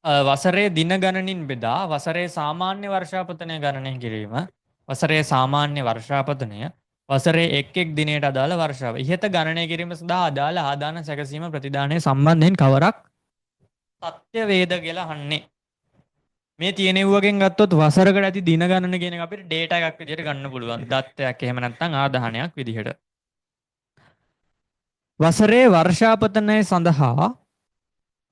වසරේ දින ගණනින් බෙදා වසරේ සාමාන්‍ය වර්ෂාපතනය ගණනය කිරීම. වසරේ සාමාන්‍ය වර්ෂාපතනය වසරේ එක් දිනයට අදාළ වර්ෂාව. ඉහත ගණනය කිරීම සඳහා අදාළ ආදාන සැකසීම ප්‍රතිදානය සම්බන්ධයෙන් කවරක් සත්‍ය වේද කියලා අහන්නේ. මේ තියෙනවුවගෙන් ගත්තොත් වසරකට ඇති දින ගණන කියන එක අපිට ඩේටා එකක් විදිහට ගන්න පුළුවන්. දත්තයක් එහෙම නැත්නම් ආදාහනයක් විදිහට. වසරේ වර්ෂාපතනය සඳහා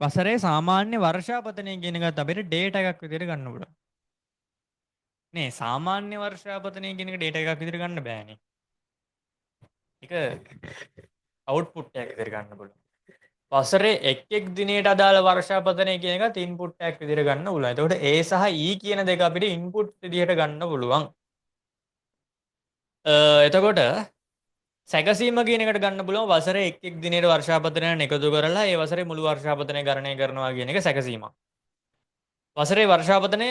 වසරේ සාමාන්‍ය වර්ෂාපතනය කියන එකත් අපිට ඩේටා එකක් විදිහට ගන්න පුළුවන්. නේ සාමාන්‍ය වර්ෂාපතනය කියන එක ඩේටා එකක් විදිහට ගන්න බෑනේ. ඒක අවුට්පුට් එකක් විදිහට ගන්න පුළුවන්. වසරේ එක් දිනයට අදාළ වර්ෂාපතනය කියන එකත් ඉන්පුට් එකක් විදිහට ගන්න පුළුවන්. එතකොට A සහ E කියන දෙක අපිට ඉන්පුට් විදිහට ගන්න පුළුවන්. එතකොට සැකසීම කියන එකට ගන්න පුළුවන් වසරේ එක් දිනයට වර්ෂාපතනයන් එකතු කරලා ඒ වසරේ මුළු වර්ෂාපතනය ගණනය කරනවා කියන එක සැකසීමක්. වසරේ වර්ෂාපතනය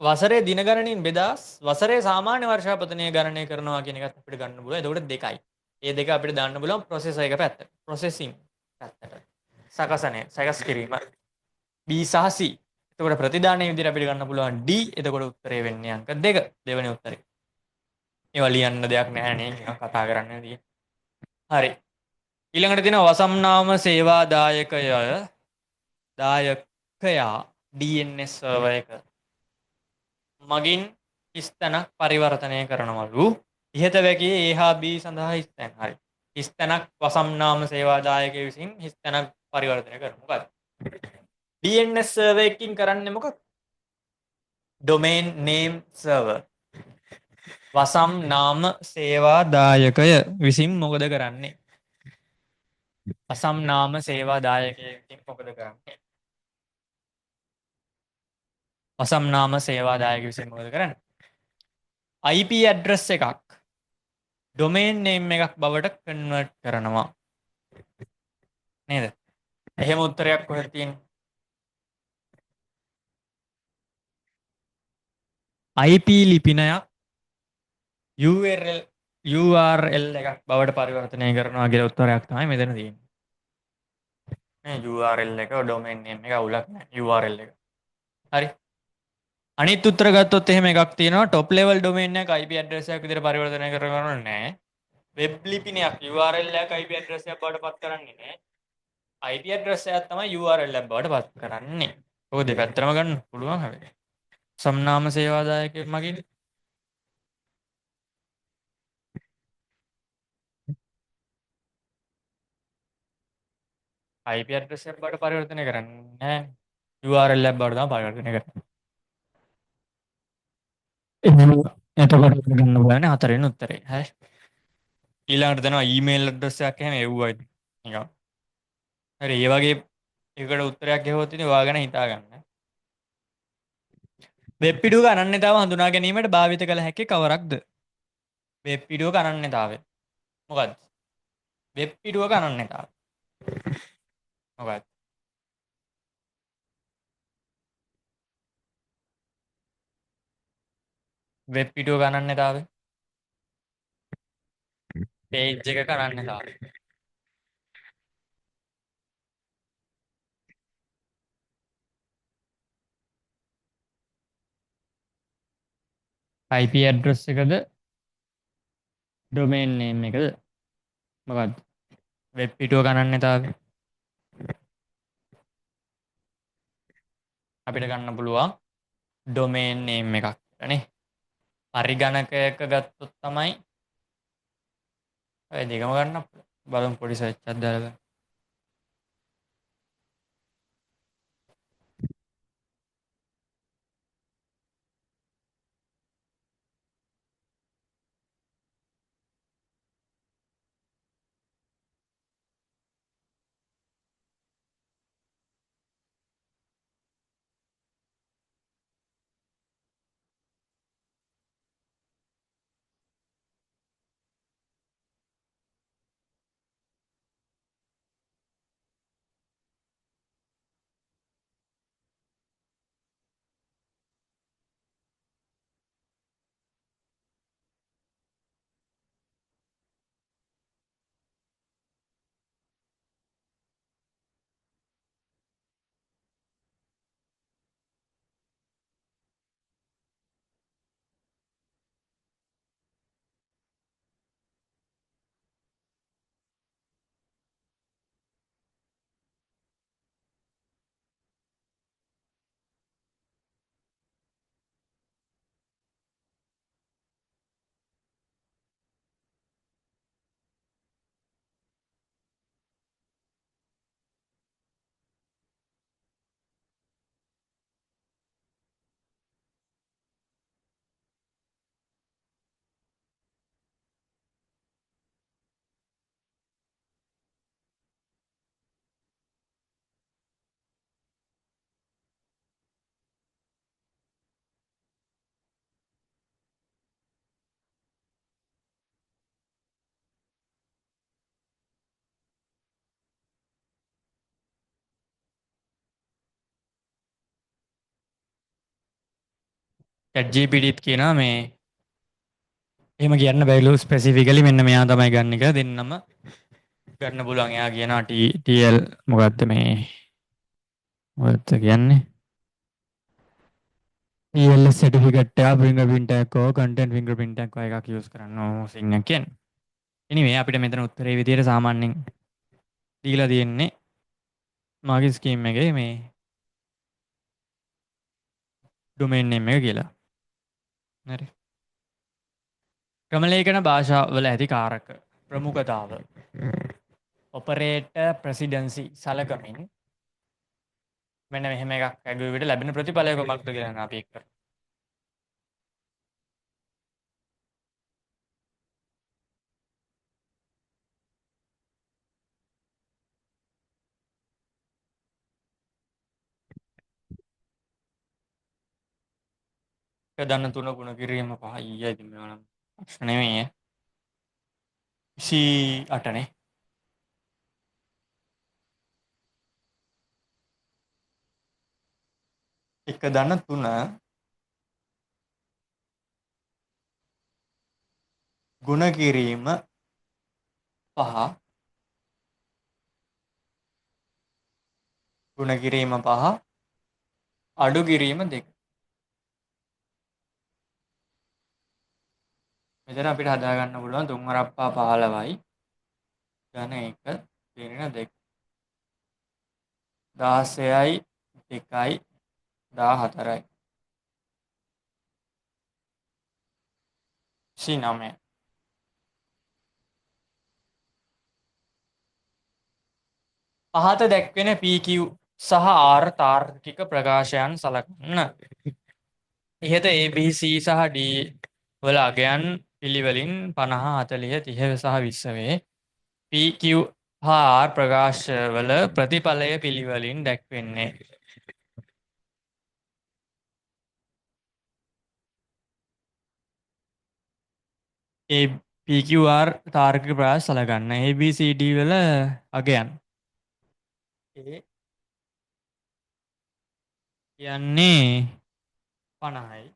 වසරේ දින ගණනින් බෙදා වසරේ සාමාන්‍ය වර්ෂාපතනය ගණනය කරනවා කියන එකත් අපිට ගන්න පුළුවන්. එතකොට දෙකයි. ඒ දෙක අපිට දාන්න පුළුවන් ප්‍රොසෙසර් එක පැත්තට. ප්‍රොසෙසින් පැත්තට. සකසනය, සකස් කිරීම. B සහ C. එතකොට ප්‍රතිදානයේ විදිහට අපිට ගන්න පුළුවන් D. එතකොට උත්තරේ වෙන්නේ අංක 2. දෙවෙනි උත්තරේ. ඒවා ලියන්න දෙයක් නැහැ නේ. කතා කරන්න තියෙන්නේ. හරි. ඊළඟට තියෙනවා වසම්නාම සේවා දායකයා DNS සර්වර් එක මගින් හිස්තැනක් පරිවර්තනය කරනවලු. ඉහත වැකි A හා B සඳහා හිස්තැන්. හරි. හිස්තැනක් වසම්නාම සේවාදායකයෙකු විසින් හිස්තැනක් පරිවර්තනය කරනවා. මොකද? DNS සර්වර් එකකින් කරන්නේ මොකක්ද? domain name server. වසම්නාම සේවාදායකය විසින් මොකද කරන්නේ? වසම්නාම සේවාදායකයෙකු විසින් මොකද කරන්නේ? වසම්නාම සේවාදායකයෙකු විසින් මොකද කරන්නේ? IP ඇඩ්‍රස් එකක් ඩොමේන් නේම් එකක් බවට කන්වර්ට් කරනවා. නේද? එහෙම උත්තරයක් කොහෙද තියෙන්නේ? IP ලිපිනයක් URL එකක් බවට පරිවර්තනය කරනවා කියලා උත්තරයක් තමයි මෙතන තියෙන්නේ. නේ URL එක ඩොමේන් නේම් එක අවුලක් නැහැ URL එක. හරි. අනිත් උත්තර ගත්තොත් එහෙම එකක් තියෙනවා টොප් ලෙවල් ඩොමේන් එකක් IP ඇඩ්‍රස් එකක් විදිහට පරිවර්තනය කරගන්න නැහැ. වෙබ් ලිපිනයක් URL එකක් IP ඇඩ්‍රස් එකක් බවට පත් කරන්නේ නැහැ. IP ඇඩ්‍රස් එකක් තමයි URL එකක් බවට පත් කරන්නේ. ඔය දෙපැත්තම ගන්න පුළුවන් හැබැයි. සම්නාම සේවාදායකයෙක් මගින් IP ඇඩ්‍රස් එකක් බවට පරිවර්තනය කරන්නේ නැහැ. URL එකක් බවට තමයි පරිවර්තනය කරන්නේ. එහෙනම් එතකොට ගන්න බලන්නේ හතරෙන් උත්තරේ. හරි. ඊළඟට දෙනවා ඊමේල් ඇඩ්‍රස් එකක් එහෙම එව්වයි. නිකන්. හරි. ඒ වගේ එකකට උත්තරයක් ගෙවුවොත් ඉතින් ඔයා ගැන හිතා ගන්න. වෙබ් පිටුවක අනන්‍යතාව හඳුනා ගැනීමට භාවිත කළ හැකි කවරක්ද? වෙබ් පිටුවක අනන්‍යතාවය. මොකද්ද? වෙබ් පිටුවක අනන්‍යතාවය. මොකක්ද? වෙබ් පිටුවක අනන්‍යතාවය. පේජ් එකක අනන්‍යතාවය. IP ඇඩ්‍රස් එකද ඩොමේන් නේම් එකද? මොකද්ද? වෙබ් පිටුවක අනන්‍යතාවය. අපිට ගන්න පුළුවන් ඩොමේන් නේම් එකක් නේ. පරිගණකයක ගත්තොත් තමයි ඔය දෙකම ගන්න බලමු පොඩි සර්ච් එකක් දාලා. chat GPTත් කියනවා මේ එහෙම කියන්න බැරිලු ස්පෙસિෆිකලි මෙන්න මෙයා තමයි ගන්න එක දෙන්නම ගන්න පුළුවන්. එයා කියනවා TL මොකද්ද මේ මොකද්ද කියන්නේ TLS සර්ටිෆිකේට් එක fingerprint එකක් හෝ content fingerprint එකක් වගේ එකක් යූස් කරන්න ඕසින් එක කියන්නේ. anyway අපිට මෙතන උත්තරේ විදියට සාමාන්‍යයෙන් දීලා තියෙන්නේ මාගේ ස්කීම් එකේ මේ ඩොමේන් නේම් එක කියලා. හරි. ක්‍රමලේඛන භාෂාවල ඇති කාරක ප්‍රමුඛතාව ඔපරේටර් ප්‍රෙසිඩන්සි සලකමින් මෙන්න මෙහෙම එකක් ඇගුවේ විට ලැබෙන ප්‍රතිඵලය කොහොමද කියලා අපි එක්ක. දන්න තුන ගුණ කිරීම පහ ඊය ඉතින් මේවා නම් ප්‍රශ්න නෙමෙයි. 28නේ. එක දන්න තුන ගුණ කිරීම පහ ගුණ කිරීම පහ අඩු කිරීම දෙක. මෙතන අපිට හදා ගන්න පුළුවන් 3 හරප්පා 15යි ධන 1 ඍණ 2 16යි 2යි 14යි 29. පහත දැක්වෙන PQ සහ R තාර්කික ප්‍රකාශයන් සලකන්න. ඉහත ABC සහ D වල අගයන් පිළිවෙලින් 50 40 30 සහ 20 වේ. PQ හා R ප්‍රකාශවල ප්‍රතිඵලය පිළිවෙලින් දැක්වෙන්නේ. ඒ PQR තාර්කික ප්‍රකාශ සලකන්න. ABCD වල අගයන්. ඒ කියන්නේ 50යි.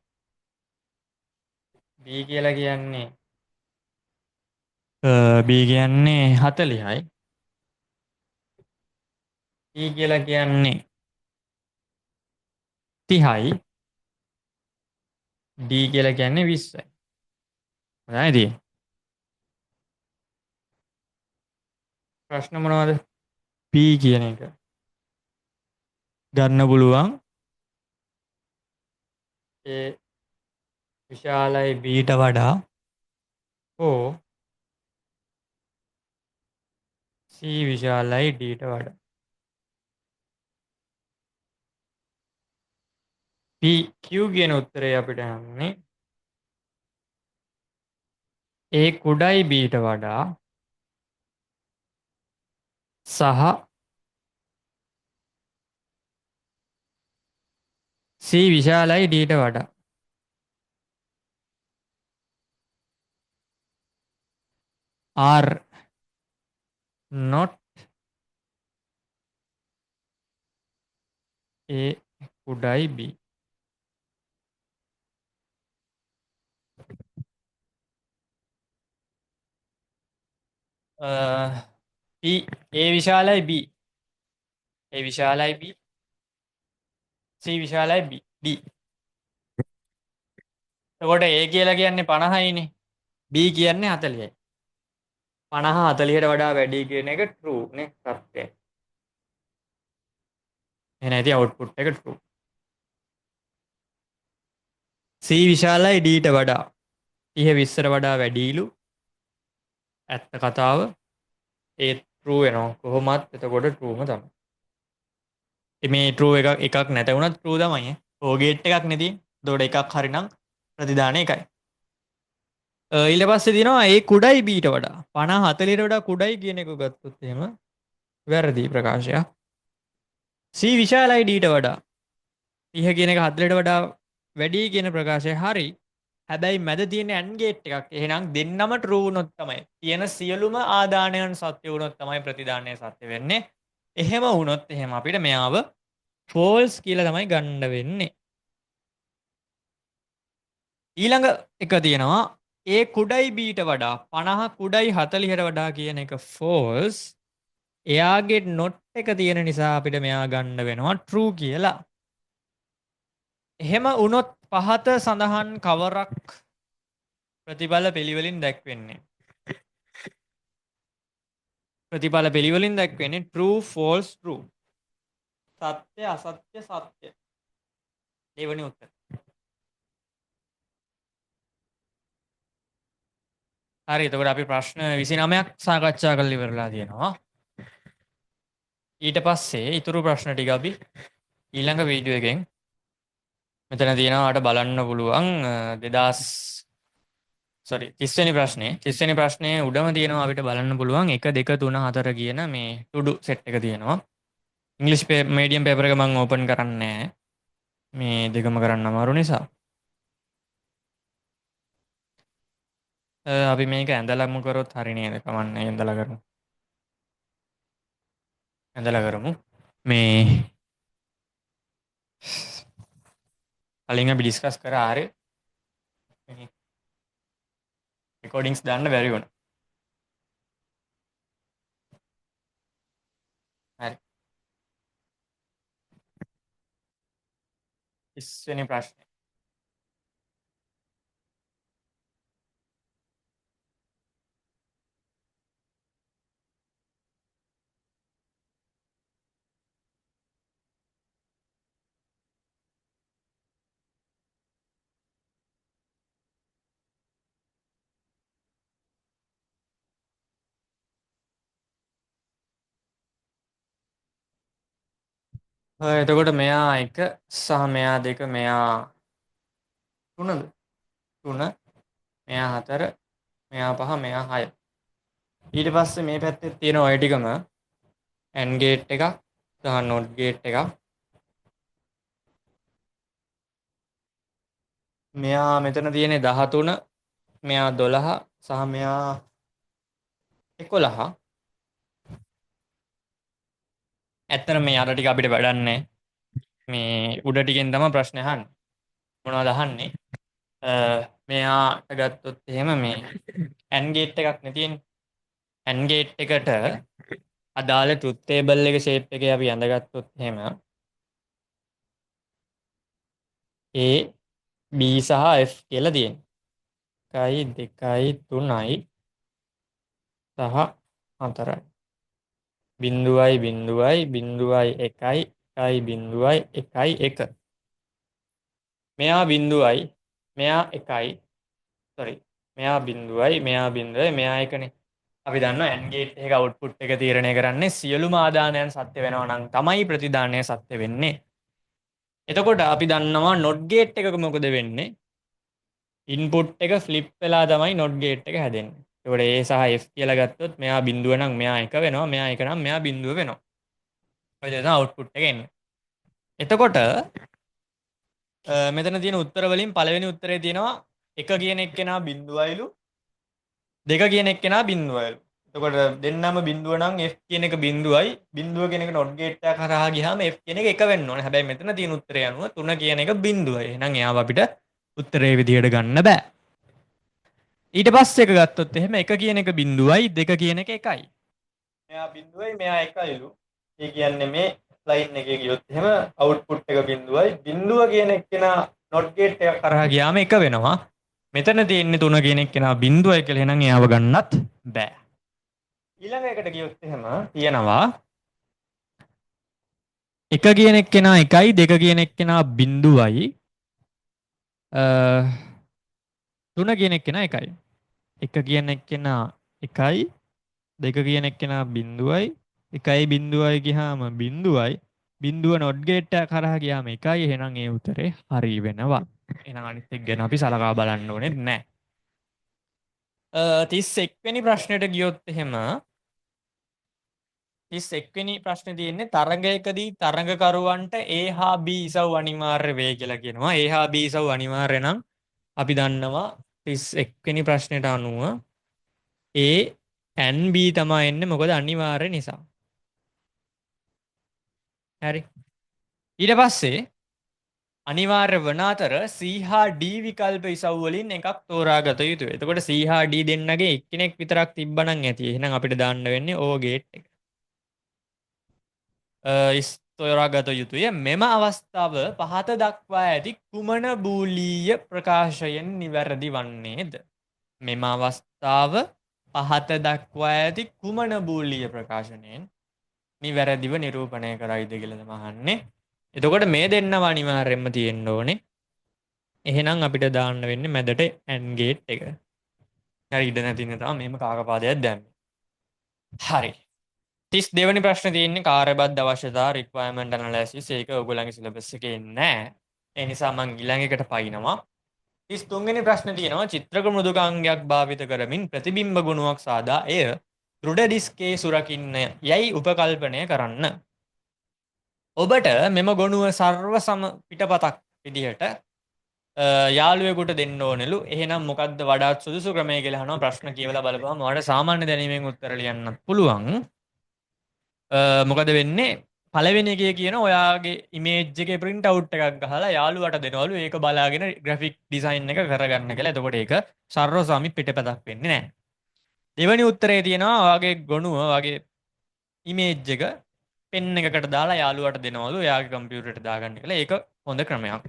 B කියලා කියන්නේ B කියන්නේ 40යි. E කියලා කියන්නේ 30යි. D කියලා කියන්නේ 20යි. හරිද? ප්‍රශ්න මොනවද? P කියන එක ගන්න පුළුවන් ඒ විශාලයි බීට වඩා හෝ C විශාලයි ඩීට වඩා. P Q කියන උත්තරේ අපිට යන්නේ A කුඩයි බීට වඩා සහ C විශාලයි ඩීට වඩා. R not A කුඩයි B. P A විශාලයි B. A විශාලයි B. C විශාලයි B. D. එතකොට A කියලා කියන්නේ 50යිනේ. B කියන්නේ 40යි. 50 40ට වඩා වැඩි කියන එක true නේ සත්‍යයි. එහෙනම් ඉතින් output එක true. C විශාලයි D ට වඩා 30 20ට වඩා වැඩිලු. ඇත්ත කතාව ඒ true වෙනවා. කොහොමත් එතකොට trueම තමයි. මේ true එකක් නැත වුණත් true තමයි. ඕ ගේට් එකක් නෙදී. එතකොට එකක් හරිනම් ප්‍රතිදාන එකයි. ඊට පස්සේ දිනවා ඒ කුඩයි බීට වඩා 50 40ට වඩා කුඩයි කියන එක ගත්තොත් එහෙම වැරදි ප්‍රකාශයක්. C විශාලයි D ට වඩා 30 කියන එක 40ට වඩා වැඩි කියන ප්‍රකාශය හරි. හැබැයි මැද තියෙන AND ගේට් එකක්. එහෙනම් දෙන්නම true වුණොත් තමයි. තියෙන සියලුම ආදානයන් සත්‍ය වුණොත් තමයි ප්‍රතිදානය සත්‍ය වෙන්නේ. එහෙම වුණොත් එහෙම අපිට මෙයාව false කියලා තමයි ගන්න වෙන්නේ. ඊළඟ එක තියෙනවා A කුඩයි B ට වඩා 50 කුඩයි 40ට වඩා කියන එක false. එයාගේ not එක තියෙන නිසා අපිට මෙයා ගන්න වෙනවා true කියලා. එහෙම වුණොත් පහත සඳහන් කවරක් ප්‍රතිඵල පිළිවෙලින් දැක්වෙන්නේ. ප්‍රතිඵල පිළිවෙලින් දැක්වෙන්නේ true false true. සත්‍ය අසත්‍ය සත්‍ය. දෙවෙනි උත්තර. හරි එතකොට අපි ප්‍රශ්න 29ක් සාකච්ඡා කරලා ඉවරලා තියෙනවා. ඊට පස්සේ ඊතුරු ප්‍රශ්න ටික අපි ඊළඟ වීඩියෝ එකෙන් මෙතන තියෙනවාට බලන්න පුළුවන් 30 වෙනි ප්‍රශ්නේ 30 වෙනි ප්‍රශ්නේ උඩම තියෙනවා අපිට බලන්න පුළුවන් 1 2 3 4 කියන මේ තුඩු සෙට් එක තියෙනවා. ඉංග්‍රීසි මීඩියම් පේපර් එක මම ඕපන් කරන්නේ නැහැ. මේ දෙකම කරන්න අමාරු නිසා. අපි මේක ඇඳලාම කරොත් හරි නේද? කමන්නේ ඇඳලා කරමු. ඇඳලා කරමු. මේ කලින් අපි ඩිස්කස් කරා ආරේ රෙකෝඩින්ග්ස් දාන්න බැරි වුණා. හරි. 30 වෙනි ප්‍රශ්නේ. එතකොට මෙයා 1 සහ මෙයා 2 මෙයා 3ද? 3 මෙයා 4 මෙයා 5 මෙයා 6. ඊට පස්සේ මේ පැත්තේ තියෙන ඔය ටිකම AND ගේට් එකක් සහ NOT ගේට් එකක්. මෙයා මෙතන තියෙන්නේ 13 මෙයා 12 සහ මෙයා 11. ඇත්තට මේ අර ටික අපිට වැඩක් නැහැ. මේ උඩ ටිකෙන් තමයි ප්‍රශ්න අහන්නේ. මොනවද අහන්නේ? මෙයාට ගත්තොත් එහෙම මේ AND ගේට් එකක් නේ තියෙන්නේ. AND ගේට් එකට අදාළ ට්‍රුත් ටේබල් එක ෂේප් එකේ අපි අඳගත්තොත් එහෙම A B සහ F කියලා තියෙනවා. 1යි 2යි 3යි සහ 4යි. බිංදුවයි බිංදුවයි බිංදුවයි 1යි 1යි බිංදුවයි 1යි 1. මෙයා බිංදුවයි මෙයා 1යි. sorry. මෙයා බිඳුවයි, මෙයා බිඳුවයි, මෙයා 1නේ. අපි දන්නවා AND ගේට් එකක අවුට්පුට් එක තීරණය කරන්නේ සියලුම ආදානයන් සත්‍ය වෙනවා නම් තමයි ප්‍රතිදානය සත්‍ය වෙන්නේ. එතකොට අපි දන්නවා NOT ගේට් එකක මොකද වෙන්නේ? ඉන්පුට් එක ෆ්ලිප් වෙලා තමයි NOT ගේට් එක හැදෙන්නේ. ඒකට A සහ F කියලා ගත්තොත් මෙයා බිඳුව නම් මෙයා 1 වෙනවා, මෙයා 1 නම් මෙයා බිඳුව වෙනවා. ඔය දෙන අවුට්පුට් එක එන්නේ. එතකොට මෙතන තියෙන උත්තර වලින් පළවෙනි උත්තරේ තියෙනවා 1 කියන එක්කෙනා බිඳුවයිලු, 2 කියන එක්කෙනා බිඳුවයිලු. එතකොට දෙන්නම බිඳුව නම් F කියන එක බිඳුවයි, බිඳුව කියන එක NOT ගේට් එක කරා ගියාම F කියන එක 1 වෙන්න ඕනේ. හැබැයි මෙතන තියෙන උත්තරය අනුව 3 කියන එක බිඳුවයි. එහෙනම් එයාව අපිට උත්තරේ විදියට ගන්න බෑ. ඊට පස්සේ එක ගත්තොත් එහෙම 1 කියන එක බිඳුවයි, 2 කියන එක 1යි. මෙයා බිඳුවයි, මෙයා 1යිලු. ඒ කියන්නේ මේ ලයින් එකේ ගියොත් එහෙම අවුට්පුට් එක බිඳුවයි. බිඳුව කියන එක්කෙනා NOT ගේට් එක කරා ගියාම 1 වෙනවා. මෙතන තියෙන්නේ 3 කියන එක්කෙනා බිඳුවයි කියලා. එහෙනම් එයාව ගන්නත් බෑ. ඊළඟ එකට ගියොත් එහෙම තියෙනවා 1 කියන එක්කෙනා 1යි, 2 කියන එක්කෙනා බිඳුවයි, 3 කියන එක්කෙනා 1යි. 1 කියන එක්කෙනා 1යි, 2 කියන එක්කෙනා බිඳුවයි, 1යි බිඳුවයි ගියාම බිඳුවයි, බිඳුව NOT ගේට් එක කරා ගියාම 1යි. එහෙනම් ඒ උත්තරේ හරි වෙනවා. එහෙනම් අනිත් එක ගැන අපි සලකා බලන්න ඕනේ නැහැ. 31 වෙනි ප්‍රශ්නෙට ගියොත් එහෙම 31 වෙනි ප්‍රශ්නේ තියෙන්නේ තරඟයකදී තරඟකරුවන්ට A හා B ඉසව් අනිවාර්ය වේ කියලා කියනවා. A හා B ඉසව් අනිවාර්ය නම් අපි දන්නවා 31 වෙනි ප්‍රශ්නෙට අනුව A and B තමයි එන්නේ, මොකද අනිවාර්ය නිසා. හරි. ඊට පස්සේ අනිවාර්ය වන අතර C හා D විකල්ප ඉසව් වලින් එකක් තෝරාගත යුතුයි. එතකොට C හා D දෙන්නගේ එක්කෙනෙක් විතරක් තිබ්බනම් ඇති. එහෙනම් අපිට දාන්න වෙන්නේ O ගේට් එක. තෝරාගත යුතුය. මෙම අවස්ථාව පහත දක්වා ඇති කුමන බූලීය ප්‍රකාශයෙන් නිවැරදි වන්නේද? මෙම අවස්ථාව පහත දක්වා ඇති කුමන බූලීය ප්‍රකාශනයෙන් නිවැරදිව නිරූපණය කරයිද කියලා තමයි අහන්නේ. එතකොට මේ දෙන්නම අනිවාර්යයෙන්ම තියෙන්න ඕනේ. එහෙනම් අපිට දාන්න වෙන්නේ මැදට AND ගේට් එක. හරි, ඉඩ නැති ඉන්න තමයි මේම කාකපාදයක් දැම්මේ. හරි. 32 වෙනි ප්‍රශ්නේ තියෙන්නේ කාර්යබද්ධ අවශ්‍යතා රික්වයර්මන්ට් ඇනලයිසිස්. ඒක ඔයගොල්ලන්ගේ සිලබස් එකේ නැහැ. ඒ නිසා මම ඊළඟ එකට පයින්නවා. 33 වෙනි ප්‍රශ්නේ තියෙනවා චිත්‍රක මෘදුකාංගයක් භාවිත කරමින් ප්‍රතිබිම්බ ගුණයක් සාදා එය දෘඩ ඩිස්කේ සුරකින්න යයි උපකල්පනය කරන්න. ඔබට මෙම ගොනුව සර්ව සම පිටපතක් විදිහට යාළුවෙකුට දෙන්න ඕනෙලු. එහෙනම් මොකක්ද වඩාත් සුදුසු ක්‍රමය කියලා අහනවා. ප්‍රශ්න කියවලා බලපුවම ඔයාලට සාමාන්‍ය දැනීමෙන් උත්තර ලියන්නත් පුළුවන්. මොකද වෙන්නේ පළවෙනි එකේ කියන ඔයාගේ ඉමේජ් එකේ print out එකක් ගහලා යාළුවට දෙනවලු. ඒක බලාගෙන graphic design එක කරගන්න කියලා. එතකොට ඒක සර්වසාමි පිටපතක් වෙන්නේ නැහැ. දෙවෙනි උත්තරේ තියෙනවා ඔයාගේ ගොනුව ඔයාගේ ඉමේජ් එක පෙන් එකකට දාලා යාළුවට දෙනවලු. එයාගේ කම්පියුටරේට දාගන්න කියලා. ඒක හොඳ ක්‍රමයක්.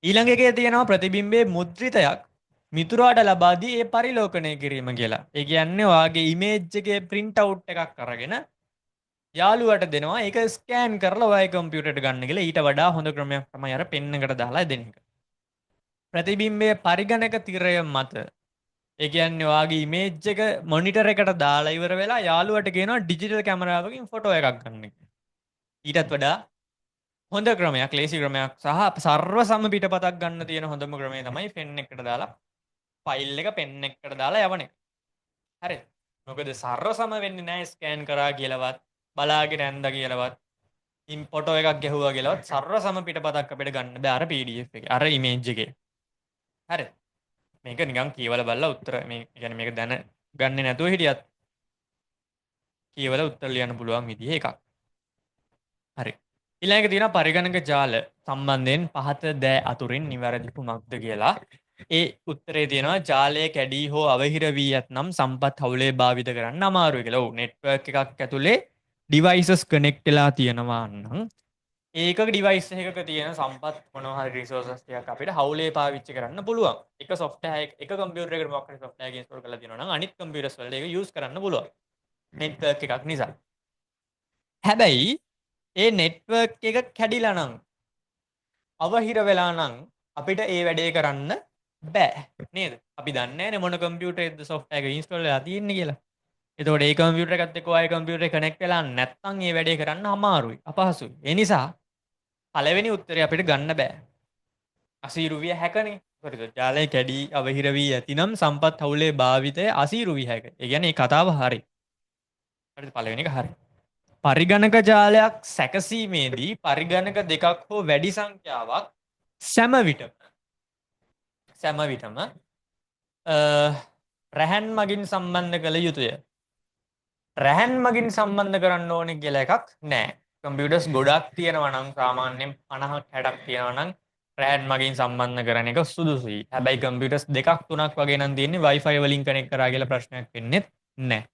ඊළඟ එකේ තියෙනවා ප්‍රතිබිම්බයේ මුද්‍රිතයක් මිතුරාට ලබා දී ඒ පරිලෝකනය කිරීම කියලා. ඒ කියන්නේ ඔයාගේ ඉමේජ් එකේ print out එකක් අරගෙන යාළුවට දෙනවා. ඒක ස්කෑන් කරලා ඔයාගේ කම්පියුටරේට ගන්න කියලා. ඊට වඩා හොඳ ක්‍රමයක් තමයි අර පෙන් එකට දාලා දෙන එක. ප්‍රතිබිම්බයේ පරිගණක තිරය මත ඒ කියන්නේ ඔයාගේ ඉමේජ් එක මොනිටර් එකට දාලා ඉවර වෙලා යාළුවට කියනවා ඩිජිටල් කැමරාවකින් ෆොටෝ එකක් ගන්න කියලා. ඊටත් වඩා හොඳ ක්‍රමයක්, ලේසි ක්‍රමයක් සහ සර්ව සම පිටපතක් ගන්න තියෙන හොඳම ක්‍රමය තමයි පෙන් එකට දාලා ෆයිල් එක පෙන් එකට දාලා යවන එක. හරිද? මොකද සර්ව සම වෙන්නේ නැහැ ස්කෑන් කරා කියලාවත් බලාගෙන ඇඳ කියලාවත් ෆොටෝ එකක් ගැහුවා කියලාවත් සර්ව සම පිටපතක් අපිට ගන්න බෑ අර PDF එකේ අර ඉමේජ් එකේ. හරිද? මේක නිකන් කියවලා බලලා උත්තර මේ කියන්නේ මේක දැන ගන්නේ නැතුව හිටියත් කියවලා උත්තර ලියන්න පුළුවන් විදිහ එකක්. හරි. ඊළඟට තියෙනවා පරිගණක ජාල සම්බන්ධයෙන් පහත දෑ අතුරින් නිවැරදි කුමක්ද කියලා. ඒ උත්තරේ තියෙනවා ජාලය කැඩී හෝ අවහිර වී ඇතනම් සම්පත් හවුලේ භාවිත කරන්න අමාරුයි කියලා. ඔව් නෙට්වර්ක් එකක් ඇතුලේ ඩිවයිසස් කනෙක්ට් වෙලා තියෙනවා නම් ඒක ඩිවයිස් එකක තියෙන සම්පත් මොනවා හරි රිසෝසස් ටිකක් අපිට හවුලේ පාවිච්චි කරන්න පුළුවන්. එක software එක කම්පියුටර් එකකට මොකක් හරි software එක install කරලා තියෙනවා නම් අනිත් කම්පියුටර්ස් වලට ඒක use කරන්න පුළුවන්. නෙට්වර්ක් එකක් නිසා. හැබැයි ඒ නෙට්වර්ක් එක කැඩිලා නම් අවහිර වෙලා නම් අපිට ඒ වැඩේ කරන්න බෑ නේද? අපි දන්නේ නැහැනේ මොන කම්පියුටරේද software එක install වෙලා තියෙන්නේ කියලා. එතකොට ඒ කම්පියුටර් එකත් එක්ක ඔය කම්පියුටරේ කනෙක්ට් වෙලා නැත්නම් මේ වැඩේ කරන්න අමාරුයි, අපහසුයි. ඒ නිසා පළවෙනි උත්තරේ අපිට ගන්න බෑ. අසීරු විය හැකනේ. ඒකට ජාලය කැඩී අවහිර වී ඇතිනම් සම්පත් හවුලේ භාවිතය අසීරු විය හැක. ඒ කියන්නේ මේ කතාව හරි. හරිද? පළවෙනි එක හරි. පරිගණක ජාලයක් සැකසීමේදී පරිගණක දෙකක් හෝ වැඩි සංඛ්‍යාවක් සෑම විටම රැහන් මගින් සම්බන්ධ කළ යුතුය. රැහන් මගින් සම්බන්ධ කරන්න ඕනේ කියලා එකක් නැහැ. කම්පියුටර්ස් ගොඩක් තියෙනවා නම් සාමාන්‍යයෙන් 50ක් 60ක් තියෙනවා නම් රැහන් මගින් සම්බන්ධ කරන එක සුදුසුයි. හැබැයි කම්පියුටර්ස් දෙකක් තුනක් වගේ නම් තියෙන්නේ Wi-Fi වලින් කනෙක්ට් කරා කියලා ප්‍රශ්නයක් වෙන්නේ නැහැ.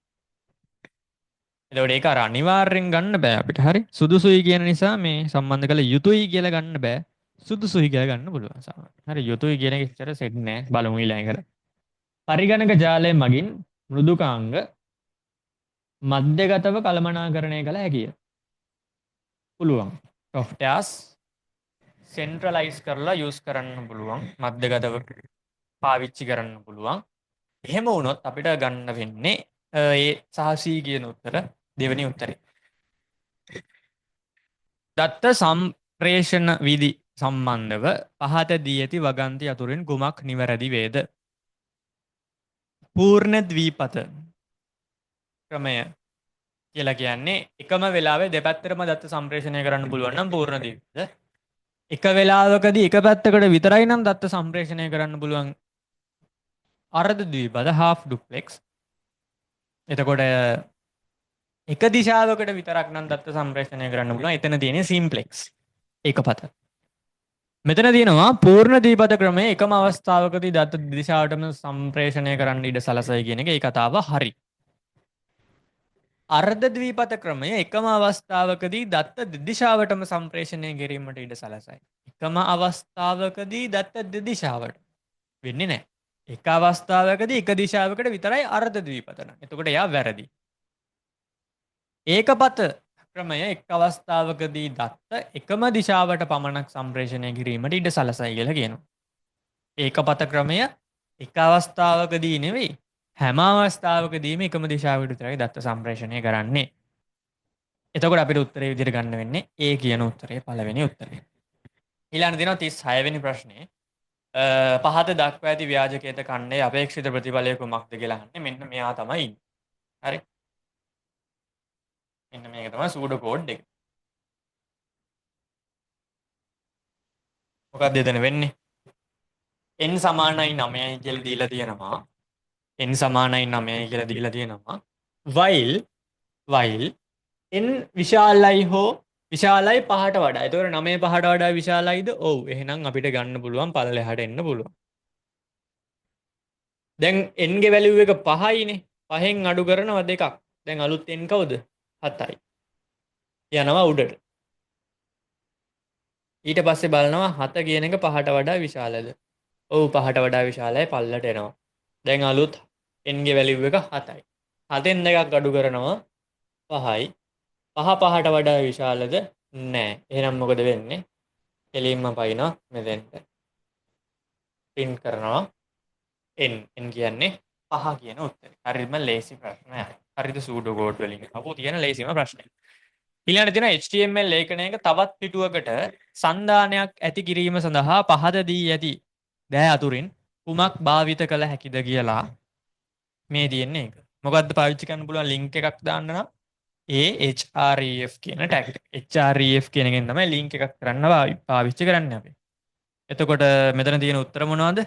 එතකොට ඒක අර අනිවාර්යෙන් ගන්න බෑ අපිට. හරි. සුදුසුයි කියන නිසා මේ සම්බන්ධ කළ යුතුයි කියලා ගන්න බෑ. සුදුසුයි කියලා ගන්න පුළුවන් සාමාන්‍යයෙන්. හරි. යුතුයි කියන එක ඉතර සෙට් නෑ. බලමු ඊළඟට. පරිගණක ජාලය මගින් මෘදුකාංග මධ්‍යගතව කළමනාකරණය කළ හැකිය. පුළුවන්. softwares centralize කරලා use කරන්න පුළුවන්. මධ්‍යගතව පාවිච්චි කරන්න පුළුවන්. එහෙම වුණොත් අපිට ගන්න වෙන්නේ ඒ සහසී කියන උත්තර දෙවෙනි උත්තරේ. දත්ත සම්ප්‍රේෂණ විධි සම්බන්ධව පහත දී ඇති වගන්ති අතුරින් කුමක් නිවැරදි වේද? පූර්ණ ද්විපත ක්‍රමය කියලා කියන්නේ එකම වෙලාවේ දෙපැත්තටම දත්ත සම්ප්‍රේෂණය කරන්න පුළුවන් නම් පූර්ණ ද්විපත. එක වෙලාවකදී එක පැත්තකට විතරයි නම් දත්ත සම්ප්‍රේෂණය කරන්න පුළුවන් අර්ධ ද්විපත half duplex. එතකොට එක දිශාවකට විතරක් නම් දත්ත සම්ප්‍රේෂණය කරන්න පුළුවන්. එතන තියෙන්නේ සිම්ප්ලෙක්ස් ඒකපත. මෙතන තියෙනවා පූර්ණ ද්විපත ක්‍රමය එකම අවස්ථාවකදී දත්ත දිශාවටම සම්ප්‍රේෂණය කරන්න ඉඩ සලසයි කියන එක ඒ කතාව හරි. අර්ධ ද්විපත ක්‍රමය එකම අවස්ථාවකදී දත්ත දෙදිශාවටම සම්ප්‍රේෂණය කිරීමට ඉඩ සලසයි. එකම අවස්ථාවකදී දත්ත දෙදිශාවට වෙන්නේ නැහැ. එක අවස්ථාවකදී එක දිශාවකට විතරයි අර්ධ ද්විපත නම්. එතකොට එයා වැරදි. ඒකපත ක්‍රමය එක් අවස්ථාවකදී දත්ත එකම දිශාවට පමණක් සම්ප්‍රේෂණය කිරීමට ඉඩ සලසයි කියලා කියනවා. ඒකපත ක්‍රමය එක අවස්ථාවකදී නෙවෙයි හැම අවස්ථාවකදීම එකම දිශාවට විතරයි දත්ත සම්ප්‍රේෂණය කරන්නේ. එතකොට අපිට උත්තරේ විදිහට ගන්න වෙන්නේ ඒ කියන උත්තරේ පළවෙනි උත්තරේ. ඊළඟ දින 36 වෙනි ප්‍රශ්නේ පහත දක්වා ඇති ව්‍යාජකේත ඛණ්ඩයේ අපේක්ෂිත ප්‍රතිඵලය කුමක්ද කියලා අහන්නේ. මෙන්න මෙයා තමයි ඉන්නේ. හරි. මෙන්න මේක තමයි සූඩෝ කෝඩ් එක. මොකක්ද එතන වෙන්නේ? n සමානයි 9යි කියලා දීලා තියෙනවා. n සමානයි 9යි කියලා දීලා තියෙනවා. while n විශාලයි හෝ විශාලයි 5ට වඩා. ඒතකොට 9 5ට වඩා විශාලයිද? ඔව්. එහෙනම් අපිට ගන්න පුළුවන් පල්ලෙහාට එන්න පුළුවන්. දැන් n ගේ වැලියු එක 5යිනේ. 5න් අඩු කරනවා 2ක්. දැන් අලුත් n කවුද? 7යි. යනවා උඩට. ඊට පස්සේ බලනවා 7 කියන එක 5ට වඩා විශාලද? ඔව් 5ට වඩා විශාලයි පල්ලට එනවා. දැන් අලුත් n ගේ වැලියු එක 7යි. 7න් 2ක් අඩු කරනවා 5යි. 5 5ට වඩා විශාලද? නෑ. එහෙනම් මොකද වෙන්නේ? එළින්ම පයින්නවා මෙතෙන්ට. print කරනවා n කියන්නේ 5 කියන උත්තරේ. හරිම ලේසි ප්‍රශ්නයක්. හරිද සූඩෝ කෝඩ් වලින් අපෝ තියෙන ලේසිම ප්‍රශ්නයක්. ඊළඟට තියෙනවා HTML ලේඛනයක තවත් පිටුවකට සන්දානයක් ඇති කිරීම සඳහා පහත දී ඇති දෑ අතුරින් කුමක් භාවිත කළ හැකිද කියලා මේ තියෙන්නේ ඒක. මොකද්ද පාවිච්චි කරන්න පුළුවන් ලින්ක් එකක් දාන්න නම් href කියන ටැග් එක. href කියන එකෙන් තමයි ලින්ක් එකක් කරන්න පාවිච්චි කරන්නේ අපි. එතකොට මෙතන තියෙන උත්තර මොනවද?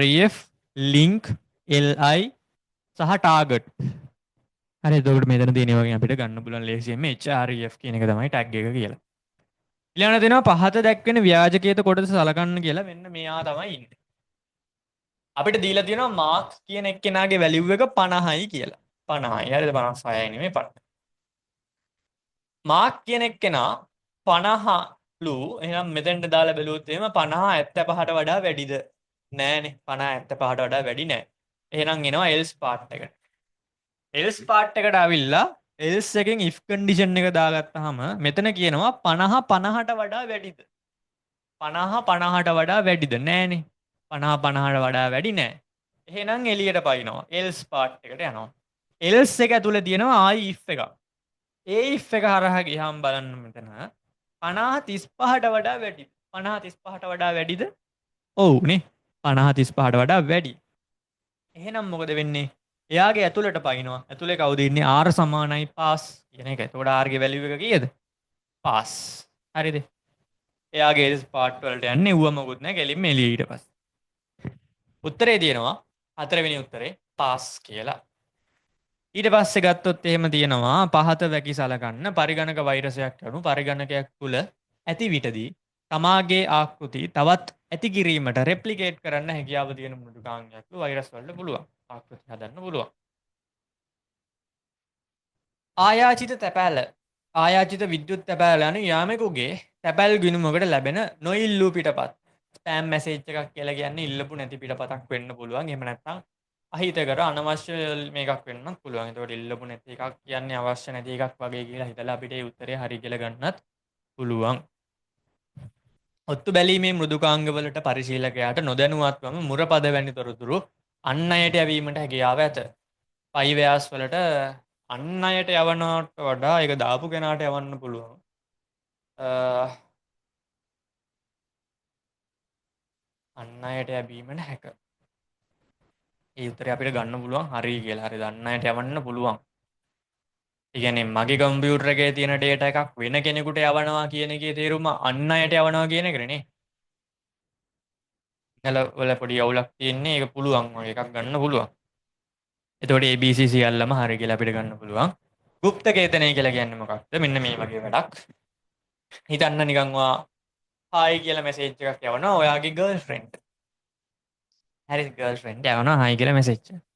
href link li සහ target. හරි එතකොට මෙතන තියෙන වගේ අපිට ගන්න පුළුවන් ලේසියෙන්ම href කියන එක තමයි ටැග් එක කියලා. ඊළඟට දෙනවා පහත දැක්වෙන ව්‍යාජකේත කොටස සලකන්න කියලා. මෙන්න මෙයා තමයි ඉන්නේ. අපිට දීලා තියෙනවා මාක්ස් කියන එක්කෙනාගේ වැලියු එක 50යි කියලා. 50යි. හරිද? 56යි නෙමෙයි 50. මාක් කියන එක්කෙනා 50ලු. එහෙනම් මෙතෙන්ට දාලා බැලුවොත් එහෙම 50 75ට වඩා වැඩිද? නෑනේ. 50 75ට වඩා වැඩි නෑ. එහෙනම් එනවා else part එකට. else part එකට ආවිල්ලා else එකෙන් if condition එක දාගත්තාම මෙතන කියනවා 50 50ට වඩා වැඩිද? 50ට වඩා වැඩිද නෑනේ. 50ට වඩා වැඩි නෑ. එහෙනම් එළියට පයින්නවා. else part එකට යනවා. else එක ඇතුලේ තියෙනවා ආයි if එකක්. ඒ if එක හරහා ගියාම බලන්න මෙතන 50 35ට වඩා වැඩි. 50 35ට වඩා වැඩිද? ඔව් නේ. 50 35ට වඩා වැඩි. එහෙනම් මොකද වෙන්නේ? එයාගේ ඇතුළට පයින්නවා. ඇතුලේ කවුද ඉන්නේ? r සමානයි pass කියන එක. එතකොට r ගේ වැලියු එක කීයද? pass. හරිද? එයාගේ else part වලට යන්නේ ඌව මොකුත් නැහැ. කෙලින්ම එළිය ඊට පස්සේ. උත්තරේ තියෙනවා හතරවෙනි උත්තරේ pass කියලා. ඊට පස්සේ ගත්තොත් එහෙම තියෙනවා පහත වැකි සලකන්න පරිගණක වෛරසයක් අනු පරිගණකයක් තුල ඇති විටදී තමාගේ ආකෘති තවත් ඇති කිරීමට රෙප්ලිකේට් කරන්න හැකියාව තියෙන මෘදුකාංගයක් වෛරස් වලට පුළුවන්. ආකෘති හදන්න පුළුවන්. ආයාචිත තැපෑල ආයාචිත විද්‍යුත් තැපෑල යන යාමෙකුගේ තැපැල් ගිණුමකට ලැබෙන නොඉල්ලූ පිටපත් ස්පෑම් මැසේජ් එකක් කියලා කියන්නේ ඉල්ලපු නැති පිටපතක් වෙන්න පුළුවන්. එහෙම නැත්නම් අහිතකර අනවශ්‍ය මේකක් වෙන්නත් පුළුවන්. ඒතකොට ඉල්ලපු නැති එකක් කියන්නේ අවශ්‍ය නැති එකක් වගේ කියලා හිතලා අපිට ඒ උත්තරේ හරි කියලා ගන්නත් පුළුවන්. ඔත්තු බැලීමේ මෘදුකාංගවලට පරිශීලකයාට නොදැනුවත්වම මුරපද වැනි තොරතුරු අන් අයට යැවීමට හැකියාව ඇත. පයිවෑස් වලට අන් අයට යවනට වඩා ඒක දාපු කෙනාට යවන්න පුළුවන්. අන් අයට යැවීමට හැක. ඒ උත්තරේ අපිට ගන්න පුළුවන් හරි කියලා. හරි අන් අයට යවන්න පුළුවන්. ඒ කියන්නේ මගේ කම්පියුටර් එකේ තියෙන data එකක් වෙන කෙනෙකුට යවනවා කියන එකේ තේරුම අන් අයට යවනවා කියන එකනේ නේ. වල පොඩි අවුලක් තියෙන්නේ ඒක පුළුවන් වගේ එකක් ගන්න පුළුවන්. එතකොට ABC සියල්ලම හරි කියලා අපිට ගන්න පුළුවන්. গুপ্ত කේතනය කියලා කියන්නේ මොකක්ද? මෙන්න මේ වගේ වැඩක්. හිතන්න නිකන් වා හායි කියලා මැසේජ් එකක් යවනවා ඔයාගේ ගර්ල්ෆ්‍රෙන්ඩ්. හරි ගර්ල්ෆ්‍රෙන්ඩ් යවනවා හායි කියලා මැසේජ් එක.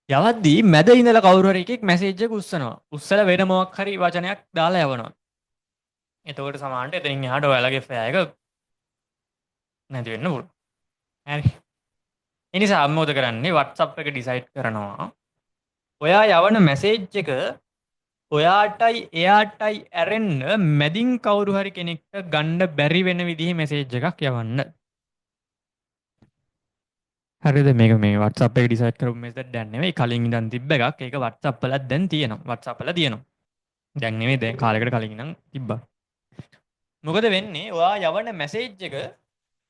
යවද්දී මැද ඉඳලා කවුරු හරි එකෙක් මැසේජ් එක උස්සනවා. උස්සලා වෙන මොකක් හරි වචනයක් දාලා යවනවා. එතකොට සමානට එතනින් එහාට ඔයාලගේ ෆෑ එක නැති වෙන්න පුළුවන්. හරි. ඒ නිසා මොකද කරන්නේ? WhatsApp එක ඩිසයිඩ් කරනවා. ඔයා යවන මැසේජ් එක ඔයාටයි එයාටයි ඇරෙන්න මැදින් කවුරු හරි කෙනෙක්ට ගන්න බැරි වෙන විදිහේ මැසේජ් එකක් යවන්න. හරිද? මේක මේ WhatsApp එක ඩිසයිඩ් කරපු මෙතඩ් දැන් නෙවෙයි කලින් ඉඳන් තිබ්බ එකක්. ඒක WhatsApp වලත් දැන් තියෙනවා. WhatsApp වල තියෙනවා. දැන් නෙවෙයි දැන් කාලයකට කලින් ඉඳන් තිබ්බා. මොකද වෙන්නේ? ඔයා යවන මැසේජ් එක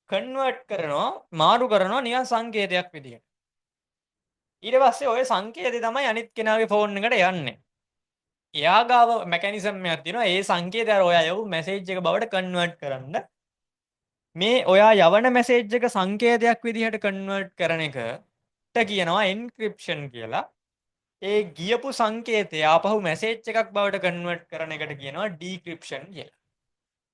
කන්වර්ට් කරනවා මාරු කරනවා නිකන් සංකේතයක් විදිහට. ඊට පස්සේ ওই සංකේතය තමයි අනිත් කෙනාගේ ෆෝන් එකට යන්නේ. එයා ගාව මෙකැනිසම් එකක් තියෙනවා. ඒ සංකේතය අර ඔයා යවපු මැසේජ් එක බවට කන්වර්ට් කරන්න. මේ ඔයා යවන මැසේජ් එක සංකේතයක් විදිහට කන්වර්ට් කරන එකට කියනවා එන්ක්‍රිප්ෂන් කියලා. ඒ ගියපු සංකේතය ආපහු මැසේජ් එකක් බවට කන්වර්ට් කරන එකට කියනවා ඩීක්‍රිප්ෂන් කියලා.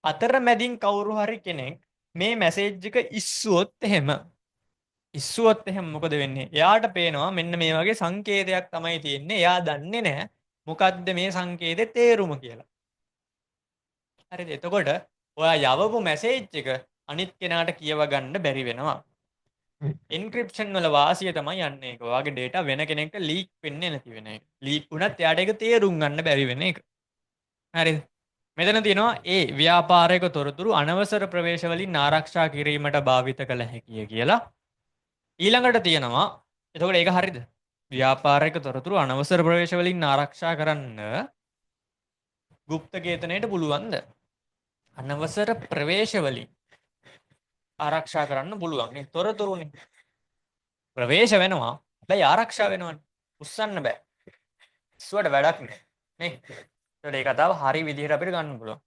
අතරමැදින් කවුරු හරි කෙනෙක් මේ මැසේජ් එක ඉස්සුවොත් එහෙම මොකද වෙන්නේ? එයාට පේනවා මෙන්න මේ වගේ සංකේතයක් තමයි තියෙන්නේ. එයා දන්නේ නැහැ මොකද්ද මේ සංකේතේ තේරුම කියලා. හරිද? එතකොට ඔයා යවපු මැසේජ් එක අනිත් කෙනාට කියව ගන්න බැරි වෙනවා. එන්ක්‍රිප්ෂන් වල වාසිය තමයි යන්නේ ඒක. ඔයාගේ data වෙන කෙනෙක්ට ලීක් වෙන්නේ නැති වෙන එක. ලීක් වුණත් එයාට ඒක තේරුම් ගන්න බැරි වෙන එක. හරිද? මෙතන තියෙනවා ඒ ව්‍යාපාරික තොරතුරු අනවසර ප්‍රවේශ වලින් ආරක්ෂා කිරීමට භාවිත කළ හැකිය කියලා. ඊළඟට තියෙනවා එතකොට ඒක හරිද? ව්‍යාපාරික තොරතුරු අනවසර ප්‍රවේශ වලින් ආරක්ෂා කරන්න গুপ্ত කේතනයට පුළුවන්ද? අනවසර ප්‍රවේශ වලින් ආරක්ෂා කරන්න පුළුවන්. නේ තොරතුරුනේ. ප්‍රවේශ වෙනවා. හැබැයි ආරක්ෂා වෙනවනේ. උස්සන්න බෑ. ඉස්සුවට වැඩක් නෑ. නේ? ඒකට ඒ කතාව හරි විදිහට අපිට ගන්න පුළුවන්.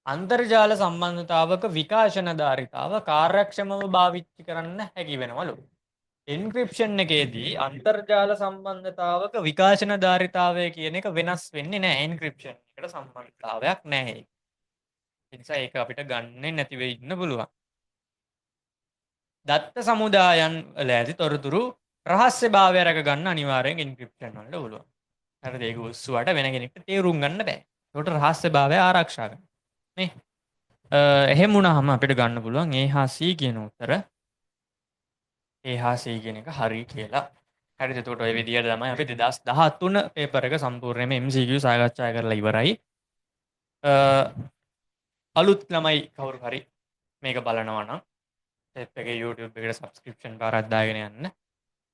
අන්තර්ජාල සම්බන්ධතාවක විකාශනධාරිතාව කාර්යක්ෂමව භාවිත කරන්න හැකි වෙනවලු. එන්ක්‍රිප්ෂන් එකේදී අන්තර්ජාල සම්බන්ධතාවක විකාශනධාරිතාවය කියන එක වෙනස් වෙන්නේ නැහැ. එන්ක්‍රිප්ෂන් එකට සම්බන්ධතාවයක් නැහැ. ඒ නිසා ඒක අපිට ගන්නෙ නැති වෙයි ඉන්න පුළුවන්. දත්ත සමුදායන් වල ඇති තොරතුරු රහස්‍යභාවය රැක ගන්න අනිවාර්යෙන් එන්ක්‍රිප්ෂන් වලට පුළුවන්. හරිද? ඒක උස්සුවට වෙන කෙනෙක්ට තේරුම් ගන්න බෑ. ඒකට රහස්‍යභාවය ආරක්ෂා කරනවා. නේ? එහෙම වුණාම අපිට ගන්න පුළුවන් A හා C කියන උත්තර A හා C කියන එක හරි කියලා. හරිද? එතකොට ওই විදිහට තමයි අපි 2013 පේපර් එක සම්පූර්ණයෙන්ම MCQ සාකච්ඡා කරලා ඉවරයි. අලුත් ළමයි කවුරු හරි මේක බලනවා නම් ස්ටෙප් එකේ YouTube එකට සබ්ස්ක්‍රිප්ෂන් පාරක් දාගෙන යන්න.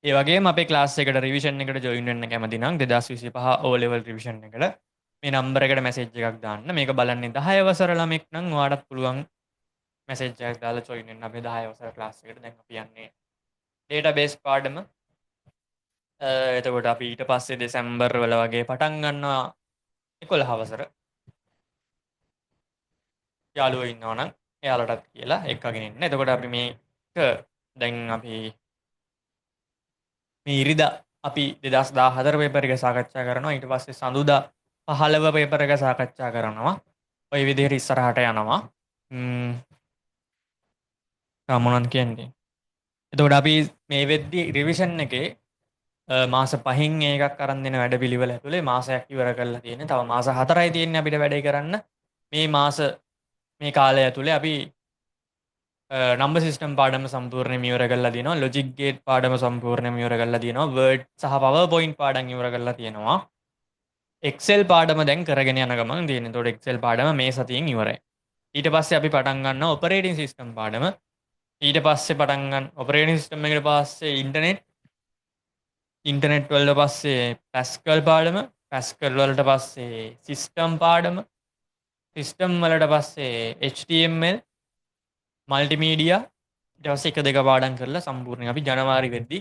ඒ වගේම අපේ ක්ලාස් එකට රිවිෂන් එකට ජොයින් වෙන්න කැමති නම් 2025 O level රිවිෂන් එකට මේ නම්බර එකට මැසේජ් එකක් දාන්න. මේක බලන්නේ 10 වසර ළමෙක් නම් ඔයාලට පුළුවන් මැසේජ් එකක් දාලා ජොයින් වෙන්න අපේ 10 වසර ක්ලාස් එකට. දැන් අපි යන්නේ ඩේටාබේස් පාඩම. එතකොට අපි ඊට පස්සේ දෙසැම්බර් වල වගේ පටන් ගන්නවා 11 වසර. යාළුවෝ ඉන්නවා නම් එයාලටත් කියලා එක්කගෙන ඉන්න. එතකොට අපි මේක දැන් අපි මේ ඉරිදා අපි 2014 පේපර් එක සාකච්ඡා කරනවා. ඊට පස්සේ සඳුදා 15 පේපර් එක සාකච්ඡා කරනවා. ওই විදිහට ඉස්සරහට යනවා. මොනවද කියන්නේ? එතකොට අපි මේ වෙද්දි රිවිෂන් එකේ මාස 5න් එකක් අරන් දෙන වැඩපිළිවෙල ඇතුලේ මාසයක් ඉවර කරලා තියෙන්නේ. තව මාස 4යි තියෙන්නේ අපිට වැඩේ කරන්න. මේ කාලය ඇතුලේ අපි නම්බර් සිස්ටම් පාඩම සම්පූර්ණයෙන්ම ඉවර කරලා තියෙනවා. ලොජික් ගේට් පාඩම සම්පූර්ණයෙන්ම ඉවර කරලා තියෙනවා. වර්ඩ් සහ පවර්පොයින්ට් පාඩම් ඉවර කරලා තියෙනවා. එක්සෙල් පාඩම දැන් කරගෙන යන ගමන් තියෙනවා. එතකොට එක්සෙල් පාඩම මේ සතියෙන් ඉවරයි. ඊට පස්සේ අපි පටන් ගන්නවා ඔපරේටින් සිස්ටම් පාඩම. ඊට පස්සේ පටන් ගන්න ඔපරේටින් සිස්ටම් එකට පස්සේ ඉන්ටර්නෙට් වලට පස්සේ පැස්කල් පාඩම, පැස්කල් වලට පස්සේ සිස්ටම් පාඩම, සිස්ටම් වලට පස්සේ HTML, මල්ටිමීඩියා, ඊට පස්සේ එක දෙක පාඩම් කරලා සම්පූර්ණයෙන් අපි ජනවාරි වෙද්දි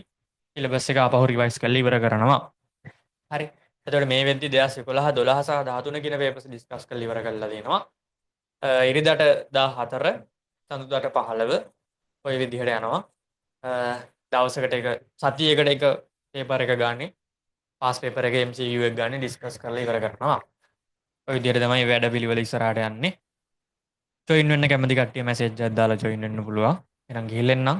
සිලබස් එක ආපහු රිවයිස් කරලා ඉවර කරනවා. හරි. එතකොට මේ වෙද්දි 2011, 12 සහ 13 කියන පේපර්ස් ඩිස්කස් කරලා ඉවර කරලා තියෙනවා. ඉරිදාට 14, සඳුදාට 15 ඔය විදිහට යනවා. දවසකට එක සතියකට එක පේපර් එක ගන්න. පාස් පේපර් එක MCQ එක ගන්න ඩිස්කස් කරලා ඉවර කරනවා. ඔය විදිහට තමයි වැඩපිළිවෙල ඉස්සරහට යන්නේ. ජොයින් වෙන්න කැමති කට්ටිය මැසේජ් එකක් දාලා ජොයින් වෙන්න පුළුවන්. එහෙනම් ගිහින් එන්නම්.